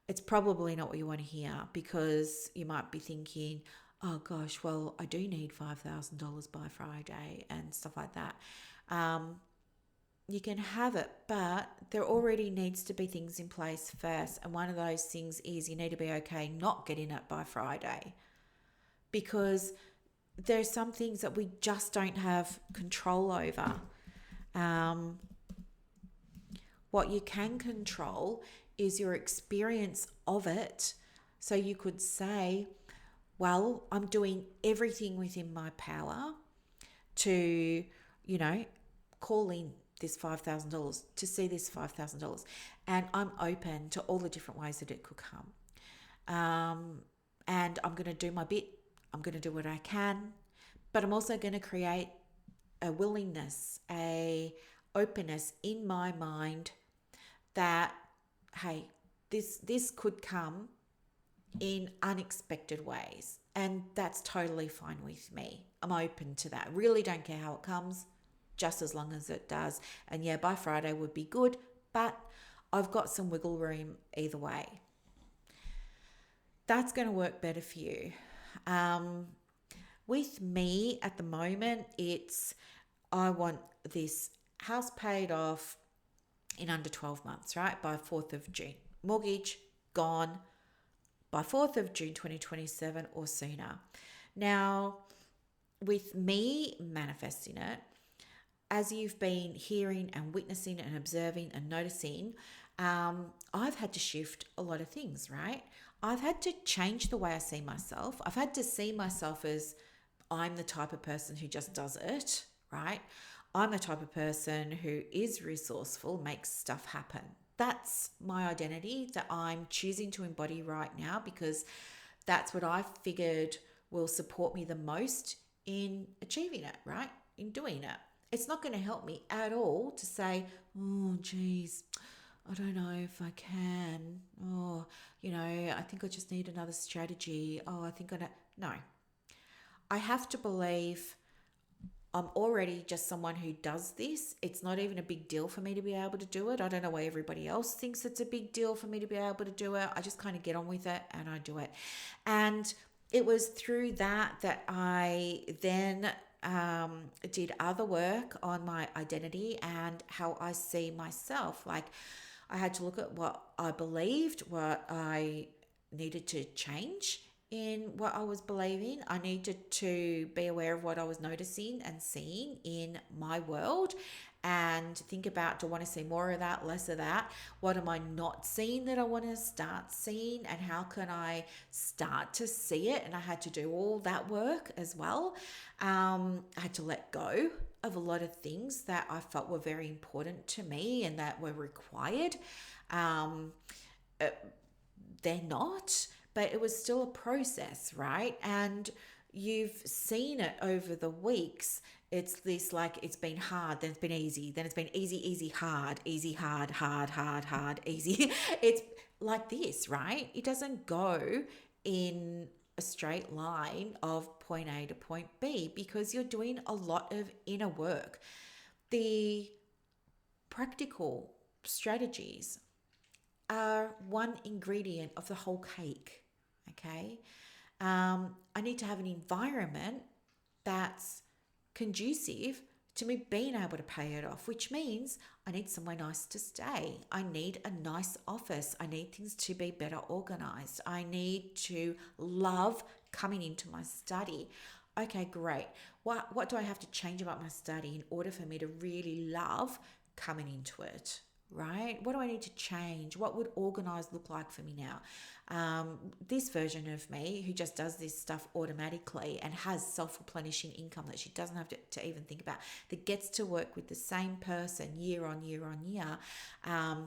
it's probably not what you want to hear, because you might be thinking, oh gosh, well, I do need $5,000 by Friday and stuff like that. You can have it, but there already needs to be things in place first. And one of those things is you need to be okay not getting it by Friday, because there's some things that we just don't have control over. What you can control is your experience of it. So you could say, well, I'm doing everything within my power to, call in this $5,000, to see this $5,000. And I'm open to all the different ways that it could come. And I'm going to do my bit. I'm going to do what I can. But I'm also going to create a willingness, a openness in my mind that, hey, this could come in unexpected ways, and that's totally fine with me. I'm open to that. Really don't care how it comes, just as long as it does. And yeah, by Friday would be good, but I've got some wiggle room either way. That's going to work better for you. With me at the moment, I want this house paid off in under 12 months, right? By 4th of June. Mortgage gone by 4th of June 2027 or sooner. Now, with me manifesting it, as you've been hearing and witnessing and observing and noticing, I've had to shift a lot of things, right? I've had to change the way I see myself. I've had to see myself as I'm the type of person who just does it, right? I'm the type of person who is resourceful, makes stuff happen. That's my identity that I'm choosing to embody right now, because that's what I figured will support me the most in achieving it, right? In doing it. It's not going to help me at all to say, oh, geez, I don't know if I can. Oh, I think I just need another strategy. Oh, I think I don't. No. I have to believe I'm already just someone who does this. It's not even a big deal for me to be able to do it. I don't know why everybody else thinks it's a big deal for me to be able to do it. I just kind of get on with it and I do it. And it was through that I then did other work on my identity and how I see myself. Like, I had to look at what I believed, what I needed to change in what I was believing. I needed to be aware of what I was noticing and seeing in my world, and think about, do I want to see more of that, less of that? What am I not seeing that I want to start seeing, and how can I start to see it? And I had to do all that work as well. I had to let go of a lot of things that I felt were very important to me and that were required. They're not, but it was still a process, right? And you've seen it over the weeks. It's this, like, it's been hard, then it's been easy, then it's been easy, hard, hard, easy. It's like this, right? It doesn't go in a straight line of point A to point B, because you're doing a lot of inner work. The practical strategies are one ingredient of the whole cake. Okay. I need to have an environment that's conducive to me being able to pay it off, which means I need somewhere nice to stay. I need a nice office. I need things to be better organized. I need to love coming into my study. Okay, great. What do I have to change about my study in order for me to really love coming into it? Right? What do I need to change? What would organized look like for me now? This version of me who just does this stuff automatically and has self-replenishing income that she doesn't have to even think about, that gets to work with the same person year on year on year,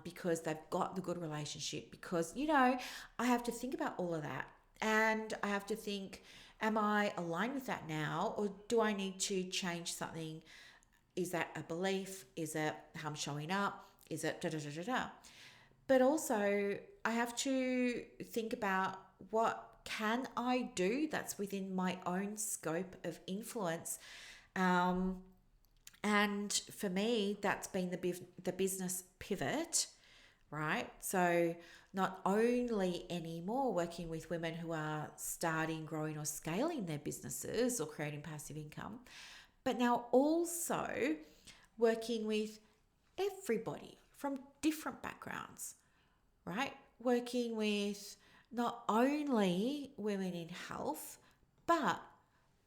because they've got the good relationship, because, I have to think about all of that. And I have to think, am I aligned with that now, or do I need to change something? Is that a belief? Is it how I'm showing up? Is it da da da da da? But also, I have to think about what can I do that's within my own scope of influence. And for me, that's been the business pivot, right? So not only anymore working with women who are starting, growing, or scaling their businesses or creating passive income, but now also working with everybody from different backgrounds, right? Working with not only women in health, but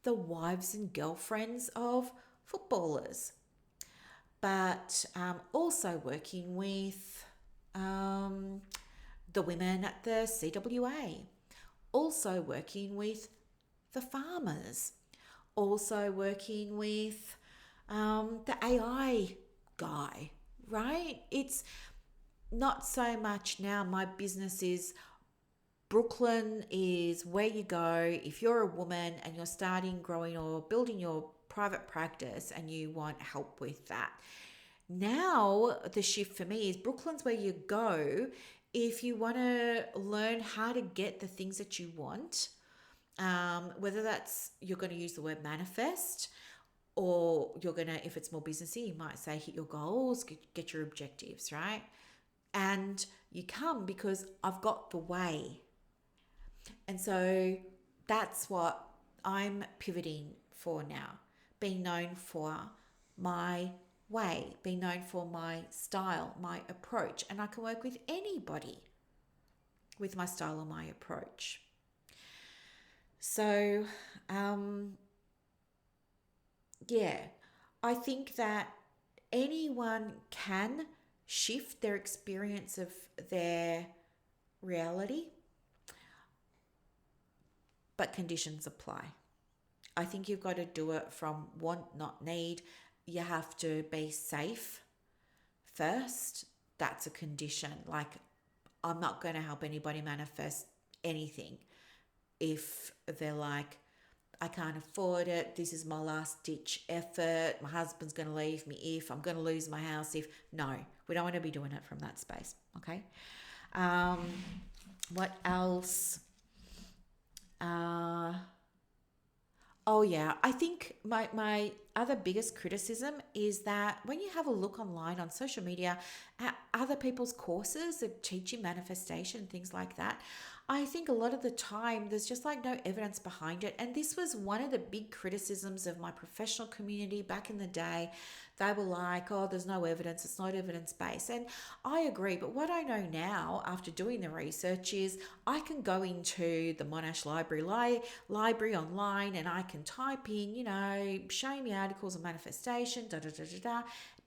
the wives and girlfriends of footballers, but also working with the women at the CWA, also working with the farmers, also working with the AI guy, right? It's not so much now my business is Brooklyn is where you go if you're a woman and you're starting, growing, or building your private practice and you want help with that. Now, the shift for me is Brooklyn's where you go if you want to learn how to get the things that you want, whether that's you're going to use the word manifest, or you're going to, if it's more businessy, you might say hit your goals, get your objectives, right? And you come because I've got the way. And so that's what I'm pivoting for now, being known for my way, being known for my style, my approach. And I can work with anybody with my style or my approach. So, I think that anyone can shift their experience of their reality, but conditions apply. I think you've got to do it from want, not need. You have to be safe first. That's a condition. Like, I'm not going to help anybody manifest anything if they're like, I can't afford it. This is my last ditch effort. My husband's going to leave me if, I'm going to lose my house if. No, we don't want to be doing it from that space. Okay. What else? I think my other biggest criticism is that when you have a look online on social media at other people's courses of teaching manifestation, things like that, I think a lot of the time there's just like no evidence behind it. And this was one of the big criticisms of my professional community back in the day. They were like, oh, there's no evidence, it's not evidence-based. And I agree, but what I know now after doing the research is I can go into the Monash library online and I can type in, show me articles of manifestation,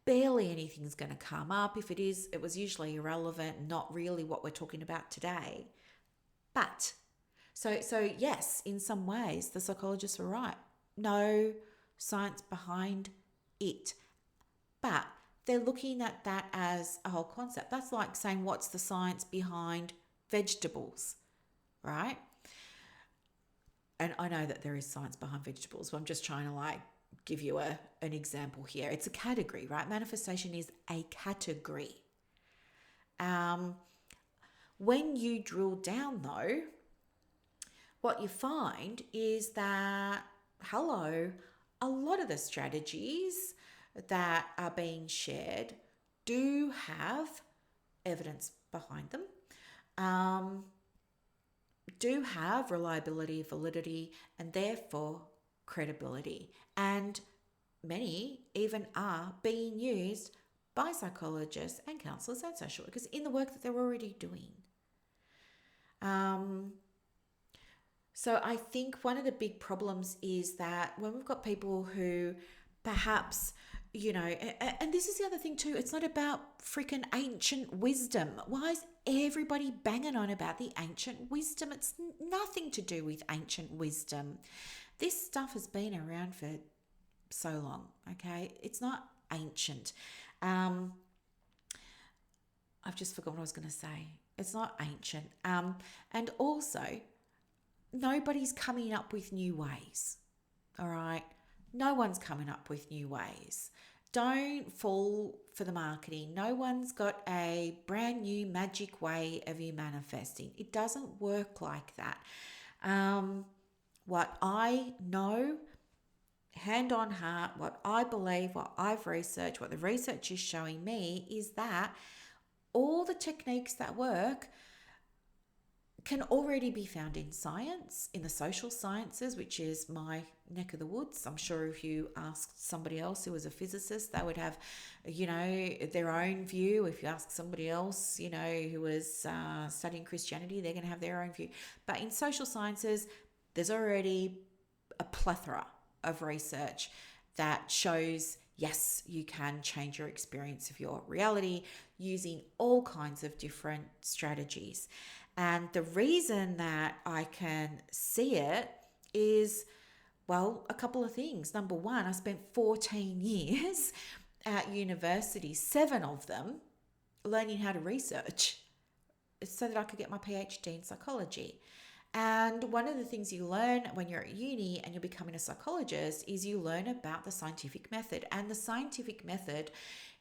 barely anything's going to come up. If it is, it was usually irrelevant, not really what we're talking about today. But so yes, in some ways the psychologists were right. No science behind it. But they're looking at that as a whole concept. That's like saying, what's the science behind vegetables, right? And I know that there is science behind vegetables, but I'm just trying to give you an example here. It's a category, right? Manifestation is a category. When you drill down though, what you find is that, a lot of the strategies that are being shared do have evidence behind them. um, do have reliability, validity, and therefore credibility. And many even are being used by psychologists and counselors and social workers in the work that they're already doing. Um, so I think one of the big problems is that when we've got people who perhaps, and this is the other thing too, it's not about freaking ancient wisdom. Why is everybody banging on about the ancient wisdom? It's nothing to do with ancient wisdom. This stuff has been around for so long, okay? It's not ancient. I've just forgotten what I was going to say. It's not ancient. And also, nobody's coming up with new ways. All right. No one's coming up with new ways. Don't fall for the marketing. No one's got a brand new magic way of you manifesting. It doesn't work like that. What I know, hand on heart, what I believe, what I've researched, what the research is showing me is that all the techniques that work can already be found in science, in the social sciences, which is my neck of the woods. I'm sure if you asked somebody else who was a physicist, they would have, their own view. If you ask somebody else, who was studying Christianity, they're going to have their own view. But in social sciences, there's already a plethora of research that shows, yes, you can change your experience of your reality using all kinds of different strategies. And the reason that I can see it is, well, a couple of things. Number one, I spent 14 years at university, 7 of them learning how to research so that I could get my PhD in psychology. And one of the things you learn when you're at uni and you're becoming a psychologist is you learn about the scientific method. And the scientific method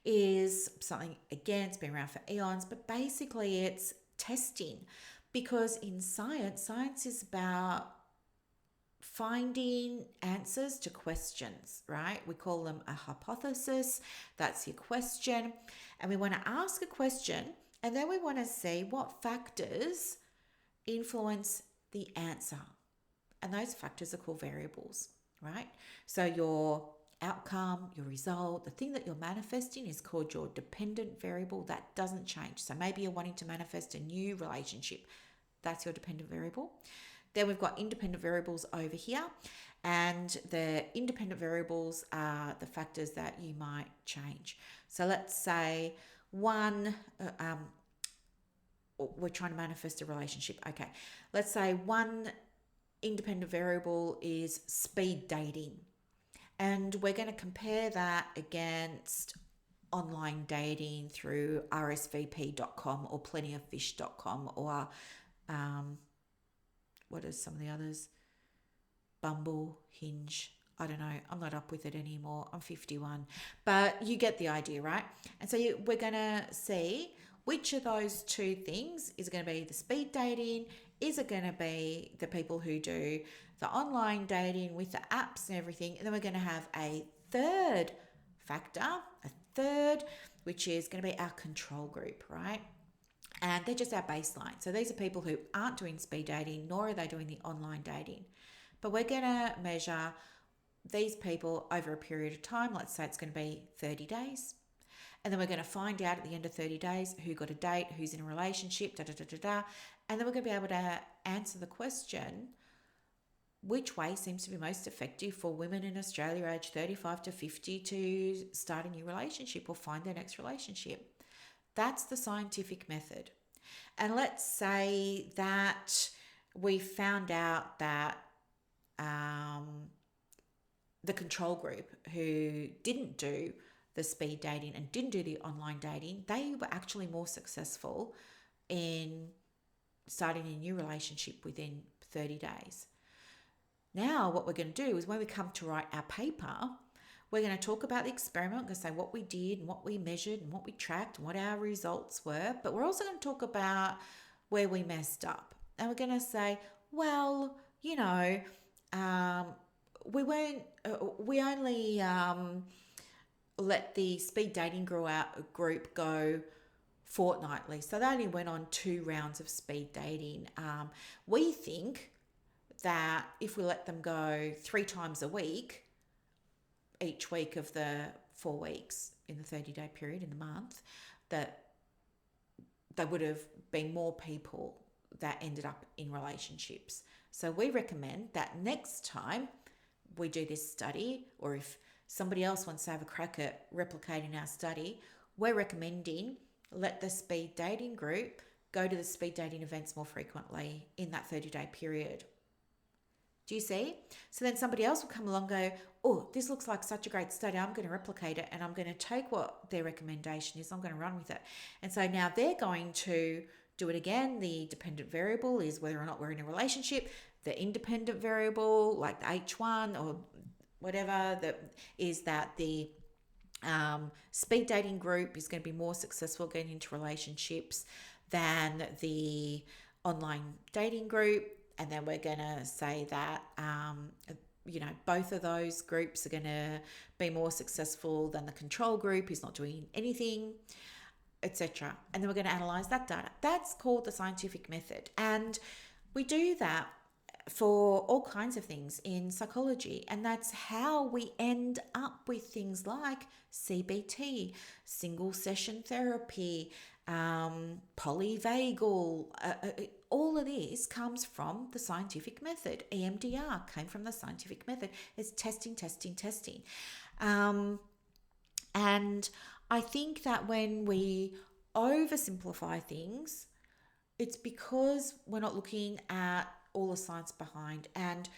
is something, again, it's been around for eons, but basically it's testing, because in science is about finding answers to questions, right? We call them a hypothesis. That's your question. And we want to ask a question, and then we want to see what factors influence the answer. And those factors are called variables, right? So your outcome, your result, the thing that you're manifesting is called your dependent variable. That doesn't change. So maybe you're wanting to manifest a new relationship. That's your dependent variable. Then we've got independent variables over here. And the independent variables are the factors that you might change. So let's say we're trying to manifest a relationship. Okay. Let's say one independent variable is speed dating. And we're going to compare that against online dating through rsvp.com or plentyoffish.com or what are some of the others? Bumble, Hinge. I don't know. I'm not up with it anymore. I'm 51. But you get the idea, right? And so we're going to see which of those two things is going to be the speed dating. Is it going to be the people who do the online dating with the apps and everything? And then we're going to have a third factor, which is going to be our control group, right? And they're just our baseline. So these are people who aren't doing speed dating, nor are they doing the online dating. But we're going to measure these people over a period of time. Let's say it's going to be 30 days. And then we're going to find out at the end of 30 days who got a date, who's in a relationship, And then we're going to be able to answer the question, which way seems to be most effective for women in Australia aged 35 to 50 to start a new relationship or find their next relationship. That's the scientific method. And let's say that we found out that the control group who didn't do the speed dating and didn't do the online dating, they were actually more successful in starting a new relationship within 30 days. Now, what we're going to do is when we come to write our paper, we're going to talk about the experiment. We're going to say what we did and what we measured and what we tracked and what our results were. But we're also going to talk about where we messed up. And we're going to say, well, we only let the speed dating group go fortnightly. So they only went on 2 rounds of speed dating. We think that if we let them go 3 times a week, each week of the 4 weeks in the 30-day period in the month, that there would have been more people that ended up in relationships. So we recommend that next time we do this study, or if somebody else wants to have a crack at replicating our study, we're recommending let the speed dating group go to the speed dating events more frequently in that 30-day period. Do you see? So then somebody else will come along and go, oh, this looks like such a great study. I'm going to replicate it, and I'm going to take what their recommendation is. I'm going to run with it. And so now they're going to do it again. The dependent variable is whether or not we're in a relationship. The independent variable, like the H1 or whatever, that is that the speed dating group is going to be more successful getting into relationships than the online dating group. And then we're going to say that, both of those groups are going to be more successful than the control group who's not doing anything, etc. And then we're going to analyze that data. That's called the scientific method. And we do that for all kinds of things in psychology. And that's how we end up with things like CBT, single session therapy, polyvagal. All of this comes from the scientific method. EMDR came from the scientific method. It's testing. And I think that when we oversimplify things, it's because we're not looking at all the science behind. And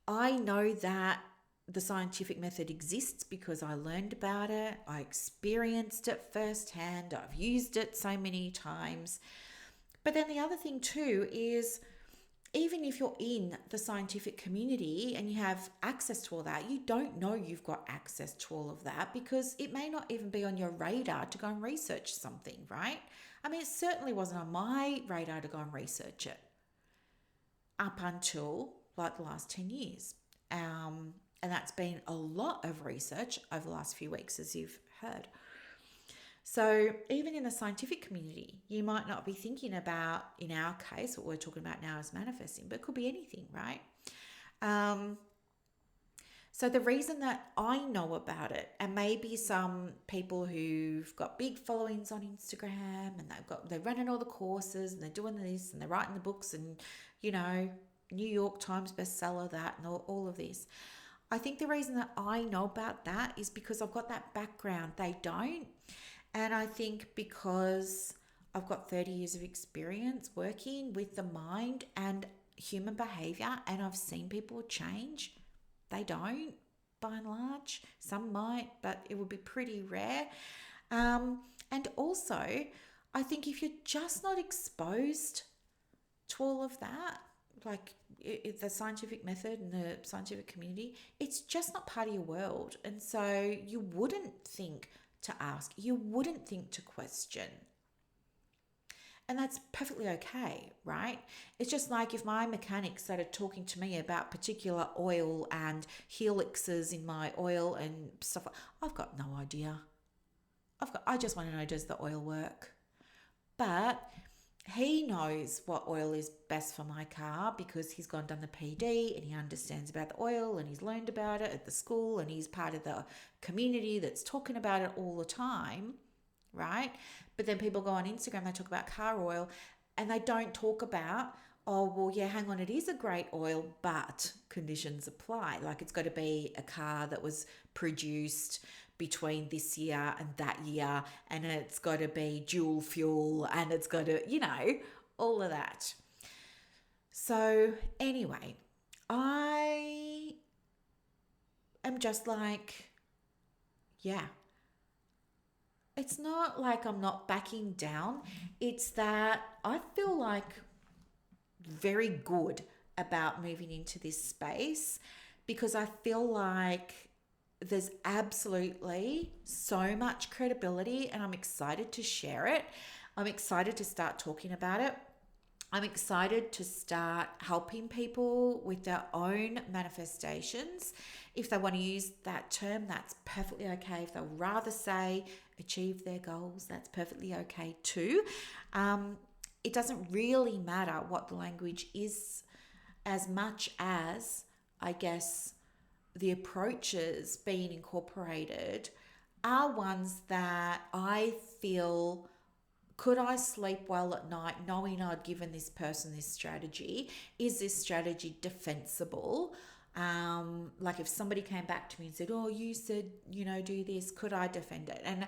I know that the scientific method exists because I learned about it. I experienced it firsthand. I've used it so many times. But then the other thing too is, even if you're in the scientific community and you have access to all that, you don't know you've got access to all of that because it may not even be on your radar to go and research something, right? I mean, it certainly wasn't on my radar to go and research it up until like the last 10 years. And that's been a lot of research over the last few weeks, as you've heard. So even in the scientific community, you might not be thinking about, in our case, what we're talking about now is manifesting, but it could be anything, right? So the reason that I know about it, and maybe some people who've got big followings on Instagram and they're running all the courses and they're doing this and they're writing the books and, New York Times bestseller, that and all of this. I think the reason that I know about that is because I've got that background. They don't. And I think because I've got 30 years of experience working with the mind and human behavior, and I've seen people change. They don't, by and large. Some might, but it would be pretty rare. And also, I think if you're just not exposed to all of that, like the scientific method and the scientific community, it's just not part of your world. And so you wouldn't think to ask, you wouldn't think to question. And that's perfectly okay, right? It's just like if my mechanic started talking to me about particular oil and helixes in my oil and stuff, I've got no idea. I just want to know, does the oil work? But he knows what oil is best for my car because he's gone done the PD and he understands about the oil and he's learned about it at the school and he's part of the community that's talking about it all the time, right? But then people go on Instagram, they talk about car oil and they don't talk about, oh, well, yeah, hang on, it is a great oil, but conditions apply. Like it's got to be a car that was produced between this year and that year, and it's got to be dual fuel, and it's got to, all of that. So anyway, I am just like, yeah, it's not like I'm not backing down. It's that I feel like very good about moving into this space because I feel like there's absolutely so much credibility and I'm excited to share it. I'm excited to start talking about it. I'm excited to start helping people with their own manifestations. If they want to use that term, that's perfectly okay. If they'll rather say achieve their goals, that's perfectly okay too. It doesn't really matter what the language is, as much as, I guess, the approaches being incorporated are ones that I feel, could I sleep well at night knowing I'd given this person this strategy? Is this strategy defensible? Like if somebody came back to me and said, "Oh, you said, do this," could I defend it? And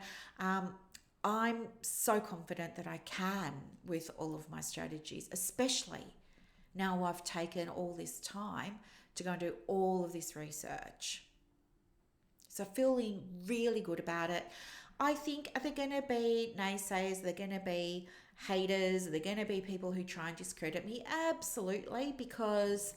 I'm so confident that I can with all of my strategies, especially now I've taken all this time to go and do all of this research. So feeling really good about it. I think, are there going to be naysayers? Are there going to be haters? Are there going to be people who try and discredit me? Absolutely, because,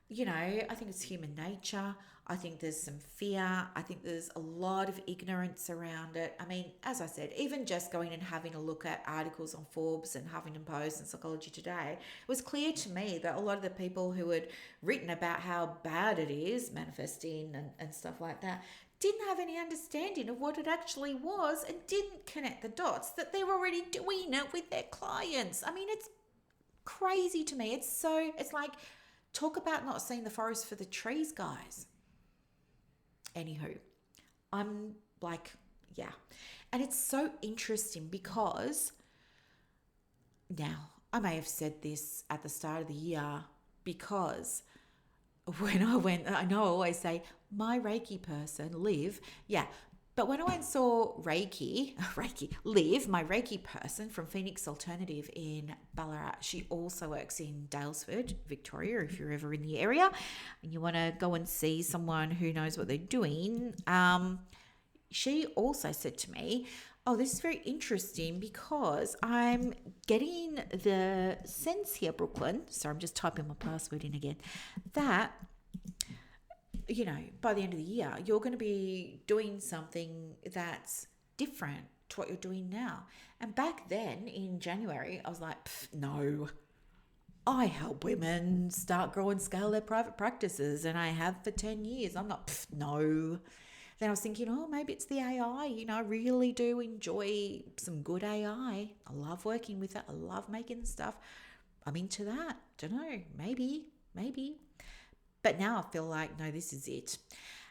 I think it's human nature. I think there's some fear. I think there's a lot of ignorance around it. I mean, as I said, even just going and having a look at articles on Forbes and Huffington Post and Psychology Today, it was clear to me that a lot of the people who had written about how bad it is manifesting and stuff like that didn't have any understanding of what it actually was and didn't connect the dots that they're already doing it with their clients. I mean, it's crazy to me. It's like, talk about not seeing the forest for the trees, guys. Anywho, I'm like, yeah. And it's so interesting because now I may have said this at the start of the year, because when I know I always say my Reiki person, Liv, yeah. But when I went and saw Liv, my Reiki person from Phoenix Alternative in Ballarat, she also works in Daylesford, Victoria, if you're ever in the area and you want to go and see someone who knows what they're doing. She also said to me, "Oh, this is very interesting because I'm getting the sense here, Brooklyn." Sorry, I'm just typing my password in again. That, by the end of the year, you're going to be doing something that's different to what you're doing now. And back then in January, I was like, no. I help women start, grow, and scale their private practices, and I have for 10 years. I'm not, no. Then I was thinking, oh, maybe it's the AI. I really do enjoy some good AI. I love working with it. I love making the stuff. I'm into that. Don't know. Maybe. But now I feel like, no, this is it.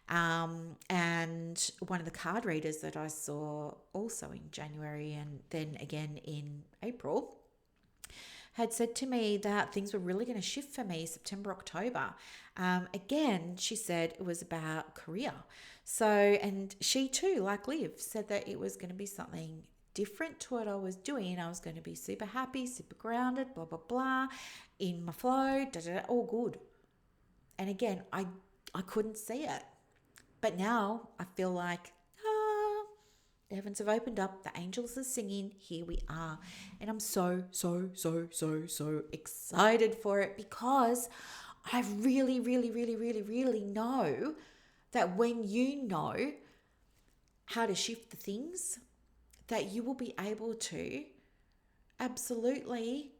And one of the card readers that I saw also in January and then again in April had said to me that things were really going to shift for me September, October. Again, she said it was about career. So, and she too, like Liv, said that it was going to be something different to what I was doing. I was going to be super happy, super grounded, blah, blah, blah, in my flow, all good. And again, I couldn't see it. But now I feel like, the heavens have opened up. The angels are singing. Here we are. And I'm so excited for it, because I really, really, really, really, really know that when you know how to shift the things, that you will be able to absolutely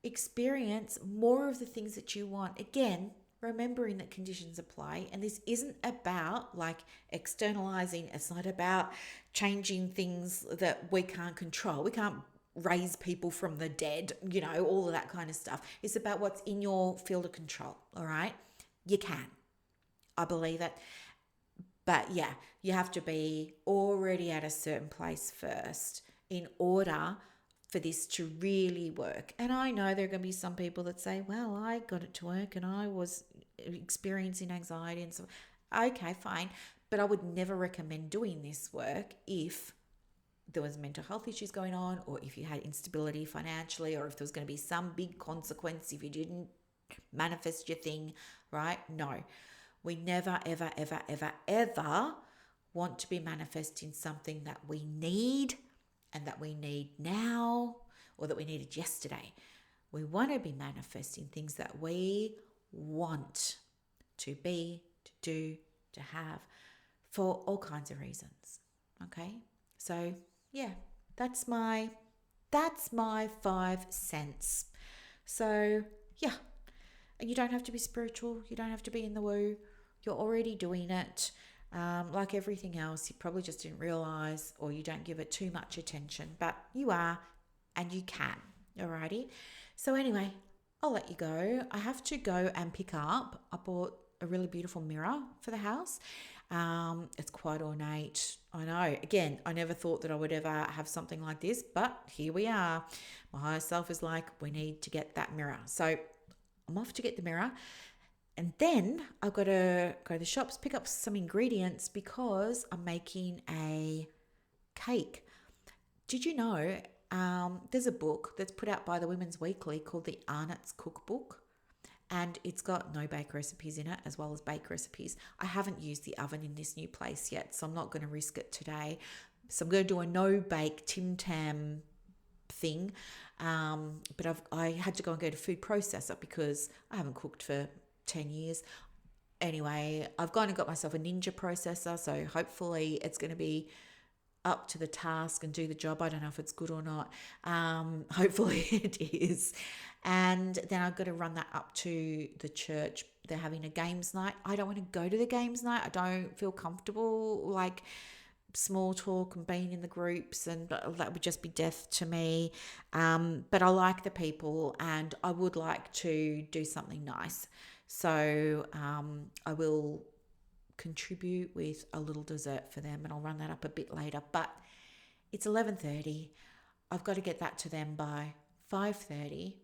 experience more of the things that you want. Again, remembering that conditions apply, and this isn't about like externalizing. It's not about changing things that we can't control. We can't raise people from the dead, all of that kind of stuff. It's about what's in your field of control. All right, you can. I believe it. But yeah, you have to be already at a certain place first in order for this to really work. And I know there are going to be some people that say, well, I got it to work and I was experiencing anxiety and so, okay, fine. But I would never recommend doing this work if there was mental health issues going on, or if you had instability financially, or if there was going to be some big consequence if you didn't manifest your thing, right? No, we never, ever, ever, ever, ever want to be manifesting something that we need and that we need now, or that we needed yesterday. We want to be manifesting things that we want to be, to do, to have, for all kinds of reasons. Okay? So yeah, that's my 5 cents. So, yeah. And you don't have to be spiritual. You don't have to be in the woo. You're already doing it. Like everything else, you probably just didn't realize, or you don't give it too much attention, but you are, and you can. Alrighty. So anyway, I'll let you go. I have to go and pick up. I bought a really beautiful mirror for the house. It's quite ornate. I know. Again, I never thought that I would ever have something like this, but here we are. My higher self is like, we need to get that mirror. So I'm off to get the mirror. And then I've got to go to the shops, pick up some ingredients because I'm making a cake. Did you know there's a book that's put out by the Women's Weekly called the Arnott's Cookbook, and it's got no bake recipes in it as well as bake recipes. I haven't used the oven in this new place yet, so I'm not going to risk it today. So I'm going to do a no bake Tim Tam thing, but I had to go and get a food processor because I haven't cooked for 10 years. Anyway, I've gone and got myself a Ninja processor, so hopefully it's going to be up to the task and do the job. I don't know if it's good or not. Hopefully it is. And then I've got to run that up to the church. They're having a games night. I don't want to go to the games night. I don't feel comfortable like small talk and being in the groups, and that would just be death to me. But I like the people and I would like to do something nice. So I will contribute with a little dessert for them, and I'll run that up a bit later. But it's 11:30. I've got to get that to them by 5:30.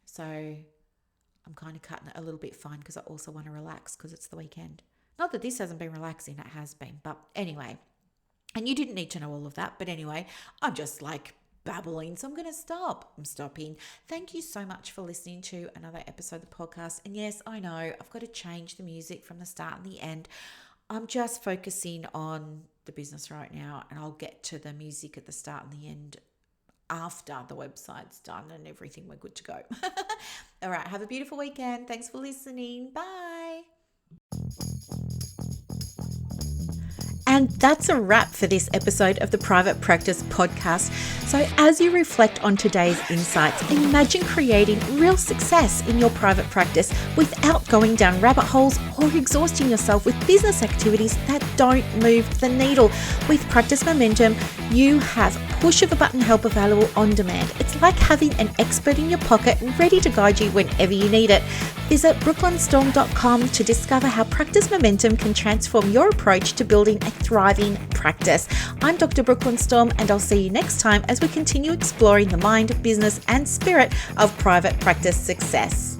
So I'm kind of cutting it a little bit fine because I also want to relax because it's the weekend. Not that this hasn't been relaxing, it has been. But anyway, and you didn't need to know all of that. But anyway, I'm just like babbling, so I'm going to stop. I'm stopping. Thank you so much for listening to another episode of the podcast. And yes, I know I've got to change the music from the start and the end. I'm just focusing on the business right now, and I'll get to the music at the start and the end after the website's done and everything. We're good to go. All right, have a beautiful weekend. Thanks for listening. Bye. And that's a wrap for this episode of the Private Practice Podcast. So as you reflect on today's insights, imagine creating real success in your private practice without going down rabbit holes or exhausting yourself with business activities that don't move the needle. With Practice Momentum, you have push of a button help available on demand. It's like having an expert in your pocket ready to guide you whenever you need it. Visit brooklynstorme.com to discover how Practice Momentum can transform your approach to building a thriving practice. I'm Dr. Brooklyn Storme, and I'll see you next time as we continue exploring the mind, business, and spirit of private practice success.